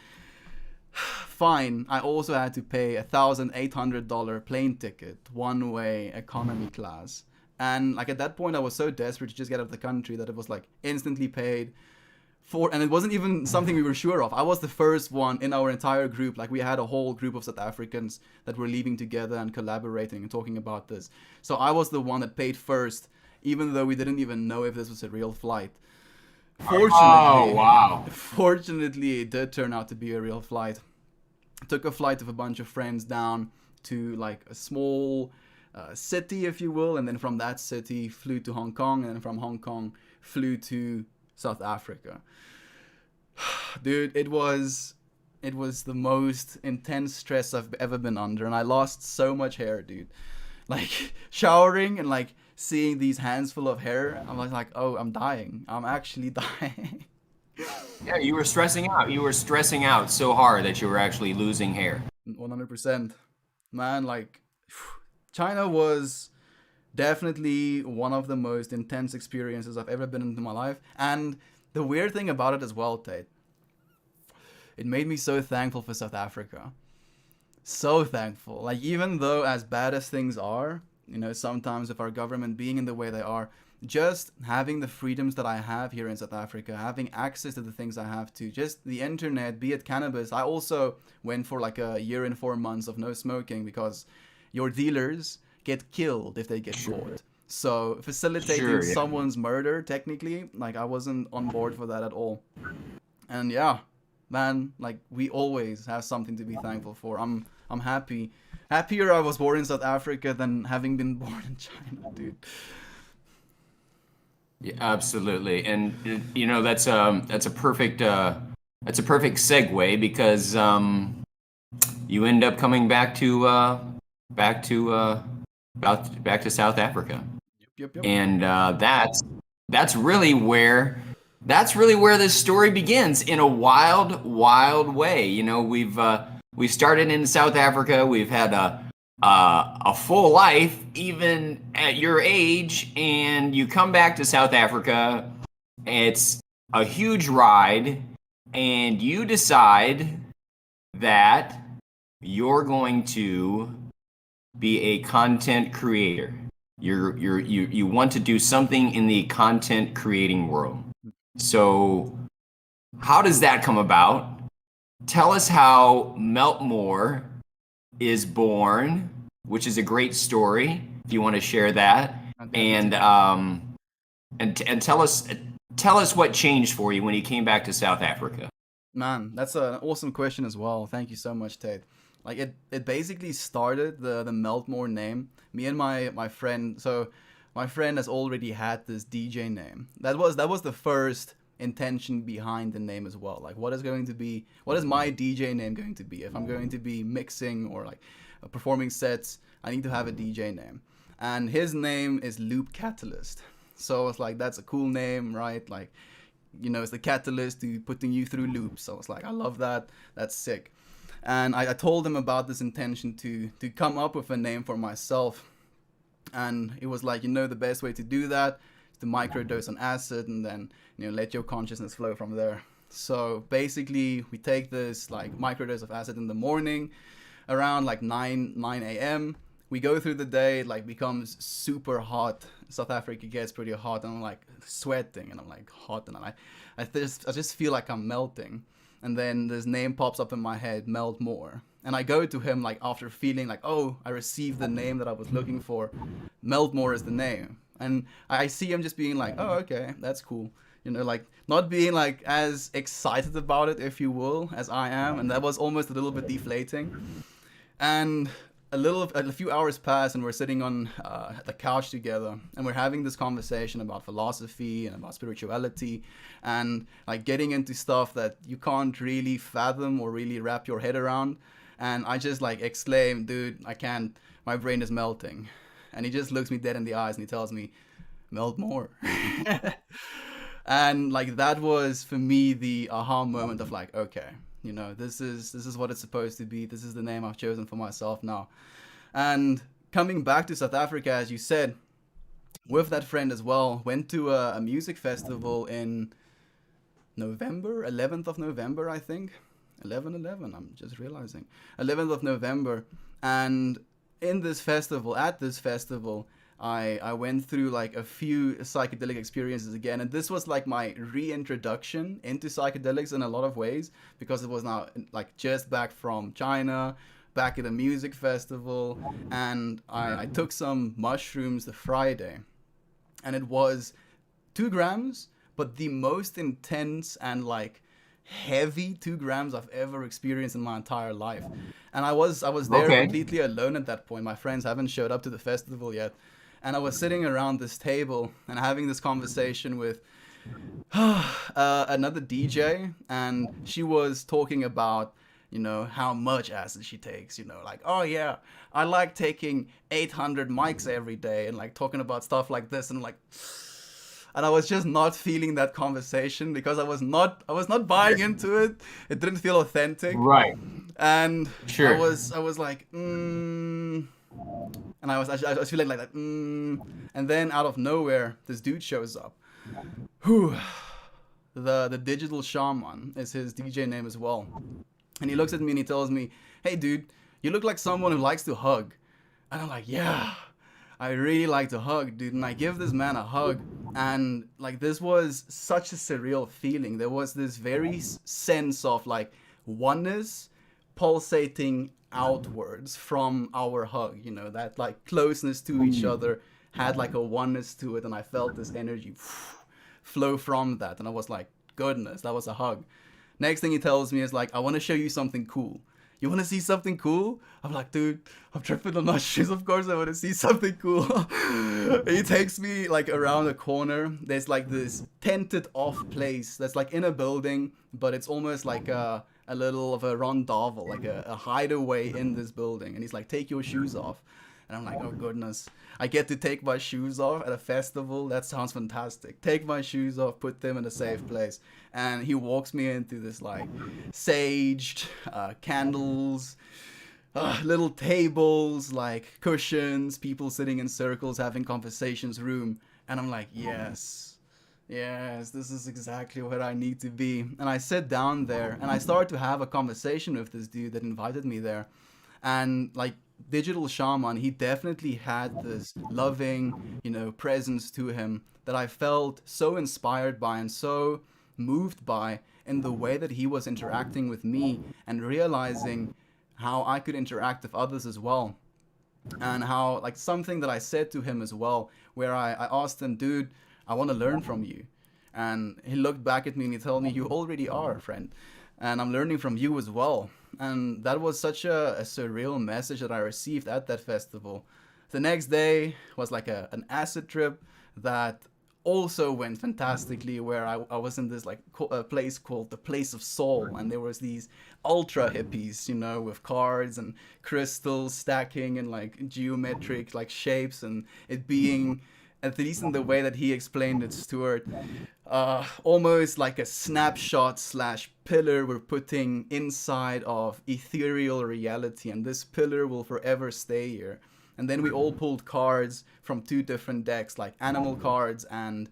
fine, I also had to pay $1,800 plane ticket, one way economy class. And like at that point, I was so desperate to just get out of the country that it was like instantly paid for, and it wasn't even something we were sure of. I was the first one in our entire group. Like we had a whole group of South Africans that were leaving together and collaborating and talking about this. So I was the one that paid first, even though we didn't even know if this was a real flight. Oh, Fortunately, wow. fortunately, it did turn out to be a real flight. Took a flight of a bunch of friends down to like a small city, if you will, and then from that city flew to Hong Kong, and then from Hong Kong flew to South Africa. Dude, it was the most intense stress I've ever been under, and I lost so much hair, dude. Like showering and like seeing these hands full of hair, I was like, oh, I'm dying. I'm actually dying. Yeah, you were stressing out. You were stressing out so hard that you were actually losing hair. 100%. Man, like, China was definitely one of the most intense experiences I've ever been into my life. And the weird thing about it as well, Tate, it made me so thankful for South Africa. So thankful. Like, even though as bad as things are, sometimes with our government being in the way they are, just having the freedoms that I have here in South Africa, having access to the things I have to, just the internet, be it cannabis. I also went for like a year and 4 months of no smoking because your dealers get killed if they get caught. So facilitating Sure, yeah. someone's murder, technically, like I wasn't on board for that at all. And yeah, man, like we always have something to be thankful for. I'm I'm happy. Happier I was born in South Africa than having been born in China, dude. Yeah, absolutely. And that's a perfect segue because you end up coming back to back to South Africa. Yep, yep, yep. And that's really where that's really where this story begins in a wild, wild way. We started in South Africa. We've had a full life, even at your age, and you come back to South Africa. It's a huge ride, and you decide that you're going to be a content creator. You want to do something in the content creating world. So how does that come about? Tell us how Meltmore is born, which is a great story. If you want to share that, and tell us what changed for you when you came back to South Africa. Man, that's an awesome question as well. Thank you so much, Tate. Like it basically started the Meltmore name. Me and my friend. So my friend has already had this DJ name. That was the first intention behind the name as well. Like what is my DJ name going to be? If I'm going to be mixing or like performing sets, I need to have a DJ name. And his name is Loop Catalyst. So I was like, that's a cool name, right? Like, it's the catalyst to putting you through loops. So I was like, I love that. That's sick. And I told him about this intention to come up with a name for myself. And it was like, the best way to do that is to microdose an acid and then, let your consciousness flow from there. So basically, we take this like microdose of acid in the morning around like 9 a.m. We go through the day, it like becomes super hot. South Africa gets pretty hot and I'm like sweating and I'm like hot and I just feel like I'm melting. And then this name pops up in my head, Meltmore. And I go to him like after feeling like, oh, I received the name that I was looking for. Meltmore is the name. And I see him just being like, oh, okay, that's cool. Like not being like as excited about it, if you will, as I am. And that was almost a little bit deflating. And a few hours pass and we're sitting on the couch together and we're having this conversation about philosophy and about spirituality and like getting into stuff that you can't really fathom or really wrap your head around. And I just like exclaim, dude, I can't, my brain is melting. And he just looks me dead in the eyes and he tells me, melt more. And like that was for me the aha moment of like, okay, this is what it's supposed to be. This is the name I've chosen for myself now. And coming back to South Africa, as you said, with that friend as well, went to a music festival in November, 11th of November, I think. 11/11, I'm just realizing. 11th of November. And at this festival, I went through like a few psychedelic experiences again, and this was like my reintroduction into psychedelics in a lot of ways, because it was now like just back from China, back at a music festival, and I took some mushrooms the Friday, and it was 2 grams, but the most intense and like heavy 2 grams I've ever experienced in my entire life. And I was there completely alone at that point. My friends haven't showed up to the festival yet. And I was sitting around this table and having this conversation with another DJ, and she was talking about, how much acid she takes, like, oh yeah, I like taking 800 mics every day, and like talking about stuff like this, and like, and I was just not feeling that conversation because I was not buying into it. It didn't feel authentic. Right. And sure. I was like, and I was feeling like that, and then out of nowhere, this dude shows up. The Digital Shaman is his DJ name as well. And he looks at me and he tells me, hey dude, you look like someone who likes to hug. And I'm like, yeah, I really like to hug, dude. And I give this man a hug, and like this was such a surreal feeling. There was this very sense of like oneness pulsating outwards from our hug, that like closeness to each other had like a oneness to it, and I felt this energy flow from that, and I was like, goodness, that was a hug. Next thing he tells me is like, I want to show you something cool. you want to see something cool? I'm like, dude, I'm tripping on my shoes. Of course I want to see something cool. He takes me like around a corner. There's like this tented off place that's like in a building, but it's almost like a little of a rondavel, like a hideaway in this building. And he's like, take your shoes off. And I'm like, oh goodness, I get to take my shoes off at a festival? That sounds fantastic. Take my shoes off, put them in a safe place. And he walks me into this like saged, candles, little tables, like cushions, people sitting in circles having conversations room. And I'm like, yes, this is exactly where I need to be. And I sit down there and I start to have a conversation with this dude that invited me there. And like, Digital Shaman, he definitely had this loving, presence to him that I felt so inspired by and so moved by in the way that he was interacting with me and realizing how I could interact with others as well. And how, like, something that I said to him as well, where I asked him, dude, I want to learn from you. And he looked back at me and he told me, you already are, friend. And I'm learning from you as well. And that was such a surreal message that I received at that festival. The next day was like an acid trip that also went fantastically, where I was in this like a place called the Place of Soul, and there was these ultra hippies, with cards and crystals stacking and like geometric like shapes, and it being, at least in the way that he explained it, Stuart, almost like a snapshot / pillar we're putting inside of ethereal reality, and this pillar will forever stay here. And then we all pulled cards from 2 different decks, like animal cards and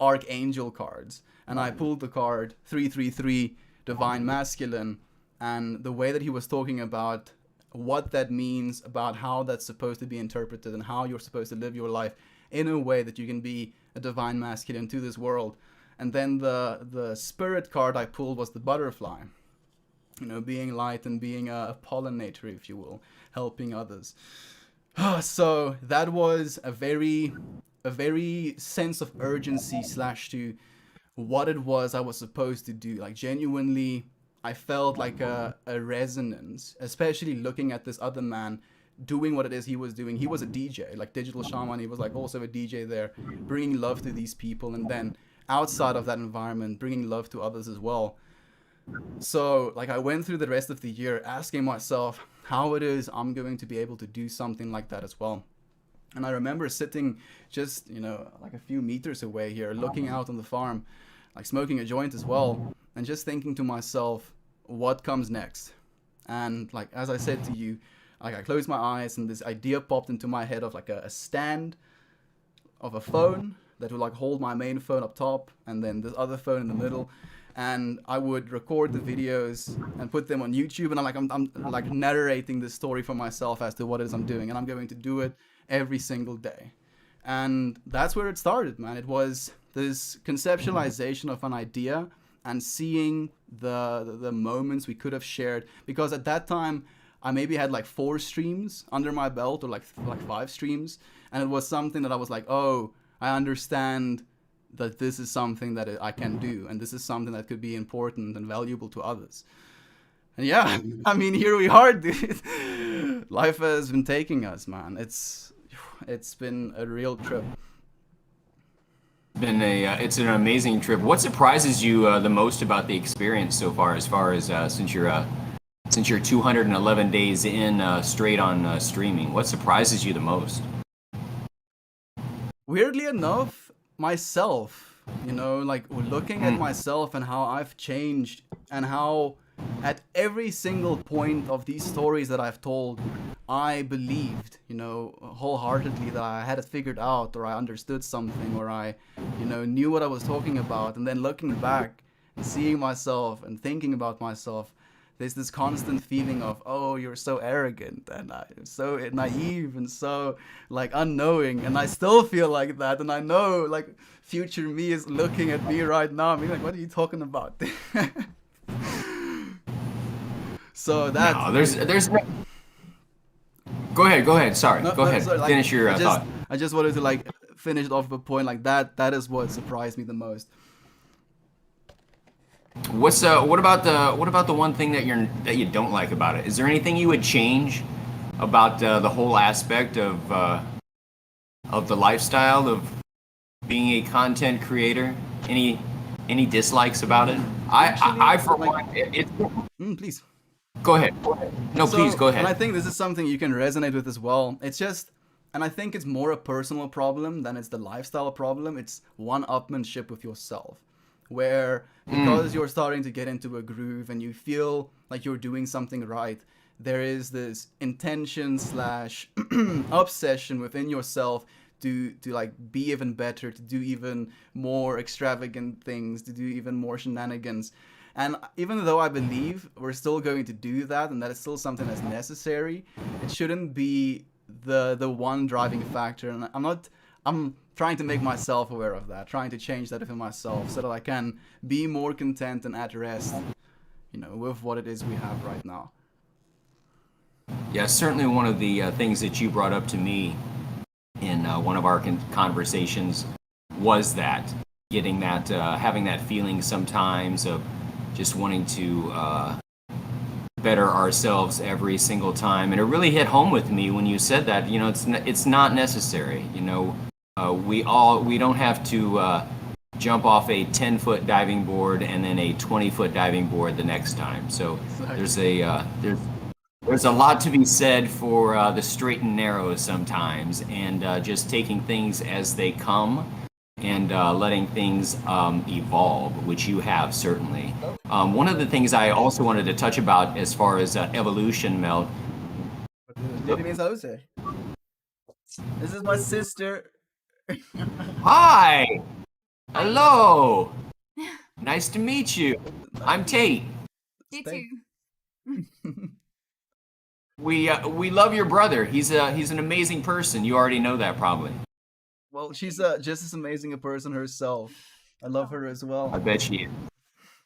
archangel cards. And I pulled the card 333, Divine Masculine, and the way that he was talking about what that means, about how that's supposed to be interpreted, and how you're supposed to live your life in a way that you can be a divine masculine to this world. And then the spirit card I pulled was the butterfly, being light and being a pollinator, if you will, helping others. So that was a very sense of urgency / to what it was I was supposed to do. Like, genuinely, I felt like a resonance, especially looking at this other man doing what it is he was doing. He was a DJ, like Digital Shaman. He was like also a DJ there, bringing love to these people, and then outside of that environment, bringing love to others as well. So like, I went through the rest of the year asking myself how it is I'm going to be able to do something like that as well. And I remember sitting just, like a few meters away here, looking out on the farm, like smoking a joint as well, and just thinking to myself, what comes next? And like, as I said to you, like, I closed my eyes and this idea popped into my head of like a stand of a phone that would like hold my main phone up top, and then this other phone in the middle. And I would record the videos and put them on YouTube, and I'm like narrating this story for myself as to what it is I'm doing, and I'm going to do it every single day. And that's where it started, man. It was this conceptualization of an idea and seeing the moments we could have shared, because at that time I maybe had like 4 streams under my belt, or like 5 streams, and it was something that I was like, oh, I understand that this is something that I can do, and this is something that could be important and valuable to others. And yeah, I mean, here we are, dude. Life has been taking us, man. It's been a real trip. It's an amazing trip. What surprises you the most about the experience so far, as since you're 211 days in straight on streaming? What surprises you the most? Weirdly enough, myself, like looking at myself and how I've changed, and how at every single point of these stories that I've told, I believed, wholeheartedly that I had it figured out, or I understood something, or I, knew what I was talking about. And then looking back and seeing myself and thinking about myself, there's this constant feeling of, oh, you're so arrogant and so naive and so like unknowing. And I still feel like that. And I know like future me is looking at me right now. I'm like, what are you talking about? So that. No, there's. Go ahead. Sorry. Go ahead. Sorry, Finish your thought. I just wanted to like finish it off the point like that. That is what surprised me the most. what about the one thing that you don't like about it? Is there anything you would change about the whole aspect of the lifestyle of being a content creator? Any any dislikes about it? I Actually, for like, one, please. go ahead. Go ahead. No, please So, go and I ahead. think this is something you can resonate with as well. It's just, and I think it's more a personal problem than it's the lifestyle problem. It's one-upmanship with yourself, where because you're starting to get into a groove and you feel like you're doing something right, there is this intention slash obsession within yourself to like be even better, to do even more extravagant things, to do even more shenanigans. And even though I believe we're still going to do that and that is still something that's necessary, it shouldn't be the one driving factor. And I'm trying to make myself aware of that, trying to change that within myself so that I can be more content and at rest, with what it is we have right now. Yeah, certainly one of the things that you brought up to me in one of our conversations was that getting that having that feeling sometimes of just wanting to better ourselves every single time, and it really hit home with me when you said that. It's not necessary. We don't have to jump off a 10-foot diving board and then a 20-foot diving board the next time. So there's Exactly. there's a lot to be said for the straight and narrow sometimes, and just taking things as they come and letting things evolve, which you have certainly. One of the things I also wanted to touch about as far as evolution, Mel. Did means Jose. This is my sister. Hi, Hi, you hello, nice to meet you. I'm Nice. Tate. you Thank. too. We love your brother. He's an amazing person. You already know that probably. Well, she's just as amazing a person herself. I love Oh. her as I well. bet she is.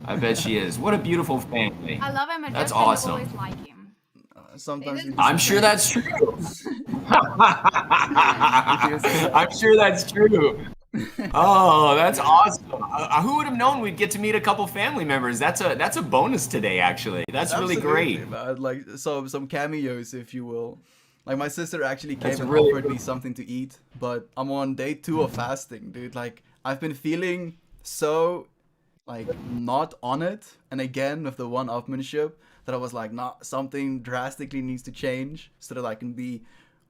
I bet she is. What a beautiful family. I love him, and That's Justin awesome. always like him. Say Sometimes that. we I'm sure disagree. that's true. If you say I'm sure that's true. that. Oh, that's awesome. Who would have known we'd get to meet a couple family members? That's a bonus today, actually. That's really great. Absolutely, man. Like some cameos, if you will. Like my sister actually That's came and really, offered me something to eat, but I'm on day 2 of fasting, dude. Like I've been feeling so like not on it, and again with the one-upmanship that I was like, nah, something drastically needs to change so that I can be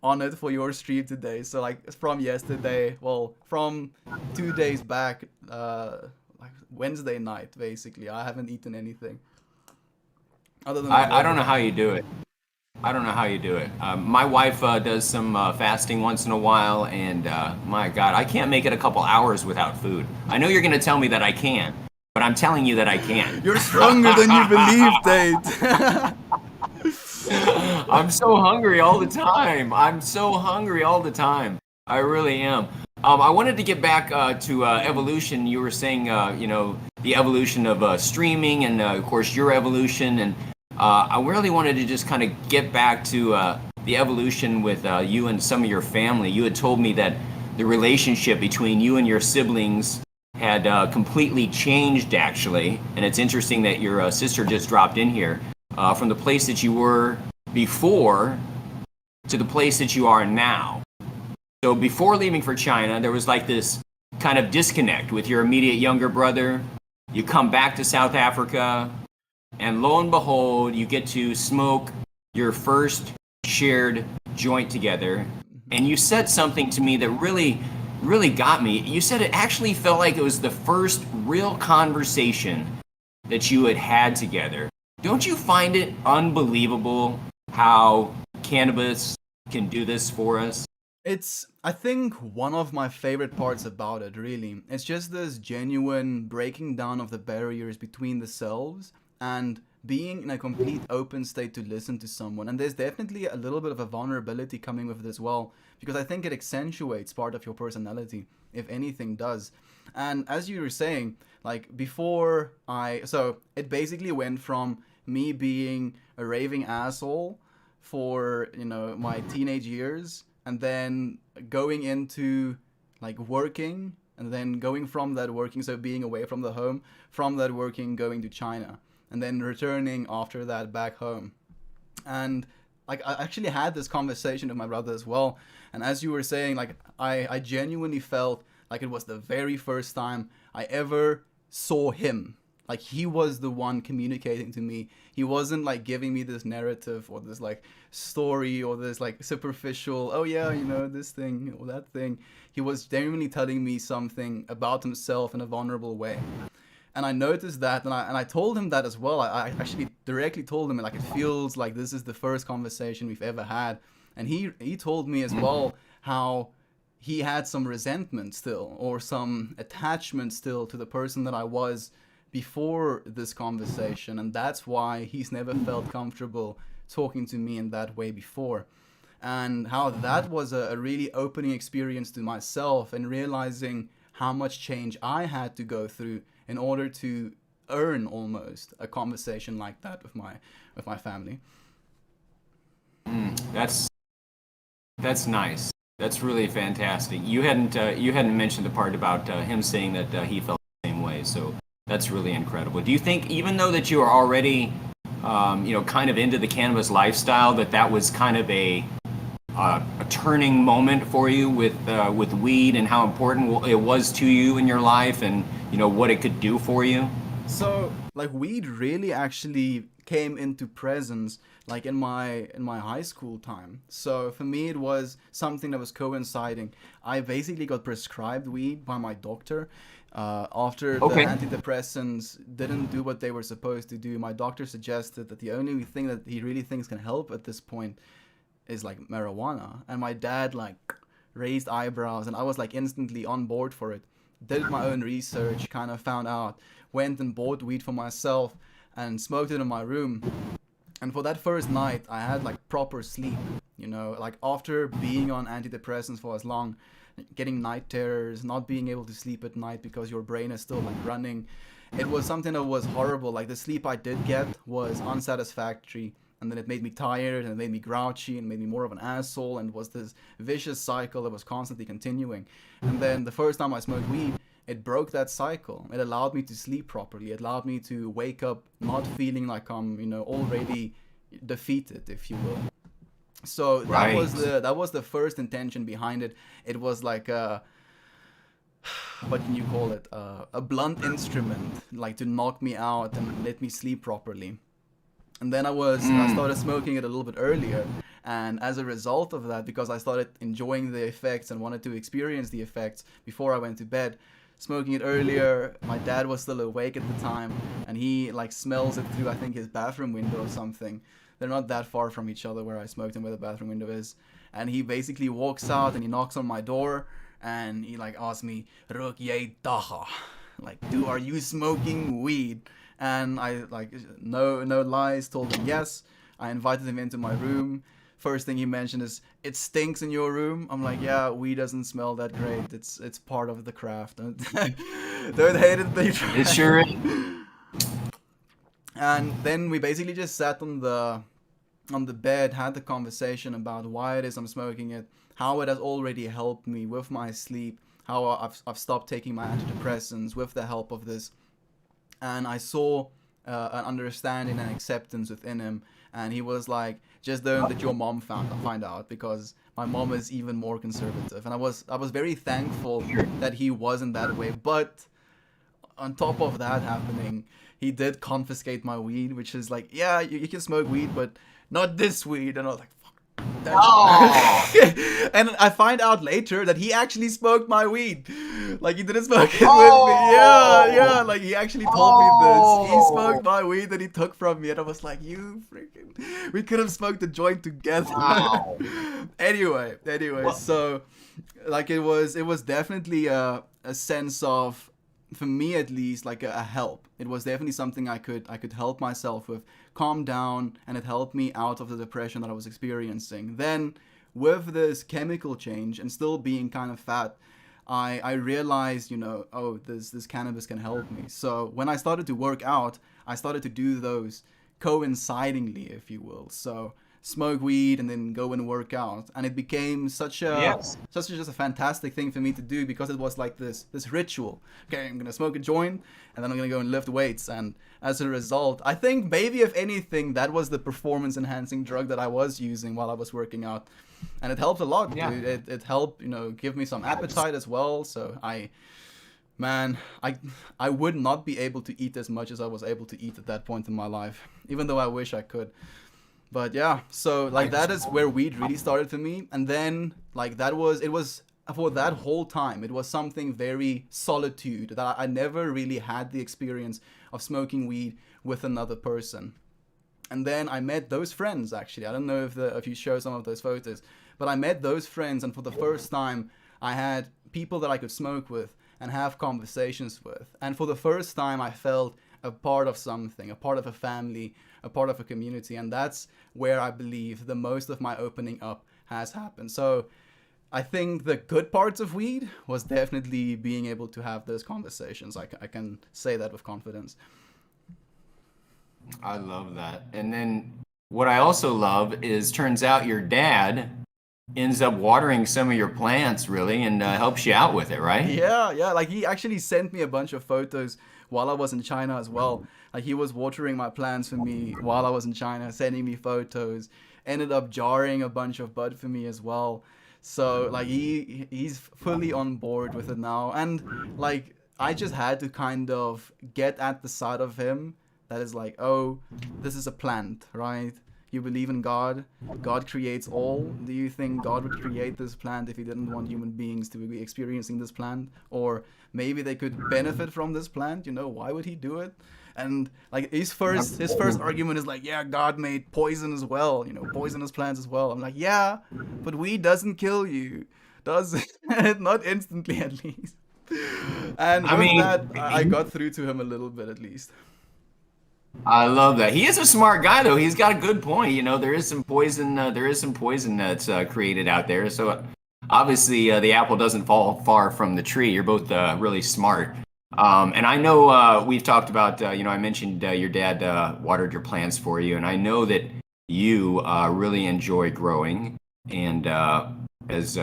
on it for your stream today. So like from yesterday, well, from 2 days back, like Wednesday night, basically, I haven't eaten anything other than the I don't water. know how you do it. I don't know how you do it. My wife does some fasting once in a while, and my God, I can't make it a couple hours without food. I know you're going to tell me that I can, but I'm telling you that I can. You're stronger than you believe, Tate. I'm so hungry all the time. I'm so hungry all the time. I really am. I wanted to get back to evolution. You were saying, the evolution of streaming, and of course your evolution, and I really wanted to just kind of get back to the evolution with you and some of your family. You had told me that the relationship between you and your siblings had completely changed, actually, and it's interesting that your sister just dropped in here from the place that you were before to the place that you are now. So before leaving for China, there was like this kind of disconnect with your immediate younger brother. You come back to South Africa, and lo and behold, you get to smoke your first shared joint together. And you said something to me that really, really got me. You said it actually felt like it was the first real conversation that you had had together. Don't you find it unbelievable how cannabis can do this for us? It's, I think, one of my favorite parts about it, really. It's just this genuine breaking down of the barriers between the selves and being in a complete open state to listen to someone. And there's definitely a little bit of a vulnerability coming with it as well, because I think it accentuates part of your personality, if anything does. And as you were saying, like so it basically went from me being a raving asshole for my teenage years, and then going into like working and then going from that working, so being away from the home, from that working, going to China, and then returning after that back home. And like I actually had this conversation with my brother as well. And as you were saying, like I genuinely felt like it was the very first time I ever saw him. Like he was the one communicating to me. He wasn't like giving me this narrative or this like story or this like superficial, oh yeah, you know, this thing or that thing. He was genuinely telling me something about himself in a vulnerable way. And I noticed that, and I told him that as well. I actually directly told him, like, it feels like this is the first conversation we've ever had. And he told me as well how he had some resentment still, or some attachment still to the person that I was before this conversation. And that's why he's never felt comfortable talking to me in that way before. And how that was a really opening experience to myself, and realizing how much change I had to go through in order to earn almost a conversation like that with my family. That's nice. That's really fantastic. You hadn't mentioned the part about him saying that he felt the same way. So that's really incredible. Do you think, even though that you are already, kind of into the cannabis lifestyle, that was kind of a turning moment for you with weed, and how important it was to you in your life, and what it could do for you? So like weed really actually came into presence like in my high school time. So for me it was something that was coinciding. I basically got prescribed weed by my doctor after the antidepressants didn't do what they were supposed to do. My doctor suggested that the only thing that he really thinks can help at this point is like marijuana. And my dad like raised eyebrows, and I was like instantly on board for it. Did my own research, kind of found out, went and bought weed for myself and smoked it in my room. And for that first night I had like proper sleep, like after being on antidepressants for as long, getting night terrors, not being able to sleep at night because your brain is still like running. It was something that was horrible. Like the sleep I did get was unsatisfactory. And then it made me tired, and it made me grouchy, and made me more of an asshole, and was this vicious cycle that was constantly continuing. And then the first time I smoked weed, it broke that cycle. It allowed me to sleep properly. It allowed me to wake up not feeling like I'm, already defeated, if you will. So that was the first intention behind it. It was like what can you call it? A blunt instrument, like to knock me out and let me sleep properly. And then I started smoking it a little bit earlier, and as a result of that, because I started enjoying the effects and wanted to experience the effects before I went to bed, smoking it earlier, my dad was still awake at the time, and he like smells it through, I think, his bathroom window or something. They're not that far from each other where I smoked and where the bathroom window is. And he basically walks out and he knocks on my door, and he like asks me, "Rook jij dacha?" Like, are you smoking weed? And I like no lies, told him yes. I invited him into my room. First thing he mentioned is, "It stinks in your room." I'm like, "Yeah, weed doesn't smell that great. It's part of the craft. Don't hate it, they try." It sure is. And then we basically just sat on the bed, had the conversation about why it is I'm smoking it, how it has already helped me with my sleep, how I've stopped taking my antidepressants with the help of this. And I saw an understanding and acceptance within him. And he was like, "Just don't let your mom find out, because my mom is even more conservative." And I was very thankful that he wasn't that way. But on top of that happening, he did confiscate my weed, which is like, "Yeah, you can smoke weed, but not this weed." And I was like, "Fuck." And I find out later that he actually smoked my weed. Like, he didn't smoke it with me. Yeah. Like, he actually told me this. He smoked my weed that he took from me. And I was like, "You freaking... We could have smoked the joint together." Wow. Anyway. So, like, it was definitely a sense of, for me at least, like a help. It was definitely something I could help myself with, calm down, and it helped me out of the depression that I was experiencing. Then with this chemical change and still being kind of fat, I realized, this cannabis can help me. So when I started to work out, I started to do those coincidingly, if you will. So smoke weed and then go and work out, and it became such a just a fantastic thing for me to do, because it was like this ritual. Okay, I'm gonna smoke a joint and then I'm gonna go and lift weights, and as a result, I think maybe if anything, that was the performance enhancing drug that I was using while I was working out, and it helped a lot. Dude. It helped, give me some appetite as well. So I would not be able to eat as much as I was able to eat at that point in my life, even though I wish I could. But yeah, so like that is where weed really started for me. And then like it was for that whole time, it was something very solitude, that I never really had the experience of smoking weed with another person. And then I met those friends, actually. I don't know if you show some of those photos, but I met those friends, and for the first time I had people that I could smoke with and have conversations with. And for the first time I felt a part of something, a part of a family, a part of a community. And that's where I believe the most of my opening up has happened. So I think the good parts of weed was definitely being able to have those conversations. I can say that with confidence. I love that. And then what I also love is, turns out your dad ends up watering some of your plants, really, and helps you out with it, right? Yeah. Like he actually sent me a bunch of photos while I was in China as well. Like he was watering my plants for me while I was in China, sending me photos, ended up jarring a bunch of bud for me as well. So like he's fully on board with it now. And like I just had to kind of get at the side of him that is like, oh, this is a plant, right? You believe in God. God creates all. Do you think God would create this plant if he didn't want human beings to be experiencing this plant? Or maybe they could benefit from this plant, why would he do it? And like his first argument is like, yeah, God made poison as well, poisonous plants as well. I'm like, yeah, but weed doesn't kill you, does it? Not instantly, at least. And I got through to him a little bit, at least. I love that. He is a smart guy, though. He's got a good point. There is some poison. There is some poison that's created out there. So obviously, the apple doesn't fall far from the tree. You're both really smart. And I know we've talked about. I mentioned your dad watered your plants for you, and I know that you really enjoy growing. And as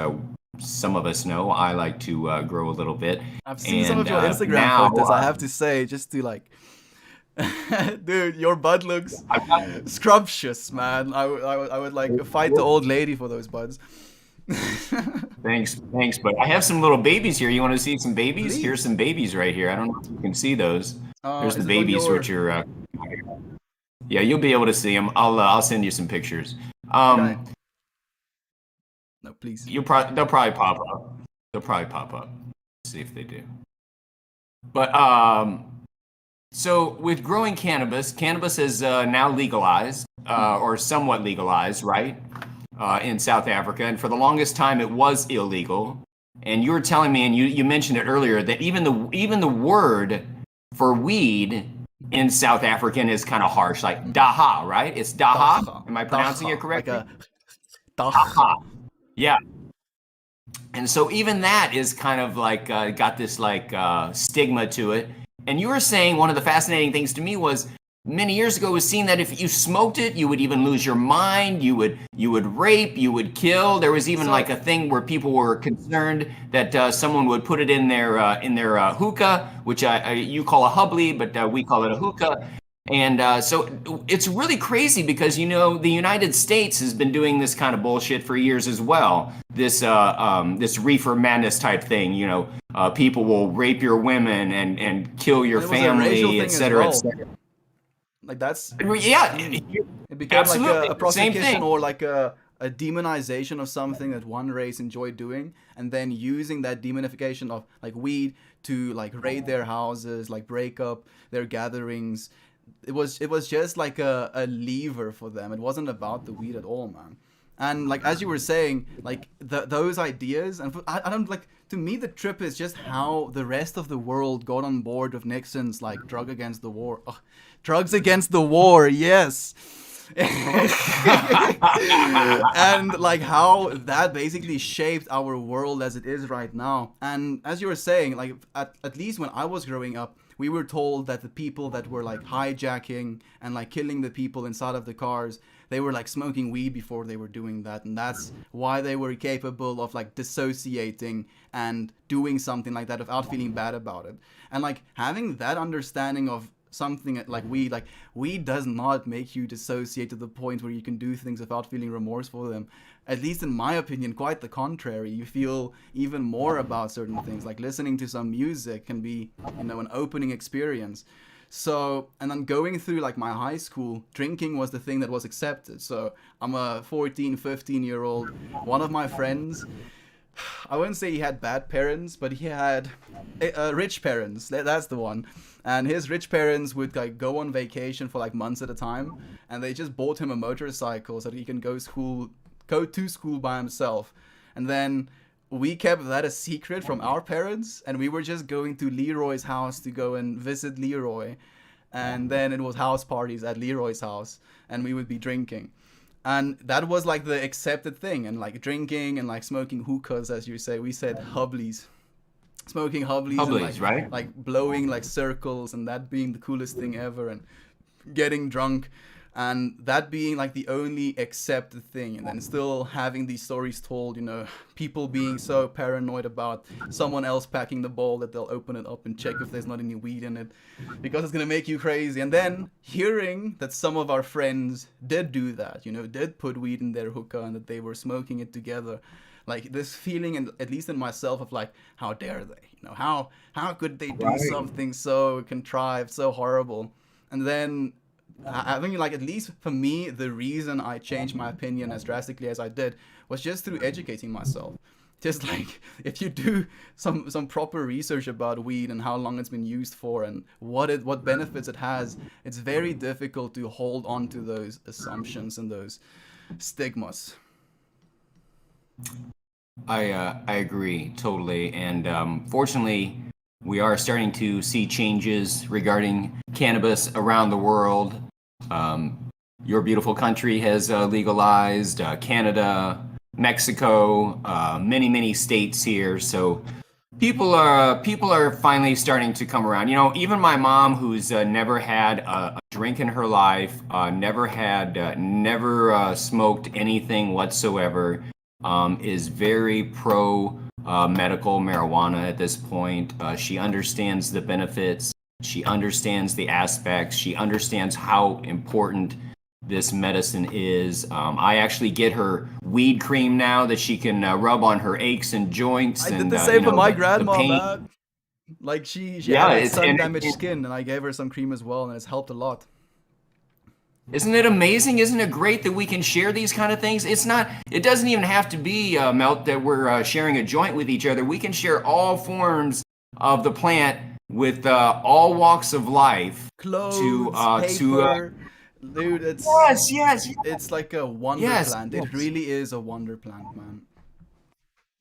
some of us know, I like to grow a little bit. I've seen some of your Instagram photos. I have to say, just to like. Dude, your bud looks scrumptious, man. I would like fight the old lady for those buds. Thanks, but I have some little babies here. You want to see some babies? Please. Here's some babies right here. I don't know if you can see those. There's the is it babies, which are yeah, you'll be able to see them. I'll send you some pictures. Okay. No, please. They'll probably pop up. Let's see if they do. But so with growing cannabis is now legalized, or somewhat legalized, right? In South Africa, and for the longest time it was illegal. And you were telling me, and you mentioned it earlier, that even the word for weed in South African is kind of harsh, like daha, right? It's daha. Am I pronouncing it correctly? Like daha. Yeah. And so even that is kind of like got this like stigma to it. And you were saying one of the fascinating things to me was, many years ago, was seen that if you smoked it, you would even lose your mind. You would rape. You would kill. There was even like a thing where people were concerned that someone would put it in their hookah, which you call a hubbly, but we call it a hookah. And so it's really crazy because the United States has been doing this kind of bullshit for years as well. This reefer madness type thing. People will rape your women and kill your family, et cetera, et cetera. Like that's it became absolutely like a prosecution same thing. or like a demonization of something that one race enjoyed doing, and then using that demonification of like weed to like raid their houses, like break up their gatherings. It was just like a lever for them. It wasn't about the weed at all, man. And like as you were saying, like those ideas, and I don't like. To me, the trip is just how the rest of the world got on board with Nixon's like drugs against the war, yes. And like how that basically shaped our world as it is right now. And as you were saying, like at least when I was growing up, we were told that the people that were like hijacking and like killing the people inside of the cars, they were like smoking weed before they were doing that, and that's why they were capable of like dissociating and doing something like that without feeling bad about it. And like having that understanding of something like weed does not make you dissociate to the point where you can do things without feeling remorse for them. At least in my opinion, quite the contrary. You feel even more about certain things. Like listening to some music can be, you know, an opening experience. So, and then going through like my high school, drinking was the thing that was accepted. So I'm a 14, 15-year-old. One of my friends, I wouldn't say he had bad parents, but he had rich parents. That's the one. And his rich parents would like go on vacation for like months at a time, and they just bought him a motorcycle so that he can go to school by himself. And then we kept that a secret from our parents, and we were just going to Leroy's house to go and visit Leroy. And then it was house parties at Leroy's house, and we would be drinking. And that was like the accepted thing, and like drinking and like smoking hookahs, as you say. We said hubblies. Smoking hubblies and like, right? Like blowing like circles, and that being the coolest thing ever, and getting drunk, and that being like the only accepted thing. And then still having these stories told, you know, people being so paranoid about someone else packing the ball that they'll open it up and check if there's not any weed in it because it's gonna make you crazy. And then hearing that some of our friends did do that, you know, did put weed in their hookah and that they were smoking it together. Like this feeling, and at least in myself, of like, how dare they? You know, how could they do something so contrived, so horrible? And then I think, like, at least for me, the reason I changed my opinion as drastically as I did was just through educating myself. Just like, if you do some proper research about weed and how long it's been used for and what benefits it has, it's very difficult to hold on to those assumptions and those stigmas. I agree totally, and fortunately, we are starting to see changes regarding cannabis around the world. Your beautiful country has legalized, Canada, Mexico, many states here. So people are finally starting to come around. You know, even my mom, who's never had a drink in her life, never smoked anything whatsoever, is very pro medical marijuana at this point. She understands the benefits. She understands the aspects. She understands how important this medicine is. I actually get her weed cream now that she can rub on her aches and joints. I did the same for my the grandma, pain. man. Like she Yeah, had like, it's- sun and- damaged and- skin, and I gave her some cream as well, and it's helped a lot. Isn't it amazing? Isn't it great that we can share these kind of things? It doesn't even have to be, Melt, that we're sharing a joint with each other. We can share all forms of the plant with all walks of life. Clothes, to, paper, dude, it's Yes. it's like a wonder plant. Yes. It really is a wonder plant, man.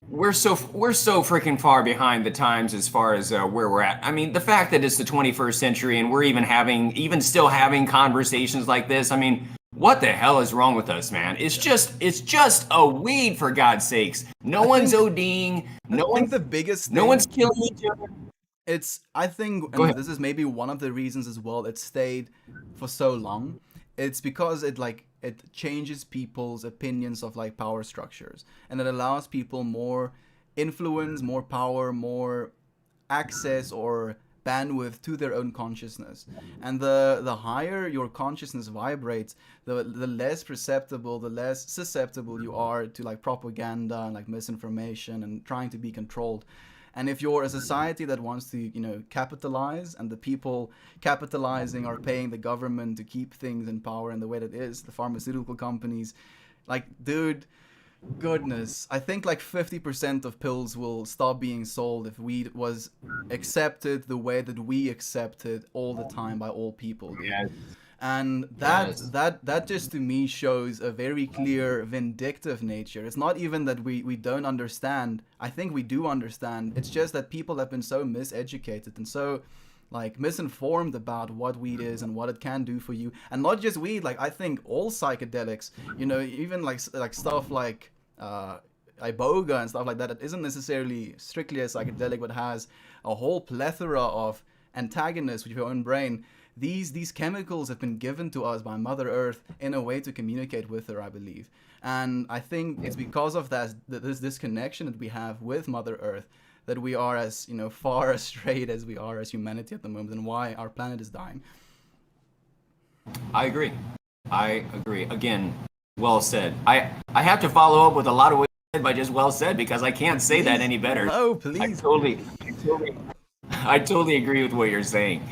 We're so freaking far behind the times as far as where we're at. I mean, the fact that it's the 21st century and we're even still having conversations like this. I mean, what the hell is wrong with us, man? It's just a weed, for God's sakes. No one's ODing. I think the biggest thing, No one's killing each other. I think, Go and ahead. this is maybe one of the reasons as well it stayed for so long. It's because it changes people's opinions of like power structures, and it allows people more influence, more power, more access or bandwidth to their own consciousness. And the higher your consciousness vibrates, the less perceptible, the less susceptible you are to like propaganda and like misinformation and trying to be controlled. And if you're a society that wants to, you know, capitalize, and the people capitalizing are paying the government to keep things in power in the way that it is, the pharmaceutical companies, like, dude, goodness, I think like 50% of pills will stop being sold if weed was accepted the way that we accept it all the time by all people. Dude. Yeah. And Yes. that just to me shows a very clear vindictive nature. It's not even that we don't understand. I think we do understand. It's just that people have been so miseducated and so like misinformed about what weed is and what it can do for you. And not just weed, like I think all psychedelics, you know, even like stuff like iboga and stuff like that, it isn't necessarily strictly a psychedelic, but has a whole plethora of antagonist with your own brain. These chemicals have been given to us by Mother Earth in a way to communicate with her, I believe. And I think it's because of that, this connection that we have with Mother Earth, that we are as, far astray as we are as humanity at the moment, and why our planet is dying. I agree. Again, well said. I have to follow up with a lot of what you said by just well said, because I can't say that any better. Oh, please. I totally agree with what you're saying.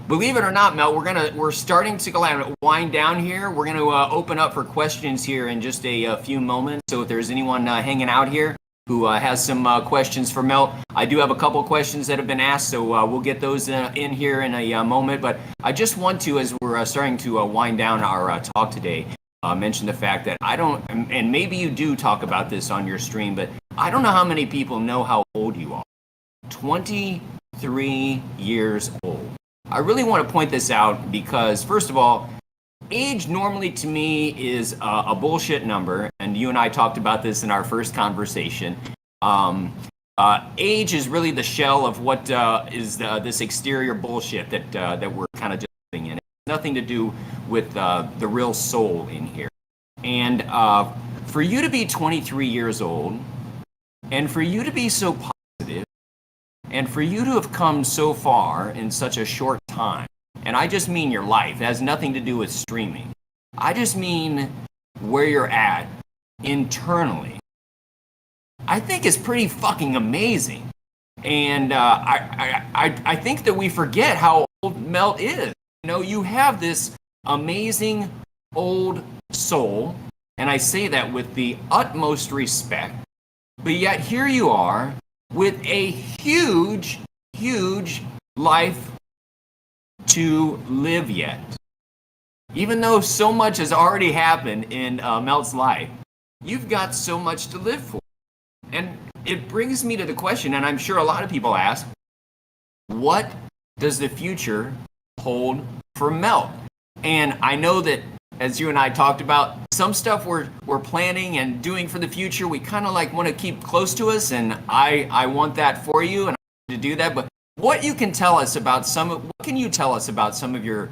Believe it or not, Mel, we're starting to wind down here. We're going to open up for questions here in just a few moments. So if there's anyone hanging out here who has some questions for Mel, I do have a couple questions that have been asked, so we'll get those in here in a moment. But I just want to, as we're starting to wind down our talk today, mention the fact that I don't, and maybe you do talk about this on your stream, but I don't know how many people know how old you are. 23 years old. I really want to point this out because, first of all, age normally to me is a bullshit number, and you and I talked about this in our first conversation. Age is really the shell of what is this exterior bullshit that we're kind of just living in. It has nothing to do with the real soul in here. And for you to be 23 years old, and for you to be so positive, and for you to have come so far in such a short time, and I just mean your life, it has nothing to do with streaming. I just mean where you're at internally. I think is pretty fucking amazing. And I think that we forget how old Melt is. You have this amazing old soul, and I say that with the utmost respect, but yet here you are with a huge, huge life to live yet. Even though so much has already happened in Melt's life, you've got so much to live for. And it brings me to the question, and I'm sure a lot of people ask, what does the future hold for Melt? And I know that, as you and I talked about, some stuff we're planning and doing for the future, we kind of want to keep close to us, and I want that for you, and I want to do that. But what can you tell us about some of your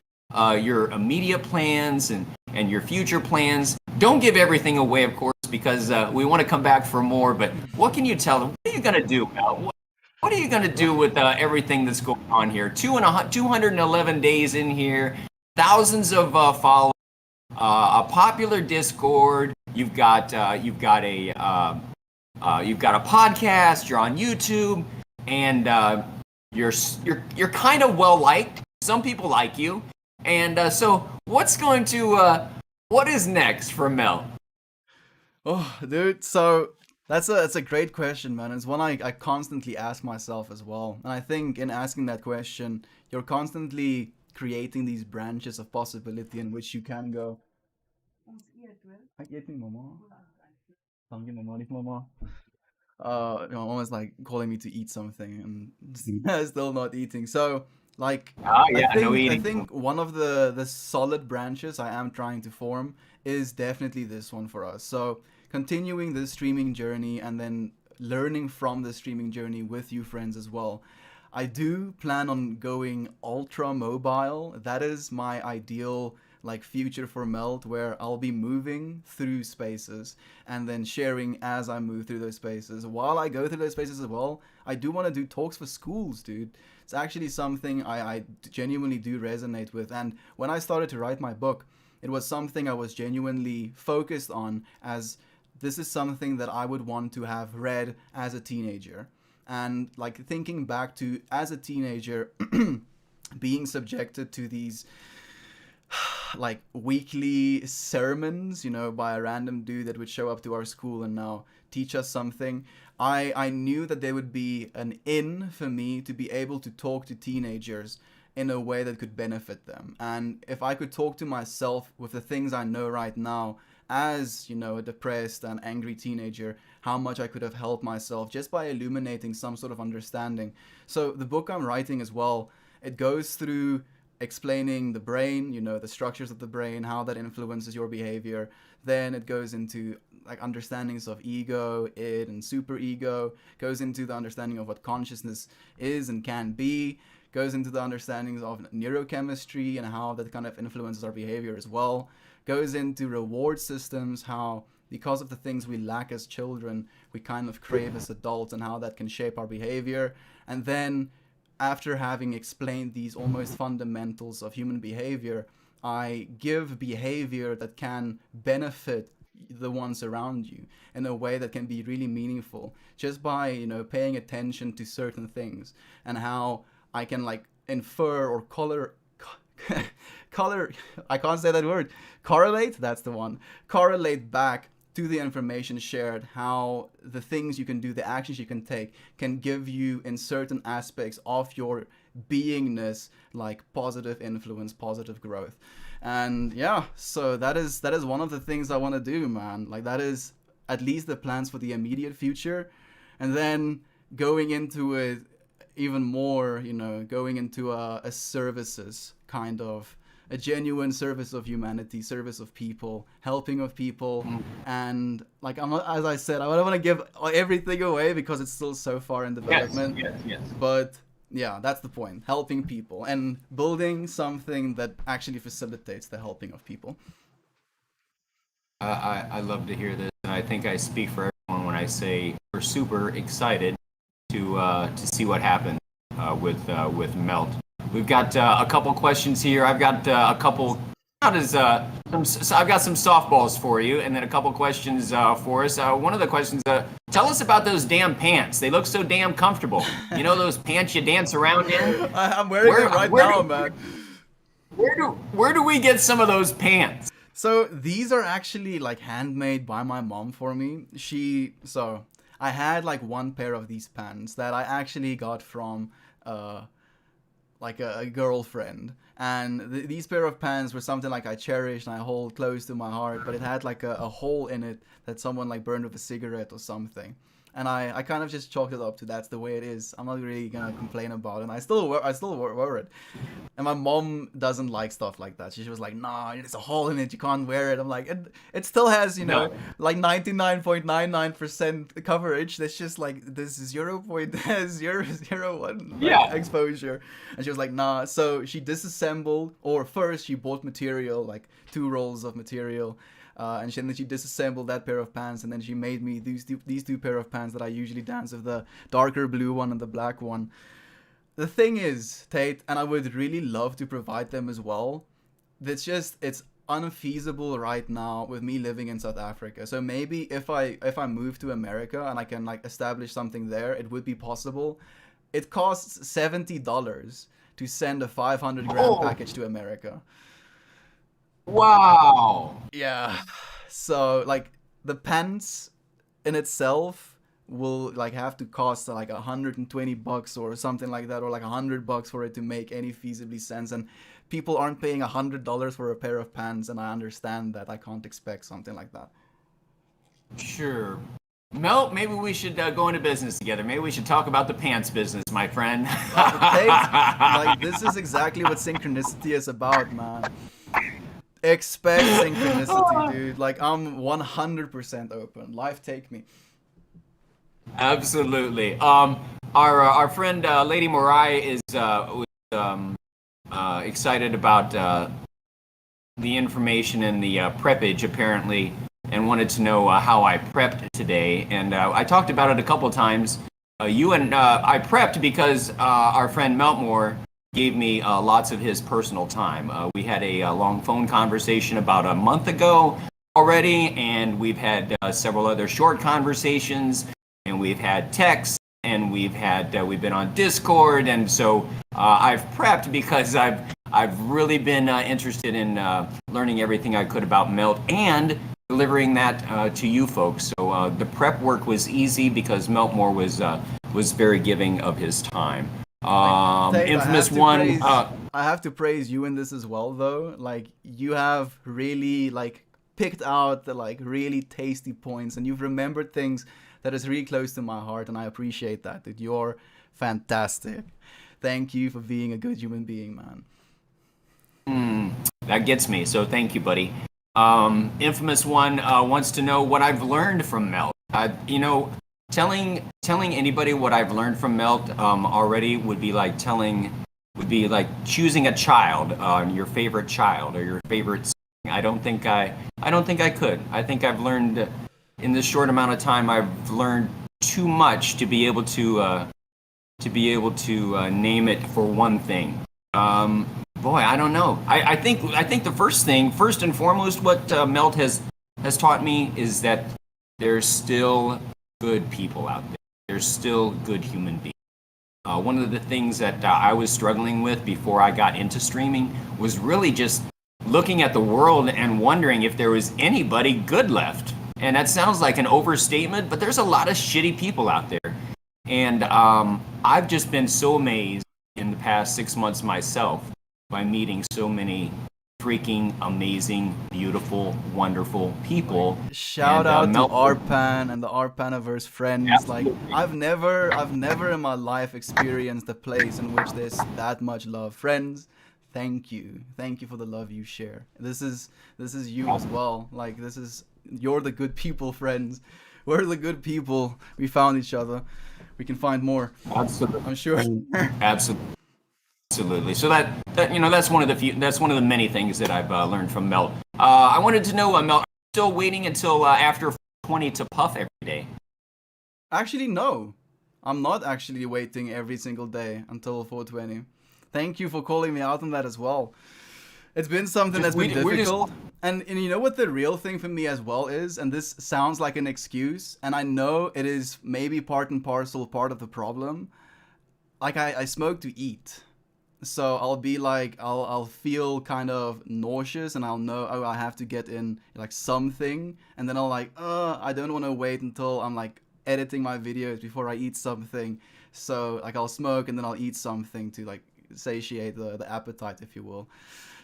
immediate plans and your future plans? Don't give everything away, of course, because we want to come back for more. But what can you tell them? What are you going to do, Mel? What are you going to do with everything that's going on here? 211 days in here, thousands of followers, a popular Discord. You've got a podcast. You're on YouTube, and you're kind of well liked. Some people like you, and so what is next for Mel? Oh, dude, so that's a great question, man. It's one I constantly ask myself as well. And I think in asking that question, you're constantly creating these branches of possibility in which you can go. My mom is calling me to eat something and still not eating. So I think one of the solid branches I am trying to form is definitely this one for us. So continuing this streaming journey and then learning from the streaming journey with you friends as well. I do plan on going ultra mobile. That is my ideal future for Melt, where I'll be moving through spaces and then sharing as I move through those spaces. While I go through those spaces as well, I do want to do talks for schools, dude. It's actually something I genuinely do resonate with. And when I started to write my book, it was something I was genuinely focused on, as this is something that I would want to have read as a teenager. And thinking back to as a teenager being subjected to these weekly sermons, by a random dude that would show up to our school and now teach us something. I knew that there would be an in for me to be able to talk to teenagers in a way that could benefit them. And if I could talk to myself with the things I know right now as, a depressed and angry teenager, how much I could have helped myself just by illuminating some sort of understanding. So the book I'm writing as well, it goes through explaining the brain, the structures of the brain, how that influences your behavior. Then it goes into understandings of ego, id, and superego. Goes into the understanding of what consciousness is and can be. goes into the understandings of neurochemistry and how that kind of influences our behavior as well, goes into reward systems, how because of the things we lack as children, we kind of crave as adults, and how that can shape our behavior. And then after having explained these almost fundamentals of human behavior, I give behavior that can benefit the ones around you in a way that can be really meaningful, just by, you know, paying attention to certain things, and how I can like infer or I can't say that word, correlate, that's the one, correlate back to the information shared, how the things you can do, the actions you can take, can give you in certain aspects of your beingness like positive influence, positive growth. And yeah, so that is one of the things I want to do, man. Like, that is at least the plans for the immediate future. And then going into it even more, you know, going into a services kind of, a genuine service of humanity, service of people, helping of people. And like, as I said, I don't want to give everything away because it's still so far in development. Yes. But yeah, that's the point. Helping people and building something that actually facilitates the helping of people. I love to hear this, and I think I speak for everyone when I say we're super excited to see what happens with Melt. We've got a couple questions here. I've got a couple. I've got some softballs for you, and then a couple questions for us. One of the questions: tell us about those damn pants. They look so damn comfortable. You know those pants you dance around in? I'm wearing it right now, man. Where do we get some of those pants? So these are actually like handmade by my mom for me. So I had like one pair of these pants that I actually got from like a girlfriend, and these pair of pants were something like I cherish and I hold close to my heart, but it had like a hole in it that someone like burned with a cigarette or something, and I kind of just chalked it up to that's the way it is. I'm not really gonna complain about it, and I still wear it. And my mom doesn't like stuff like that. She was like, nah, there's a hole in it, you can't wear it. I'm like, it still has, you know, like 99.99% coverage. That's just like, this is 0.001 exposure. And she was like, nah. So she disassembled, or first she bought material, like 2 rolls of material, and then she disassembled that pair of pants, and then she made me these two pair of pants that I usually dance with, the darker blue one and the black one. The thing is, Tate, and I would really love to provide them as well, it's unfeasible right now with me living in South Africa. So maybe if I move to America and I can like establish something there, it would be possible. It costs $70 to send a 500 gram package to America. Wow. Yeah. So like the pants in itself will like have to cost like $120 or something like that, or like $100 for it to make any feasibly sense. And people aren't paying $100 for a pair of pants, and I understand that. I can't expect something like that. Sure. Mel, maybe we should go into business together. Maybe we should talk about the pants business, my friend. Like, this is exactly what synchronicity is about, man. Expect synchronicity, dude. Like, I'm 100% open. Life take me. Absolutely. Our friend Lady Morai is excited about the information in the preppage, apparently, and wanted to know how I prepped today. And I talked about it a couple times. I prepped because our friend Meltmore gave me lots of his personal time. We had a long phone conversation about a month ago already, and we've had several other short conversations, and we've had texts, and we've been on Discord, and so I've prepped because I've really been interested in learning everything I could about Melt and delivering that to you folks. So the prep work was easy because Meltmore was very giving of his time. Infamous one. I have to praise you in this as well, though. Like, you have really like picked out the like really tasty points, and you've remembered things that is really close to my heart, and I appreciate that, dude. You're fantastic. Thank you for being a good human being, man. That gets me, so thank you, buddy. Infamous one wants to know what I've learned from Melt. Telling anybody what I've learned from Melt already would be like telling would be like choosing a child, your favorite child or your favorite song. I don't think I could. I think I've learned in this short amount of time. I've learned too much to be able to name it for one thing. Boy, I don't know. I think the first and foremost, what Melt has taught me is that there's still good people out there. There's still good human beings. One of the things that I was struggling with before I got into streaming was really just looking at the world and wondering if there was anybody good left. And that sounds like an overstatement, but there's a lot of shitty people out there. And I've just been so amazed in the past 6 months myself by meeting so many freaking amazing, beautiful, wonderful people. Shout out to Rpan and the Rpaniverse friends. Absolutely. Like I've never in my life experienced a place in which there's that much love. Friends, thank you for the love you share. This is you as well. Like you're the good people, friends. We're the good people. We found each other. We can find more. Absolutely. I'm sure. Absolutely. So that's one of the many things that I've learned from Melt. I wanted to know, Melt, are you still waiting until after 20 to puff every day? Actually, no. I'm not actually waiting every single day until 420. Thank you for calling me out on that as well. It's been something that's been difficult. And you know what the real thing for me as well is, and this sounds like an excuse, and I know it is maybe part and parcel part of the problem. Like I smoke to eat. So I'll be like, I'll feel kind of nauseous, and I'll know, oh, I have to get in like something, and then I'll like, I don't want to wait until I'm like editing my videos before I eat something. So like I'll smoke and then I'll eat something to like satiate the appetite, if you will.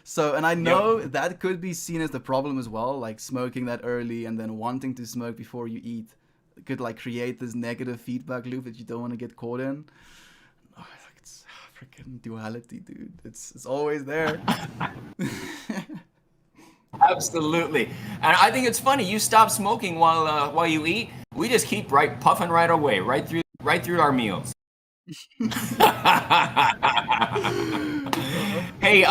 So, and I know that could be seen as the problem as well, like smoking that early and then wanting to smoke before you eat could like create this negative feedback loop that you don't want to get caught in. Oh, it's freaking duality, dude. It's always there. Absolutely. And I think it's funny, you stop smoking while you eat. We just keep puffing right away, right through our meals. Hey,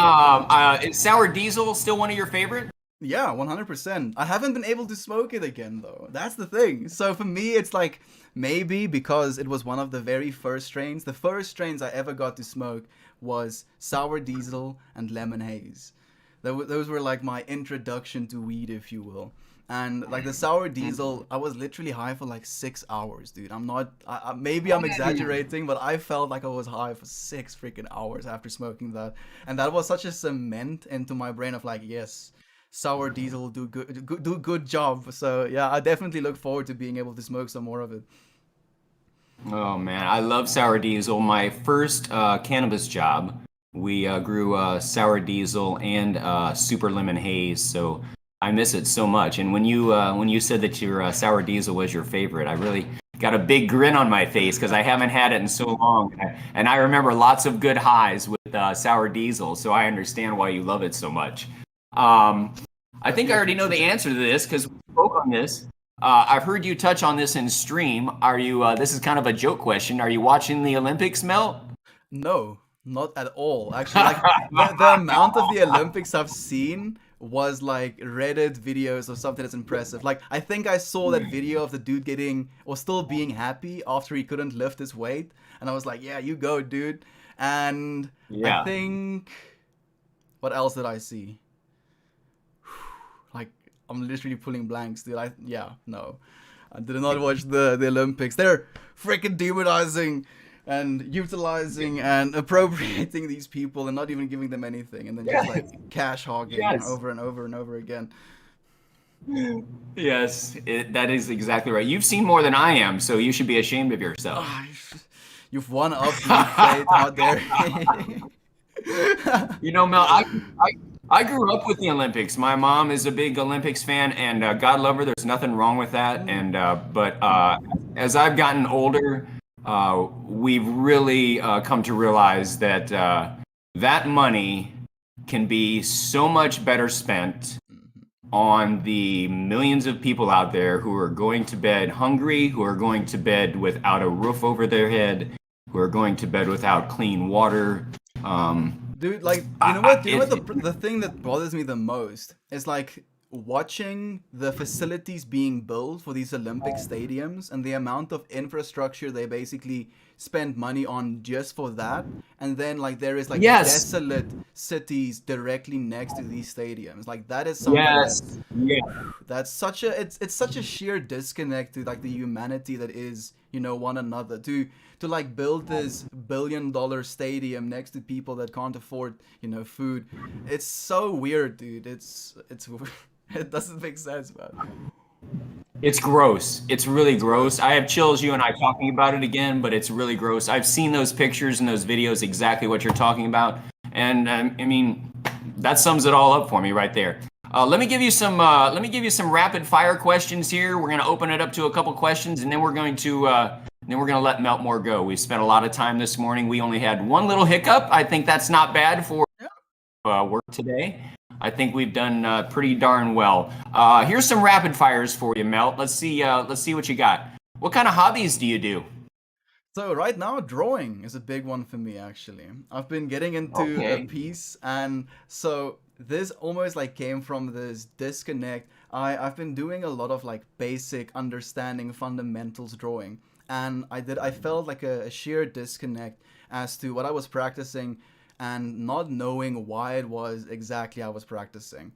is Sour Diesel still one of your favorite? Yeah, 100%. I haven't been able to smoke it again, though. That's the thing. So for me, it's like, maybe because it was one of the very first strains. The first strains I ever got to smoke was Sour Diesel and Lemon Haze. Those were like my introduction to weed, if you will. And like the Sour Diesel, I was literally high for like 6 hours, dude. Maybe I'm exaggerating, but I felt like I was high for 6 freaking hours after smoking that. And that was such a cement into my brain of like, yes, Sour Diesel do good job. So yeah, I definitely look forward to being able to smoke some more of it. Oh man, I love Sour Diesel. My first cannabis job, we grew Sour Diesel and Super Lemon Haze. So I miss it so much. And when you said that your Sour Diesel was your favorite, I really got a big grin on my face because I haven't had it in so long. And I remember lots of good highs with Sour Diesel, so I understand why you love it so much. I think I already know the answer to this because we spoke on this. I've heard you touch on this in stream. Are you? This is kind of a joke question. Are you watching the Olympics, Mel? No, not at all. Actually, like the amount of the Olympics I've seen was like Reddit videos of something that's impressive. Like I think I saw that video of the dude still being happy after he couldn't lift his weight, and I was like, yeah, you go, dude. And I think, what else did I see? Like I'm literally pulling blanks, dude. No, I did not watch the Olympics. They're freaking demonizing and utilizing and appropriating these people and not even giving them anything, and then just like cash hogging over and over and over again. Yes, that is exactly right. You've seen more than I am, so you should be ashamed of yourself. You've won up, Tate. How dare you? Mel, I grew up with the Olympics. My mom is a big Olympics fan, and God love her, there's nothing wrong with that. And but as I've gotten older, we've really come to realize that that money can be so much better spent on the millions of people out there who are going to bed hungry, who are going to bed without a roof over their head, who are going to bed without clean water, Dude, like, you know what? The thing that bothers me the most is like watching the facilities being built for these Olympic stadiums and the amount of infrastructure they basically spend money on just for that. And then like there is like Yes. desolate cities directly next to these stadiums. Like that is something Yes. Yeah. that's such a it's such a sheer disconnect to like the humanity that is, you know, one another. To like build this $1 billion stadium next to people that can't afford, you know, food. It's so weird, dude. It's it doesn't make sense, man. It's gross. It's really gross. I have chills you and I talking about it again, but it's really gross. I've seen those pictures and those videos, exactly what you're talking about. And I mean, that sums it all up for me right there. Let me give you some rapid fire questions here. We're going to open it up to a couple questions, and then we're going to let Meltmore go. We spent a lot of time this morning. We only had one little hiccup. I think that's not bad for work today. I think we've done pretty darn well. Here's some rapid fires for you, Melt. Let's see what you got. What kind of hobbies do you do? So right now, drawing is a big one for me, actually. I've been getting into a piece, and so this almost like came from this disconnect. I've been doing a lot of like basic understanding fundamentals drawing, and I felt like a sheer disconnect as to what I was practicing and not knowing why it was exactly I was practicing.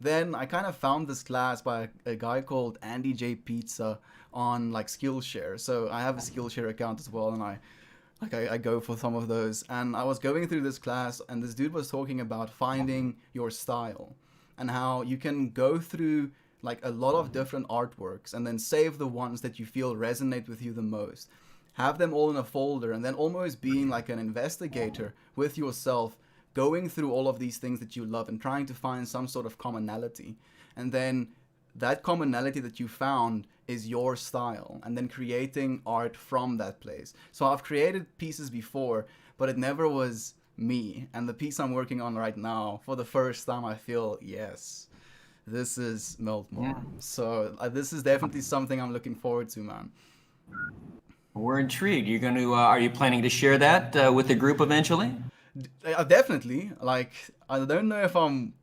Then I kind of found this class by a guy called Andy J. Pizza on like Skillshare. So I have a Skillshare account as well, and I go for some of those. And I was going through this class, and this dude was talking about finding your style and how you can go through like a lot of different artworks and then save the ones that you feel resonate with you the most. Have them all in a folder, and then almost being like an investigator with yourself, going through all of these things that you love and trying to find some sort of commonality. And then that commonality that you found is your style, and then creating art from that place. So I've created pieces before, but it never was me. And the piece I'm working on right now, for the first time, I feel, yes, this is Meltmore. Yeah. So this is definitely something I'm looking forward to, man. We're intrigued. You're going to, are you planning to share that with the group eventually? Definitely. Like, I don't know if I'm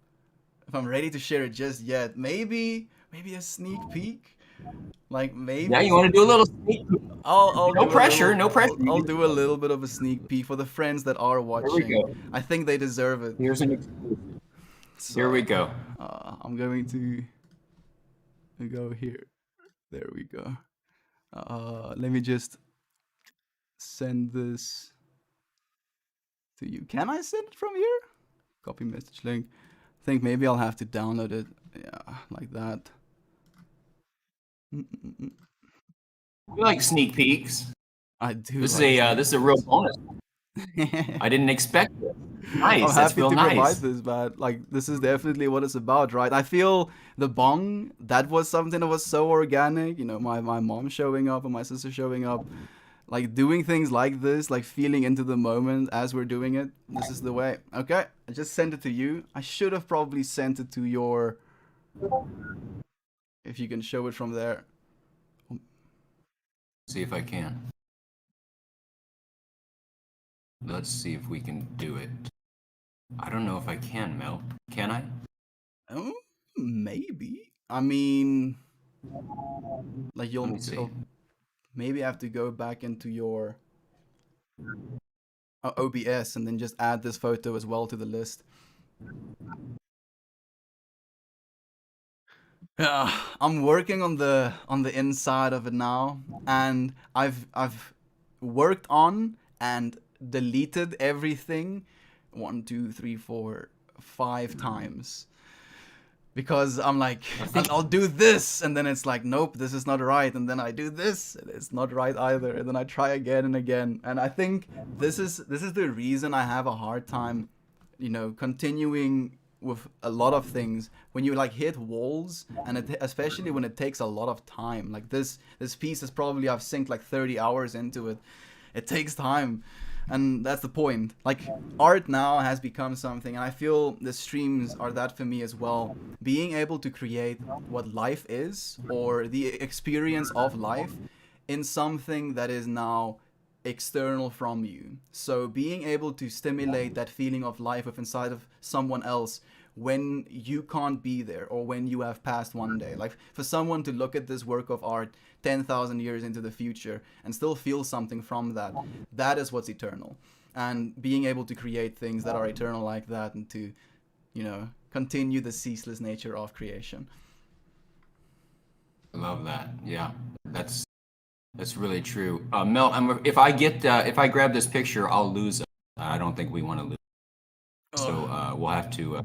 ready to share it just yet. Maybe a sneak peek. Like maybe. Yeah, you want to do a little sneak peek? No pressure. I'll do a little bit of a sneak peek for the friends that are watching. Here we go. I think they deserve it. Here's an exclusive. So, here we go. I'm going to go here. There we go. Let me just send this to you. Can I send it from here? Copy message link. I think maybe I'll have to download it. Yeah, like that. We like sneak peeks. I do. This is a real bonus. I didn't expect it. Nice. I'm happy to provide this, but like this is definitely what it's about, right? I feel the bong, that was something that was so organic. You know, my mom showing up and my sister showing up, like doing things like this, like feeling into the moment as we're doing it. This is the way. Okay, I just sent it to you. I should have probably sent it to your. If you can show it from there. See if I can. Let's see if we can do it. I don't know if I can, Mel. Can I? Oh, maybe. I mean, like you'll maybe have to go back into your OBS and then just add this photo as well to the list. I'm working on the inside of it now, and I've worked on and deleted everything 1, 2, 3, 4, 5 times, because I'm like, I'll do this, and then it's like, nope, this is not right, and then I do this, and it's not right either, and then I try again and again. And I think this is the reason I have a hard time, you know, continuing with a lot of things when you like hit walls, and especially when it takes a lot of time. Like this piece is probably, I've synced like 30 hours into it. It takes time, and that's the point. Like art now has become something, and I feel the streams are that for me as well. Being able to create what life is, or the experience of life, in something that is now external from you. So being able to stimulate that feeling of life within inside of someone else when you can't be there or when you have passed one day. Like for someone to look at this work of art 10,000 years into the future and still feel something from that, that is what's eternal. And being able to create things that are eternal like that and to, you know, continue the ceaseless nature of creation. I love that. Yeah, that's really true. Mel, if I grab this picture, I'll lose it. I don't think we want to lose it. So we'll have to.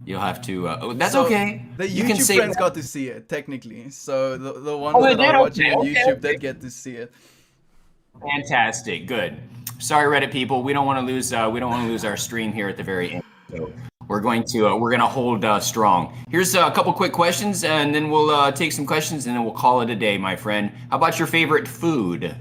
You'll have to. That's So okay. the You can YouTube say friends that. got to see it technically. So the ones Oh, they that are did? watching on Okay, YouTube okay. did get to see it. Fantastic. Good. Sorry, Reddit people. We don't want to lose. We don't want to lose our stream here at the very end. So we're going to hold strong. Here's a couple quick questions, and then we'll take some questions, and then we'll call it a day, my friend. How about your favorite food?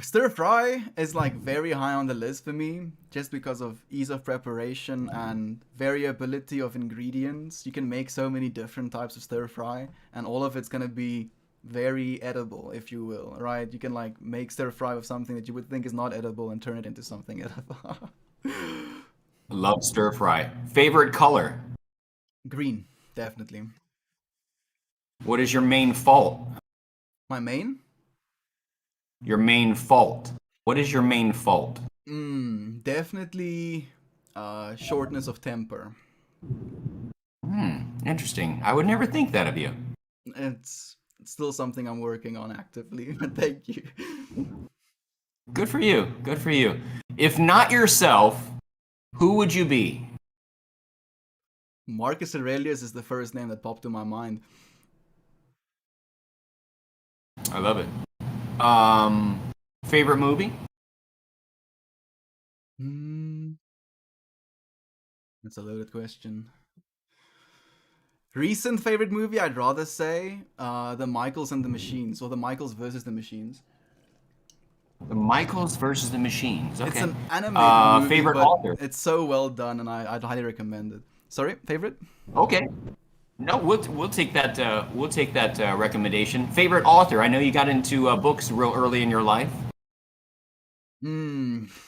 Stir fry is like very high on the list for me, just because of ease of preparation and variability of ingredients. You can make so many different types of stir fry, and all of it's gonna be very edible, if you will, right? You can like make stir fry with something that you would think is not edible and turn it into something edible. Love stir fry. Favorite color? Green, definitely. What is your main fault? My main? Your main fault. What is your main fault? Definitely shortness of temper. Interesting. I would never think that of you. It's still something I'm working on actively, but thank you. Good for you. Good for you. If not yourself, who would you be? Marcus Aurelius is the first name that popped to my mind. I love it. Favorite movie? That's a loaded question. Recent favorite movie, I'd rather say The Michaels and the Machines, or The Michaels versus the Machines. The Michaels versus the Machines. Okay. It's an animated movie, favorite but author? it's so well done, and I'd highly recommend it. Sorry, favorite? Okay. No, we'll take that. We'll take that recommendation. Favorite author? I know you got into books real early in your life.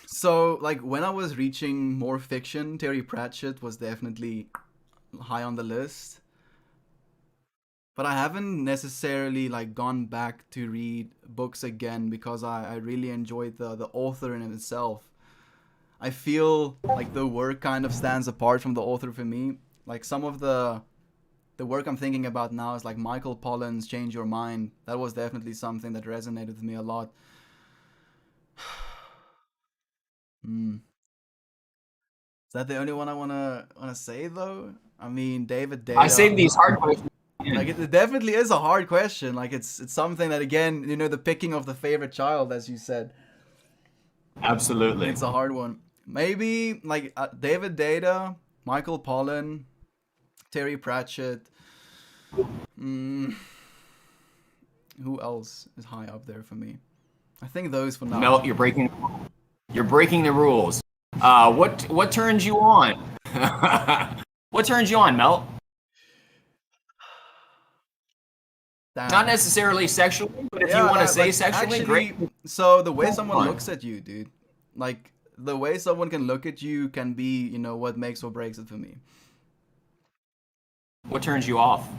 So, like, when I was reaching more fiction, Terry Pratchett was definitely high on the list. But I haven't necessarily, like, gone back to read books again because I really enjoyed the author in itself. I feel like the work kind of stands apart from the author for me. Like, some of the work I'm thinking about now is like Michael Pollan's Change Your Mind. That was definitely something that resonated with me a lot. Is that the only one I wanna say though? I mean, David Data. I saved these hard questions. Like it definitely is a hard question. Like it's something that, again, you know, the picking of the favorite child, as you said. Absolutely. It's a hard one. Maybe like David Data, Michael Pollan, Terry Pratchett. Who else is high up there for me? I think those for now. Mel, you're breaking the rules. What turns you on? What turns you on, Mel? Damn. Not necessarily sexually, but if you want to say like, sexually, actually, great. So the way someone Fine. looks at you, dude, like the way someone can look at you can be, you know, what makes or breaks it for me. What turns you off?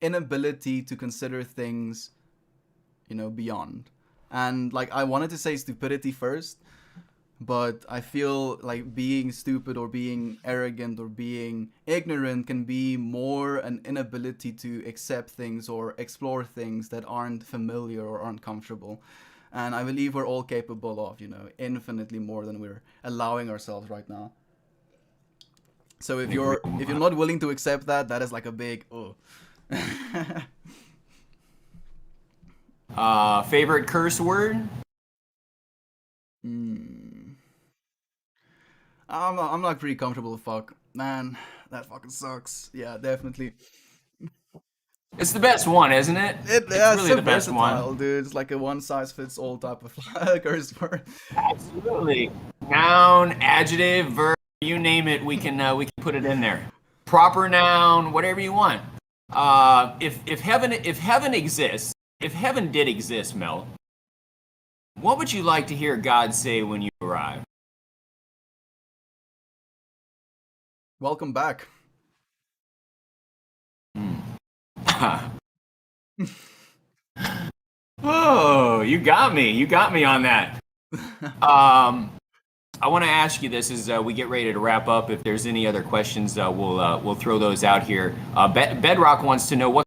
Inability to consider things, you know, beyond. And like I wanted to say stupidity first, but I feel like being stupid or being arrogant or being ignorant can be more an inability to accept things or explore things that aren't familiar or aren't comfortable. And I believe we're all capable of, you know, infinitely more than we're allowing ourselves right now. So if you're not willing to accept that, that is like a big Favorite curse word? I'm not pretty comfortable with fuck. Man, that fucking sucks. Yeah, definitely. It's the best one, isn't it? It's really so the best versatile, one. dude. It's like a one-size-fits-all type of curse word. Absolutely. Noun, adjective, verb, you name it, we can put it in there. proper noun, whatever you want. If heaven exists, if heaven did exist, Mel, what would you like to hear God say when you arrive? Welcome back. Oh, you got me. You got me on that. I want to ask you this as we get ready to wrap up. If there's any other questions, we'll throw those out here. Bedrock wants to know what's